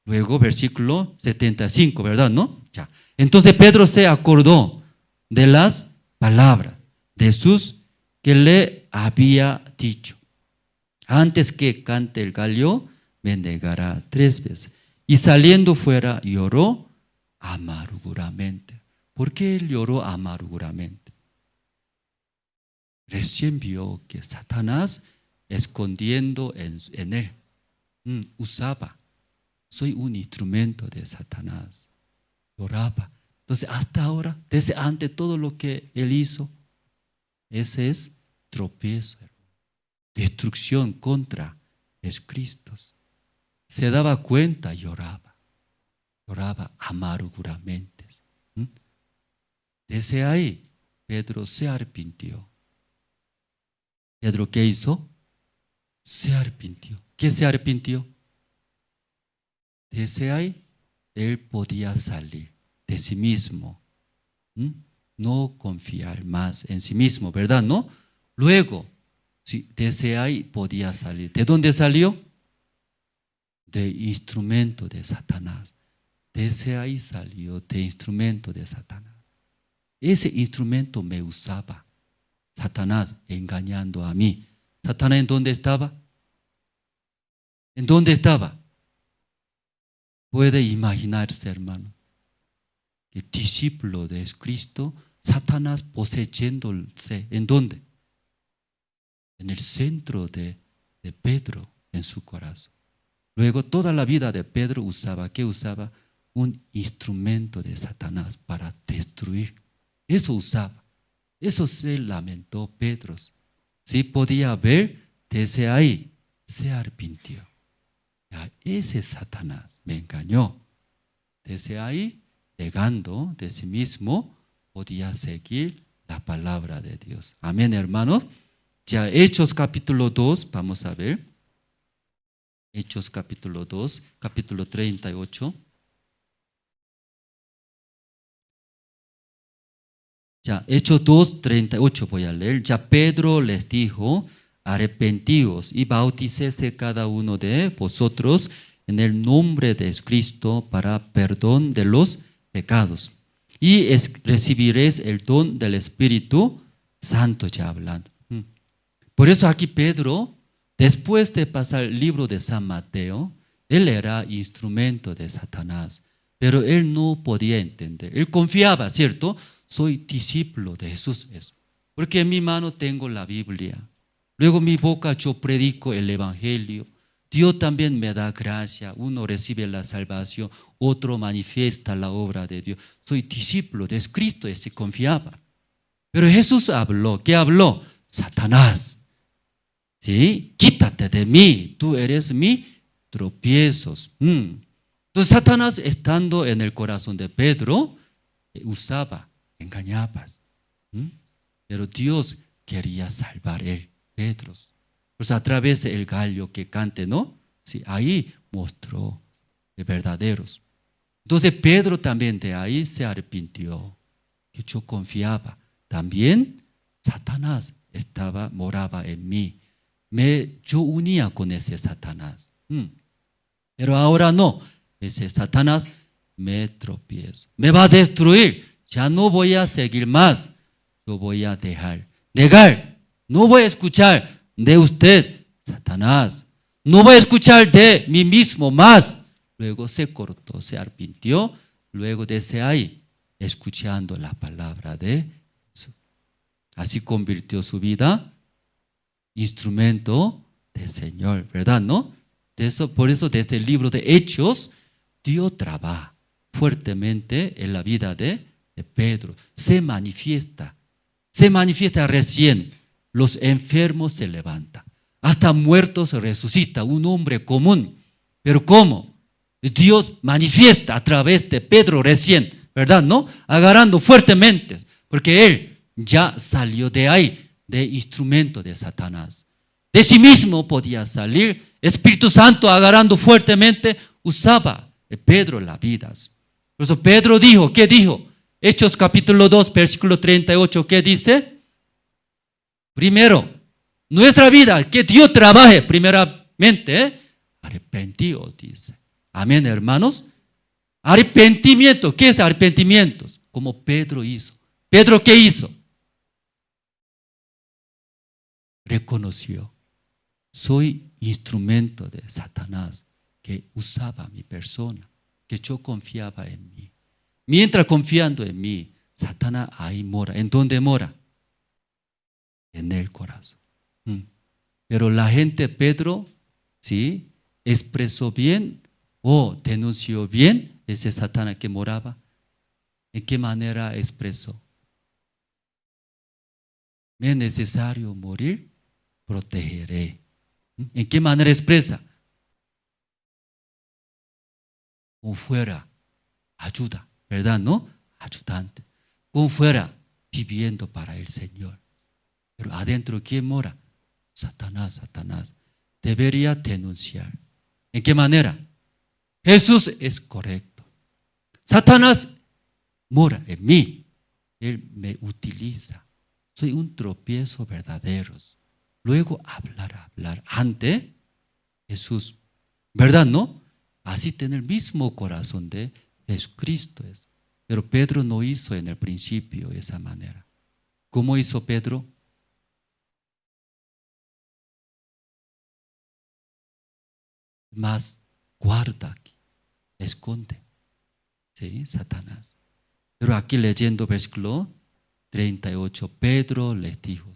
Luego, versículo 75, ¿verdad? ¿No? Ya. Entonces Pedro se acordó de las palabras de Jesús que le había dicho. Antes que cante el gallo, me negará 3 veces. Y saliendo fuera, lloró amarguramente. ¿Por qué él lloró amarguramente? Recién vio que Satanás escondiendo en él. Usaba. Soy un instrumento de Satanás. Lloraba. Entonces, hasta ahora, desde antes, todo lo que él hizo, ese es tropiezo, destrucción contra Jesucristo. Se daba cuenta, lloraba amarguramente. Desde ahí, Pedro se arrepintió. ¿Pedro qué hizo? Se arrepintió. ¿Qué se arrepintió? Desde ahí, él podía salir de sí mismo. No confiar más en sí mismo, ¿verdad? ¿No? Luego, desde ahí podía salir. ¿De dónde salió? De instrumento de Satanás. Desde ahí salió de instrumento de Satanás. Ese instrumento me usaba. Satanás engañando a mí. ¿Satanás en dónde estaba? ¿En dónde estaba? puede imaginarse, hermano, que discípulo de Cristo, Satanás poseyéndose, ¿en dónde? En el centro de Pedro, en su corazón. Luego toda la vida de Pedro ¿qué usaba? Un instrumento de Satanás para destruir. Eso usaba. Eso se lamentó Pedro. Sí podía ver desde ahí, se arrepintió. Ya, ese Satanás me engañó. Desde ahí, negando de sí mismo, podía seguir la palabra de Dios. Amén, hermanos. Ya, Hechos capítulo 2, vamos a ver. Hechos capítulo 2, capítulo 38. Ya, Hechos 2, 38 voy a leer. Ya Pedro les dijo: arrepentíos y bautícese cada uno de vosotros en el nombre de Cristo para perdón de los pecados, y recibiréis el don del Espíritu Santo. Ya hablando. Por eso aquí Pedro, después de pasar el libro de San Mateo, él era instrumento de Satanás, pero él no podía entender. Él confiaba, ¿cierto? Soy discípulo de Jesús, eso. Porque en mi mano tengo la Biblia. Luego en mi boca yo predico el Evangelio. Dios también me da gracia. Uno recibe la salvación, otro manifiesta la obra de Dios. Soy discípulo de Cristo, y se confiaba. Pero Jesús habló. ¿Qué habló? Satanás, ¿sí? Quítate de mí, tú eres mi tropiezos. Entonces Satanás, estando en el corazón de Pedro, usaba, engañaba. Pero Dios quería salvar a Pedro. Pues a través del gallo que cante, ¿no? Sí, ahí mostró de verdaderos. Entonces Pedro también de ahí se arrepintió, que yo confiaba. También Satanás moraba en mí. Yo unía con ese Satanás. Pero ahora no. Ese Satanás me tropiezo. Me va a destruir. Ya no voy a seguir más. Yo voy a negar. No voy a escuchar de usted, Satanás. No voy a escuchar de mí mismo más. Luego se cortó, se arrepintió. Luego desde ahí, escuchando la palabra de Jesús. Así convirtió su vida instrumento del Señor, ¿verdad? ¿No? Por eso desde el libro de Hechos, Dios trabaja fuertemente en la vida de Pedro. Se manifiesta recién. Los enfermos se levantan, hasta muertos resucita, un hombre común. Pero ¿cómo? Dios manifiesta a través de Pedro recién, ¿verdad? ¿No? Agarrando fuertemente, porque él ya salió de ahí, de instrumento de Satanás. De sí mismo podía salir. Espíritu Santo, agarrando fuertemente, usaba Pedro las vidas. Por eso Pedro dijo, ¿qué dijo? Hechos capítulo 2, versículo 38, ¿qué dice? Primero, nuestra vida, que Dios trabaje primeramente, arrepentidos, dice. Amén, hermanos. Arrepentimiento, ¿qué es arrepentimiento? Como Pedro hizo. ¿Pedro qué hizo? Reconoció, soy instrumento de Satanás que usaba mi persona, que yo confiaba en mí. Mientras confiando en mí, Satanás ahí mora. ¿En dónde mora? En el corazón. Pero la gente, Pedro, ¿sí? Expresó bien o denunció bien ese Satanás que moraba. ¿En qué manera expresó? Me es necesario morir, protegeré. ¿En qué manera expresa? Como fuera, ayuda, ¿verdad? ¿No? Ayudante. Como fuera, viviendo para el Señor. Pero adentro, ¿quién mora? Satanás. Debería denunciar. ¿En qué manera? Jesús es correcto. Satanás mora en mí. Él me utiliza. Soy un tropiezo verdadero. Luego hablar ante Jesús. ¿Verdad, no? Así tiene el mismo corazón de Jesucristo. Pero Pedro no hizo en el principio de esa manera. ¿Cómo hizo Pedro? Más guarda aquí. esconde. ¿Sí? Satanás. Pero aquí leyendo versículo 38, Pedro les dijo,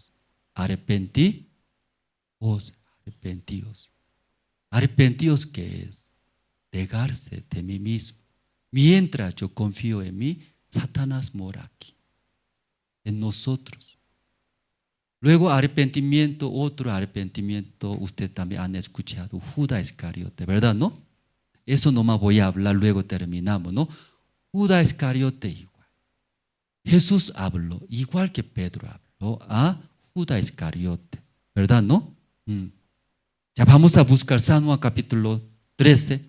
arrepentíos. Arrepentíos, ¿qué es? Negarse de mí mismo. Mientras yo confío en mí, Satanás mora aquí, en nosotros. Luego arrepentimiento, otro arrepentimiento, usted también han escuchado, Judas Iscariote, ¿verdad? ¿No? Eso nomás voy a hablar, luego terminamos, ¿no? Judas Iscariote igual. Jesús habló, igual que Pedro habló a Judas Iscariote, ¿verdad? ¿No? Ya vamos a buscar San Juan capítulo 13.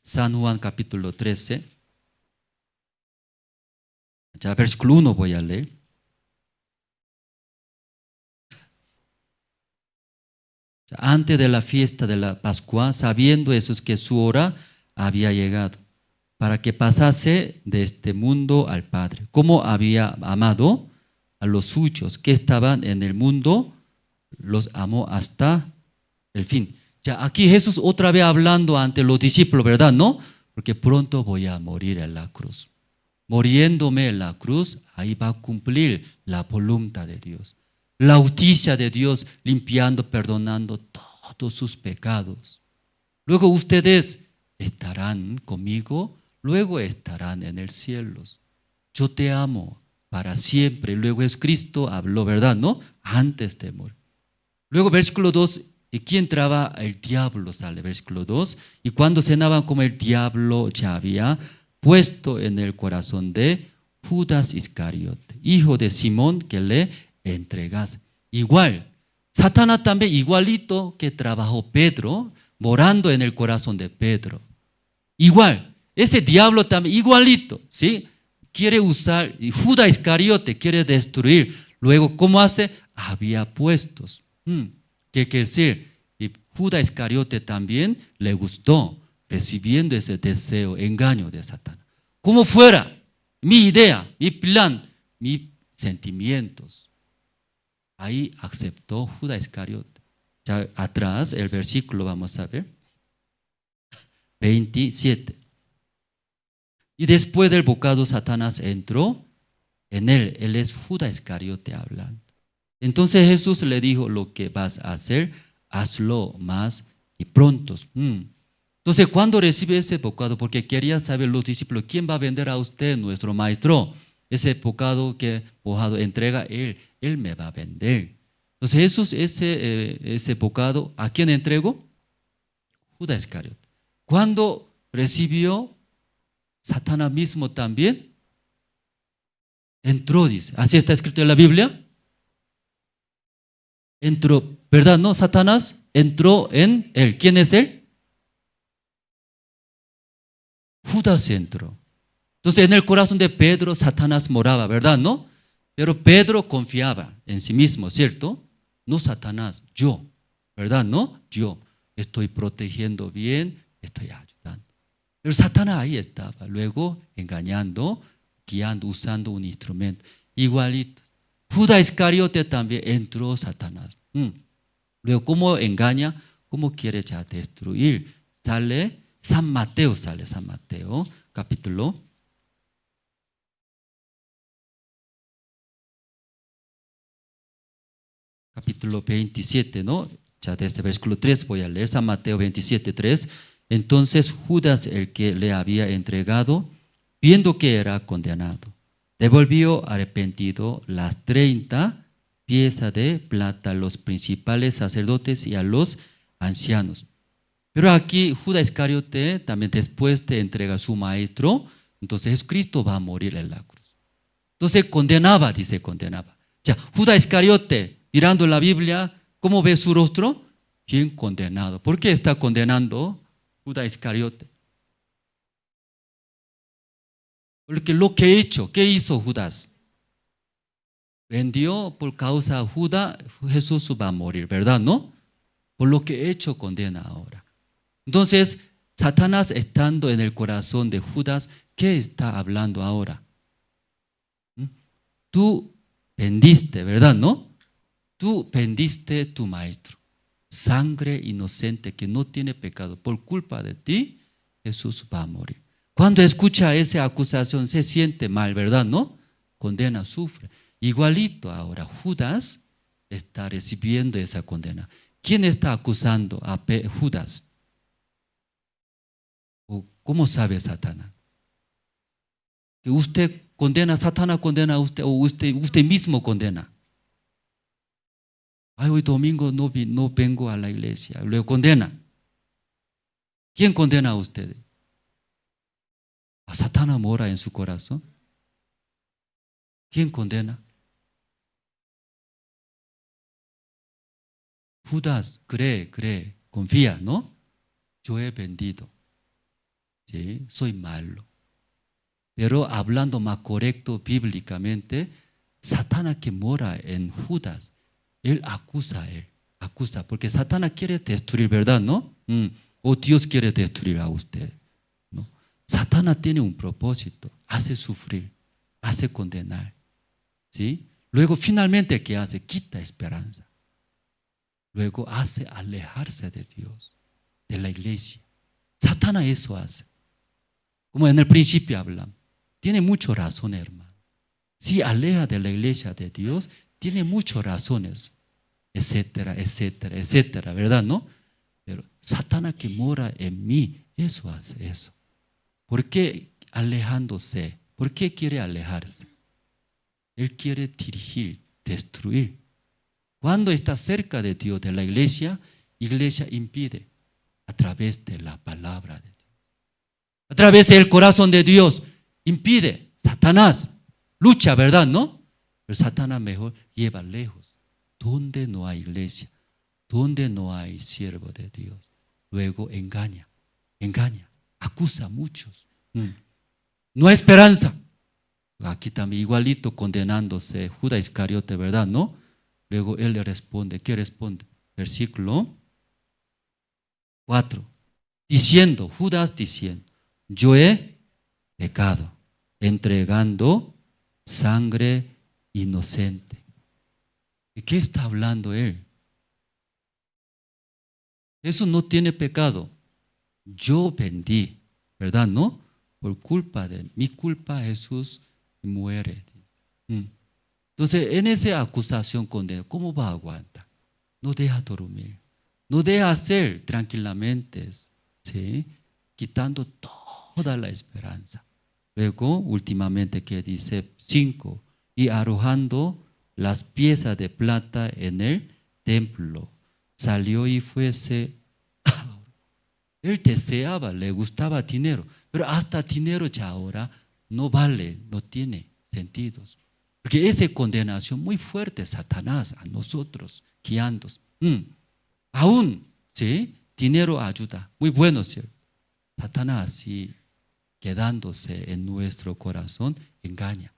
San Juan capítulo 13. Ya versículo 1 voy a leer. Antes de la fiesta de la Pascua, sabiendo Jesús que su hora había llegado, para que pasase de este mundo al Padre. Como había amado a los suyos que estaban en el mundo, los amó hasta el fin. Ya aquí Jesús otra vez hablando ante los discípulos, ¿verdad? ¿No? Porque pronto voy a morir en la cruz. Muriéndome en la cruz, ahí va a cumplir la voluntad de Dios. La justicia de Dios limpiando, perdonando todos sus pecados. Luego ustedes estarán conmigo, luego estarán en el cielo. Yo te amo para siempre. Luego es Cristo habló, ¿verdad? ¿No? Antes de morir. Luego versículo 2, y aquí entraba el diablo, sale versículo 2, y cuando cenaban como el diablo ya había puesto en el corazón de Judas Iscariote, hijo de Simón, que le entregase. Igual, Satanás también igualito que trabajó Pedro, morando en el corazón de Pedro. Igual, ese diablo también igualito, ¿sí? Quiere usar, y Judas Iscariote quiere destruir. Luego, ¿cómo hace? Había puestos. ¿Qué quiere decir? Y Judas Iscariote también le gustó, recibiendo ese deseo, engaño de Satanás. Como fuera, mi idea, mi plan, mis sentimientos. Ahí aceptó Judas Iscariote. Ya atrás, el versículo vamos a ver. 27. Y después del bocado, Satanás entró en él. Él es Judas Iscariote hablando. Entonces Jesús le dijo, lo que vas a hacer, hazlo más y pronto. Entonces, cuando recibe ese bocado, porque quería saber los discípulos, ¿quién va a vender a usted, nuestro maestro? Ese bocado que bocado entrega él me va a vender. Entonces Jesús ese bocado, ¿a quién entregó? Judas Iscariote. Cuando recibió, Satanás mismo también entró, dice. Así está escrito en la Biblia. Entró, ¿verdad? No, Satanás entró en él. ¿Quién es él? Judas entró. Entonces en el corazón de Pedro Satanás moraba, ¿verdad? ¿No? Pero Pedro confiaba en sí mismo, ¿cierto? No Satanás, yo, ¿verdad? ¿No? Yo estoy protegiendo bien, estoy ayudando. Pero Satanás ahí estaba, luego engañando, guiando, usando un instrumento. Igualito. Judas Iscariote también entró Satanás. Luego, ¿cómo engaña? ¿Cómo quiere ya destruir? Sale San Mateo, capítulo 27, ¿no? Ya desde versículo 3 voy a leer, San Mateo 27, 3. Entonces Judas, el que le había entregado, viendo que era condenado, devolvió arrepentido las 30 piezas de plata a los principales sacerdotes y a los ancianos. Pero aquí Judas Iscariote también después de entregar a su maestro, entonces Jesucristo va a morir en la cruz. Entonces condenaba, dice condenaba. Ya, Judas Iscariote, mirando la Biblia, ¿cómo ve su rostro? Bien condenado. ¿Por qué está condenando Judas Iscariote? Porque lo que he hecho, ¿qué hizo Judas? Vendió por causa de Judas, Jesús va a morir, ¿verdad? ¿No? Por lo que he hecho condena ahora. Entonces, Satanás estando en el corazón de Judas, ¿qué está hablando ahora? Tú vendiste, ¿verdad? ¿No? Tú vendiste tu maestro. Sangre inocente que no tiene pecado. Por culpa de ti, Jesús va a morir. Cuando escucha esa acusación se siente mal, ¿verdad? ¿No? Condena, sufre. Igualito ahora, Judas está recibiendo esa condena. ¿Quién está acusando a Judas? ¿O cómo sabe Satanás? Que usted condena, Satanás condena a usted, o usted mismo condena. Ay, hoy domingo no vengo a la iglesia, luego condena. ¿Quién condena a ustedes? ¿A Satanás mora en su corazón? ¿Quién condena? Judas cree, confía, ¿no? Yo he vendido, ¿sí? Soy malo. Pero hablando más correcto bíblicamente, Satanás que mora en Judas, él acusa, porque Satanás quiere destruir, ¿verdad? ¿No? O Dios quiere destruir a usted, ¿no? Satanás tiene un propósito, hace sufrir, hace condenar, ¿sí? Luego finalmente, ¿qué hace? Quita esperanza. Luego hace alejarse de Dios, de la iglesia. Satanás eso hace. Como en el principio hablamos. Tiene muchas razones, hermano. Si aleja de la iglesia de Dios, tiene muchas razones, etcétera, etcétera, etcétera, ¿verdad? ¿No? Pero Satanás que mora en mí, eso hace eso. ¿Por qué alejándose? ¿Por qué quiere alejarse? Él quiere dirigir, destruir. Cuando está cerca de Dios, de la iglesia impide a través de la palabra de Dios. A través del corazón de Dios impide. Satanás lucha, ¿verdad? ¿No? Pero Satanás mejor lleva lejos. Donde no hay iglesia, donde no hay siervo de Dios, luego engaña, acusa a muchos. No hay esperanza. Aquí también igualito condenándose Judas Iscariote, ¿verdad? ¿No? Luego él le responde. ¿Qué responde? Versículo 4. Judas diciendo, yo he pecado, entregando sangre inocente. ¿De qué está hablando él? Jesús no tiene pecado. Yo vendí, ¿verdad? ¿No? Por culpa de mi culpa Jesús muere. Entonces, en esa acusación condena, ¿cómo va a aguantar? No deja dormir, no deja hacer tranquilamente, ¿sí? Quitando toda la esperanza. Luego, últimamente, que dice 5, y arrojando las piezas de plata en el templo, salió y fuese. Él deseaba, le gustaba dinero, pero hasta dinero ya ahora no vale, no tiene sentidos. Porque esa condenación muy fuerte, Satanás, a nosotros, guiando. Aún, ¿sí? Dinero ayuda, muy bueno, ¿cierto? Satanás, sí, quedándose en nuestro corazón, engaña.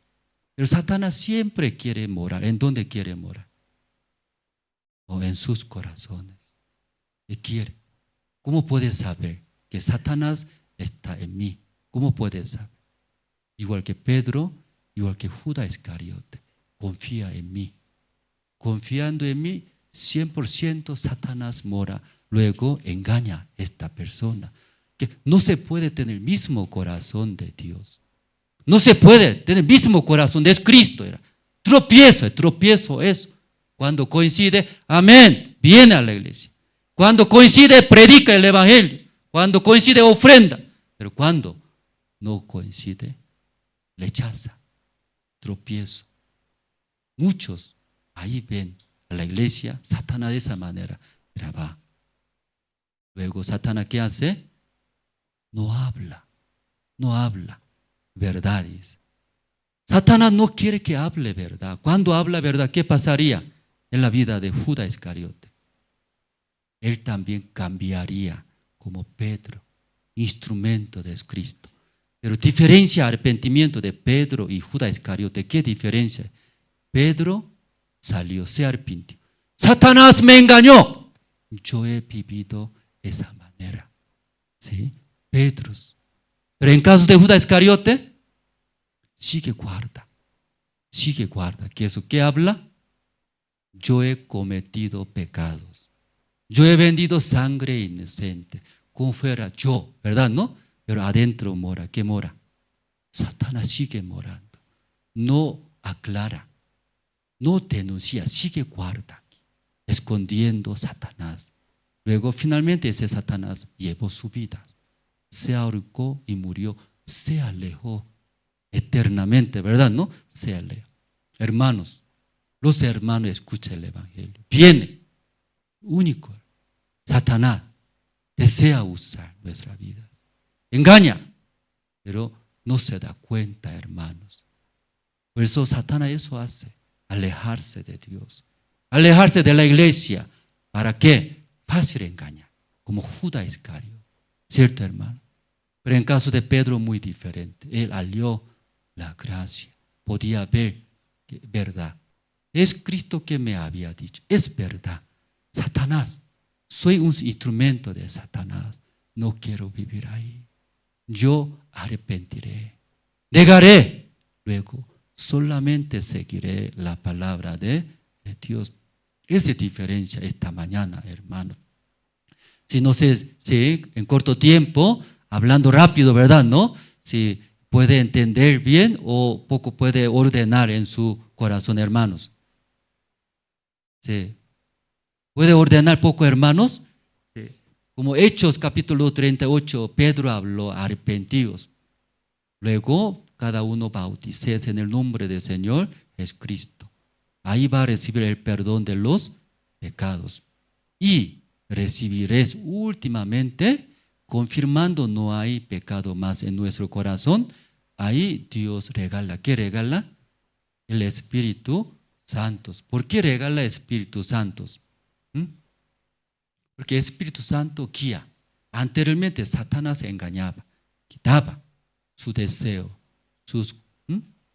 Pero Satanás siempre quiere morar. ¿En dónde quiere morar? O en sus corazones. ¿Qué quiere? ¿Cómo puedes saber que Satanás está en mí? ¿Cómo puedes saber? Igual que Pedro, igual que Judas Iscariote, confía en mí. Confiando en mí, 100% Satanás mora. Luego engaña a esta persona. Que no se puede tener el mismo corazón de Dios. No se puede tener el mismo corazón de Cristo. Tropiezo eso. Cuando coincide, amén, viene a la iglesia. Cuando coincide, predica el evangelio. Cuando coincide, ofrenda. Pero cuando no coincide, rechaza, tropiezo. Muchos ahí ven a la iglesia, Satanás de esa manera trabaja. Luego, Satanás, ¿qué hace? No habla verdades. Satanás no quiere que hable verdad. Cuando habla verdad, ¿qué pasaría en la vida de Judas Iscariote? Él también cambiaría como Pedro, instrumento de Cristo. Pero diferencia arrepentimiento de Pedro y Judas Iscariote. ¿Qué diferencia? Pedro salió, se arrepintió. Satanás me engañó. Yo he vivido esa manera. ¿Sí? Pedro. Pero en caso de Judas Iscariote, sigue guarda. ¿Qué es eso? ¿Qué habla? Yo he cometido pecados. Yo he vendido sangre inocente. Como fuera yo, ¿verdad? ¿No? pero adentro mora. ¿Qué mora? Satanás sigue morando. No aclara, no denuncia, sigue guarda, escondiendo Satanás. Luego finalmente ese Satanás llevó su vida. Se ahorcó y murió, se alejó eternamente, ¿verdad? ¿No? Se alejó. Hermanos, los hermanos escuchen el Evangelio. Viene, único. Satanás desea usar nuestras vidas. Engaña, pero no se da cuenta, hermanos. Por eso Satanás eso hace, alejarse de Dios, alejarse de la iglesia. ¿Para qué? Fácil engañar, como Judas Iscariote. ¿Cierto, hermano? Pero en caso de Pedro muy diferente. Él halló la gracia, podía ver verdad. Es Cristo que me había dicho, es verdad. Satanás, soy un instrumento de Satanás, no quiero vivir ahí. Yo arrepentiré, negaré, luego solamente seguiré la palabra de Dios. Esa diferencia esta mañana, hermano. Si no sé, si en corto tiempo, hablando rápido, ¿verdad? ¿No? Si puede entender bien o poco puede ordenar en su corazón, hermanos. Sí. ¿Puede ordenar poco, hermanos? Sí. Como Hechos capítulo 38, Pedro habló, arrepentidos. Luego, cada uno bautícese en el nombre del Señor Jesucristo. Ahí va a recibir el perdón de los pecados. Y recibiréis últimamente, confirmando no hay pecado más en nuestro corazón. Ahí Dios regala. ¿Qué regala? El Espíritu Santo. ¿Por qué regala el Espíritu Santo? Porque el Espíritu Santo guía. Anteriormente Satanás engañaba, quitaba su deseo, sus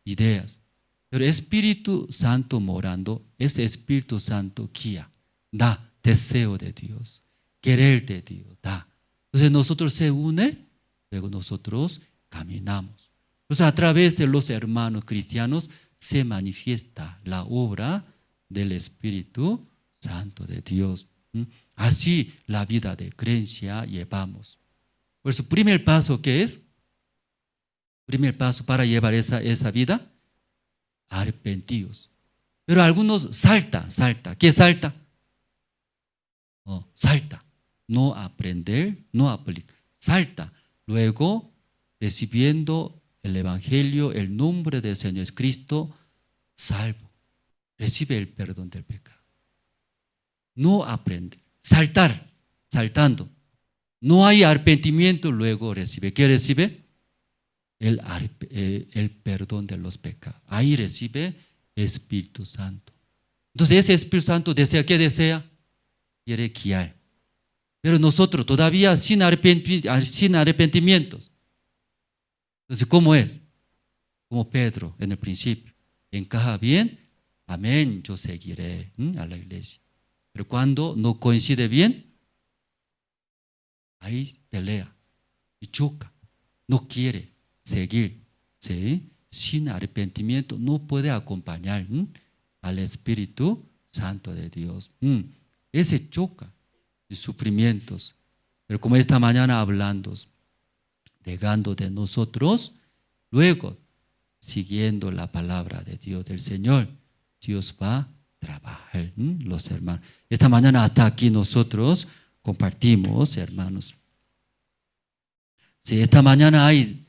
ideas. Pero el Espíritu Santo morando, ese Espíritu Santo guía, da deseo de Dios, querer de Dios, da. Entonces nosotros se une, luego nosotros caminamos. Entonces a través de los hermanos cristianos se manifiesta la obra del Espíritu Santo de Dios. Así la vida de creencia llevamos. Por eso, primer paso, ¿qué es? Primer paso para llevar esa vida, arrepentidos. Pero algunos salta. ¿Qué salta? No, salta. No aprender, no aplicar. Salta. Luego, recibiendo el Evangelio, el nombre del Señor Cristo, salvo. Recibe el perdón del pecado. No aprende. Saltando. No hay arrepentimiento, luego recibe. ¿Qué recibe? El perdón de los pecados. Ahí recibe Espíritu Santo. Entonces ese Espíritu Santo desea, ¿qué desea? Quiere guiar. Pero nosotros todavía sin arrepentimientos. Entonces, ¿cómo es? Como Pedro en el principio. Encaja bien, amén, yo seguiré a la iglesia. Pero cuando no coincide bien, ahí pelea y choca. No quiere seguir, ¿sí? Sin arrepentimiento no puede acompañar al Espíritu Santo de Dios. Ese choca y sufrimientos. Pero como esta mañana hablando, dejando de nosotros, luego siguiendo la palabra de Dios del Señor, Dios va a trabajar, los hermanos. Esta mañana hasta aquí nosotros compartimos, hermanos. Sí, esta mañana hay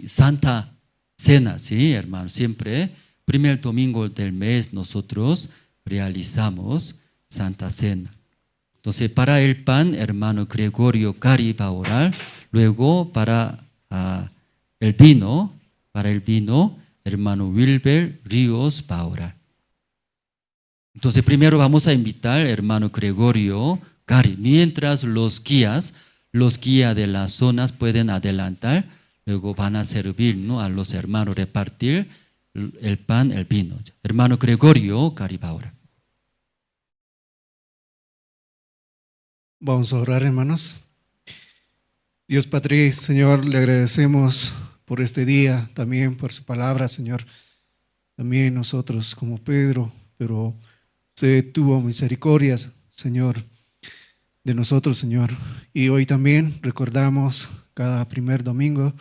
Santa Cena, sí, hermanos. Siempre, primer domingo del mes, nosotros realizamos Santa Cena. Entonces, para el pan, hermano Gregorio Cari va a orar. Luego, para el vino, hermano Wilber Ríos va a orar. Entonces, primero vamos a invitar al hermano Gregorio Cari. Mientras los guías de las zonas pueden adelantar, luego van a servir, ¿no?, a los hermanos, repartir el pan, el vino. Hermano Gregorio Cari va a orar. Vamos a orar, hermanos. Dios Padre, Señor, le agradecemos por este día, también por su palabra, Señor. También nosotros como Pedro, pero usted tuvo misericordia, Señor, de nosotros, Señor. Y hoy también recordamos cada primer domingo.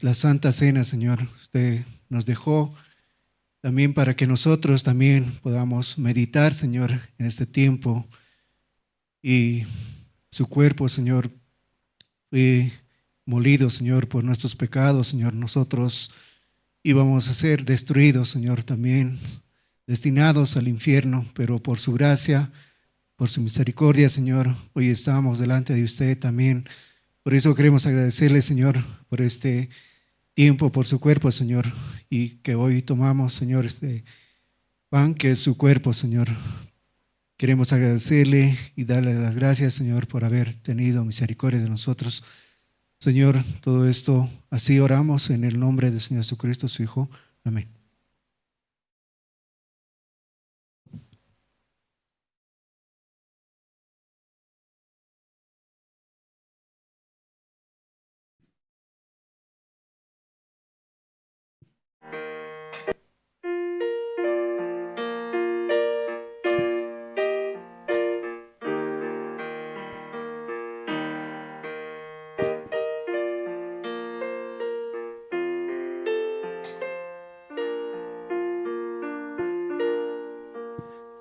La Santa Cena, Señor, usted nos dejó también para que nosotros también podamos meditar, Señor, en este tiempo. Y su cuerpo, Señor, fue molido, Señor, por nuestros pecados, Señor. Nosotros íbamos a ser destruidos, Señor, también destinados al infierno, pero por su gracia, por su misericordia, Señor, hoy estamos delante de usted también. Por eso queremos agradecerle, Señor, por este tiempo, por su cuerpo, Señor, y que hoy tomamos, Señor, este pan que es su cuerpo, Señor. Queremos agradecerle y darle las gracias, Señor, por haber tenido misericordia de nosotros. Señor, todo esto, así oramos en el nombre del Señor Jesucristo, su Hijo. Amén.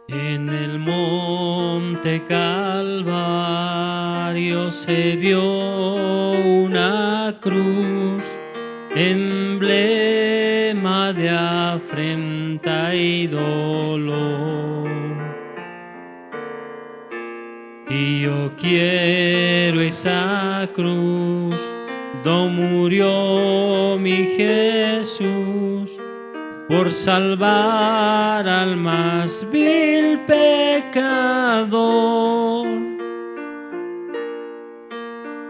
En el monte Calvario se vio una cruz, emblema de afrenta y dolor. Y yo quiero esa cruz, donde murió mi Jesús, por salvar al más vil pecador.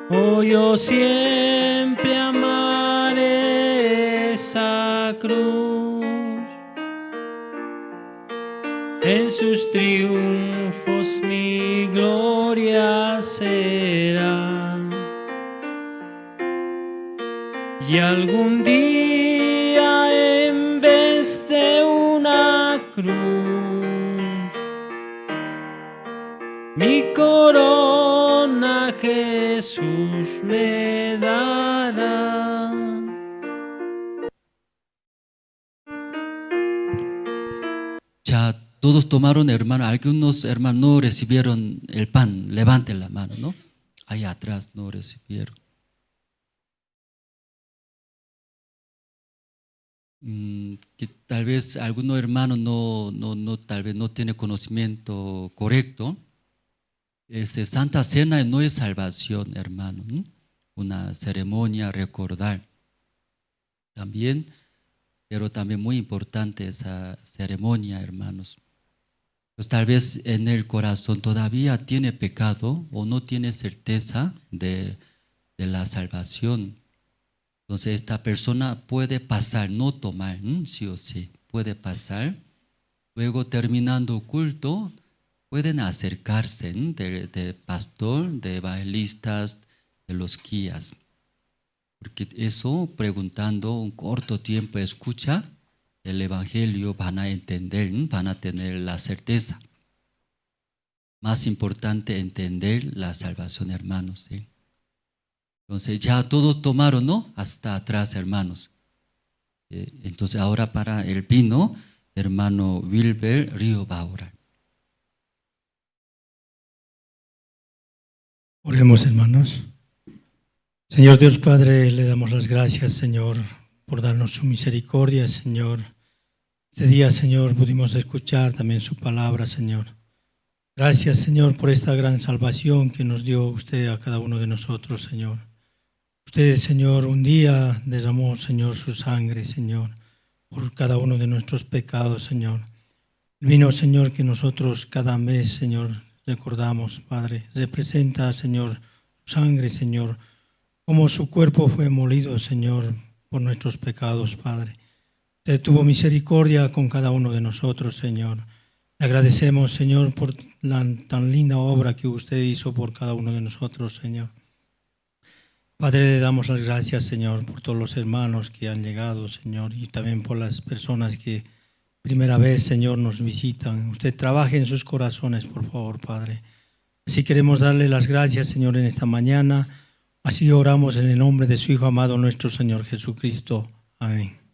Oh, yo siempre amaré esa cruz, en sus triunfos mi gloria será. Y algún día en vez de una cruz, mi corona Jesús me dará. Ya todos tomaron, hermano. Algunos hermanos no recibieron el pan. Levanten la mano, ¿no? Allá atrás no recibieron. Que tal vez algunos hermanos tal vez no tiene conocimiento correcto. Santa Cena no es salvación, hermano, ¿no? Una ceremonia, recordar también, pero también muy importante esa ceremonia, hermanos. Pues tal vez en el corazón todavía tiene pecado o no tiene certeza de la salvación. Entonces esta persona puede pasar, no tomar, sí o sí, puede pasar. Luego terminando culto, pueden acercarse de pastor, de evangelistas, de los guías. Porque eso, preguntando un corto tiempo, escucha el evangelio, van a entender, van a tener la certeza. Más importante, entender la salvación, hermanos, ¿sí? Entonces ya todos tomaron, ¿no? Hasta atrás, hermanos. Entonces ahora para el vino, hermano Wilber Río va a orar. Oremos, hermanos. Señor Dios Padre, le damos las gracias, Señor, por darnos su misericordia, Señor. Este día, Señor, pudimos escuchar también su palabra, Señor. Gracias, Señor, por esta gran salvación que nos dio usted a cada uno de nosotros, Señor. Usted, Señor, un día derramó, Señor, su sangre, Señor, por cada uno de nuestros pecados, Señor. El vino, Señor, que nosotros cada mes, Señor, recordamos, Padre, representa, Señor, su sangre, Señor, como su cuerpo fue molido, Señor, por nuestros pecados, Padre. Usted tuvo misericordia con cada uno de nosotros, Señor. Le agradecemos, Señor, por la tan linda obra que usted hizo por cada uno de nosotros, Señor. Padre, le damos las gracias, Señor, por todos los hermanos que han llegado, Señor, y también por las personas que primera vez, Señor, nos visitan. Usted trabaje en sus corazones, por favor, Padre. Así queremos darle las gracias, Señor, en esta mañana Así oramos en el nombre de su Hijo amado, nuestro Señor Jesucristo. Amén.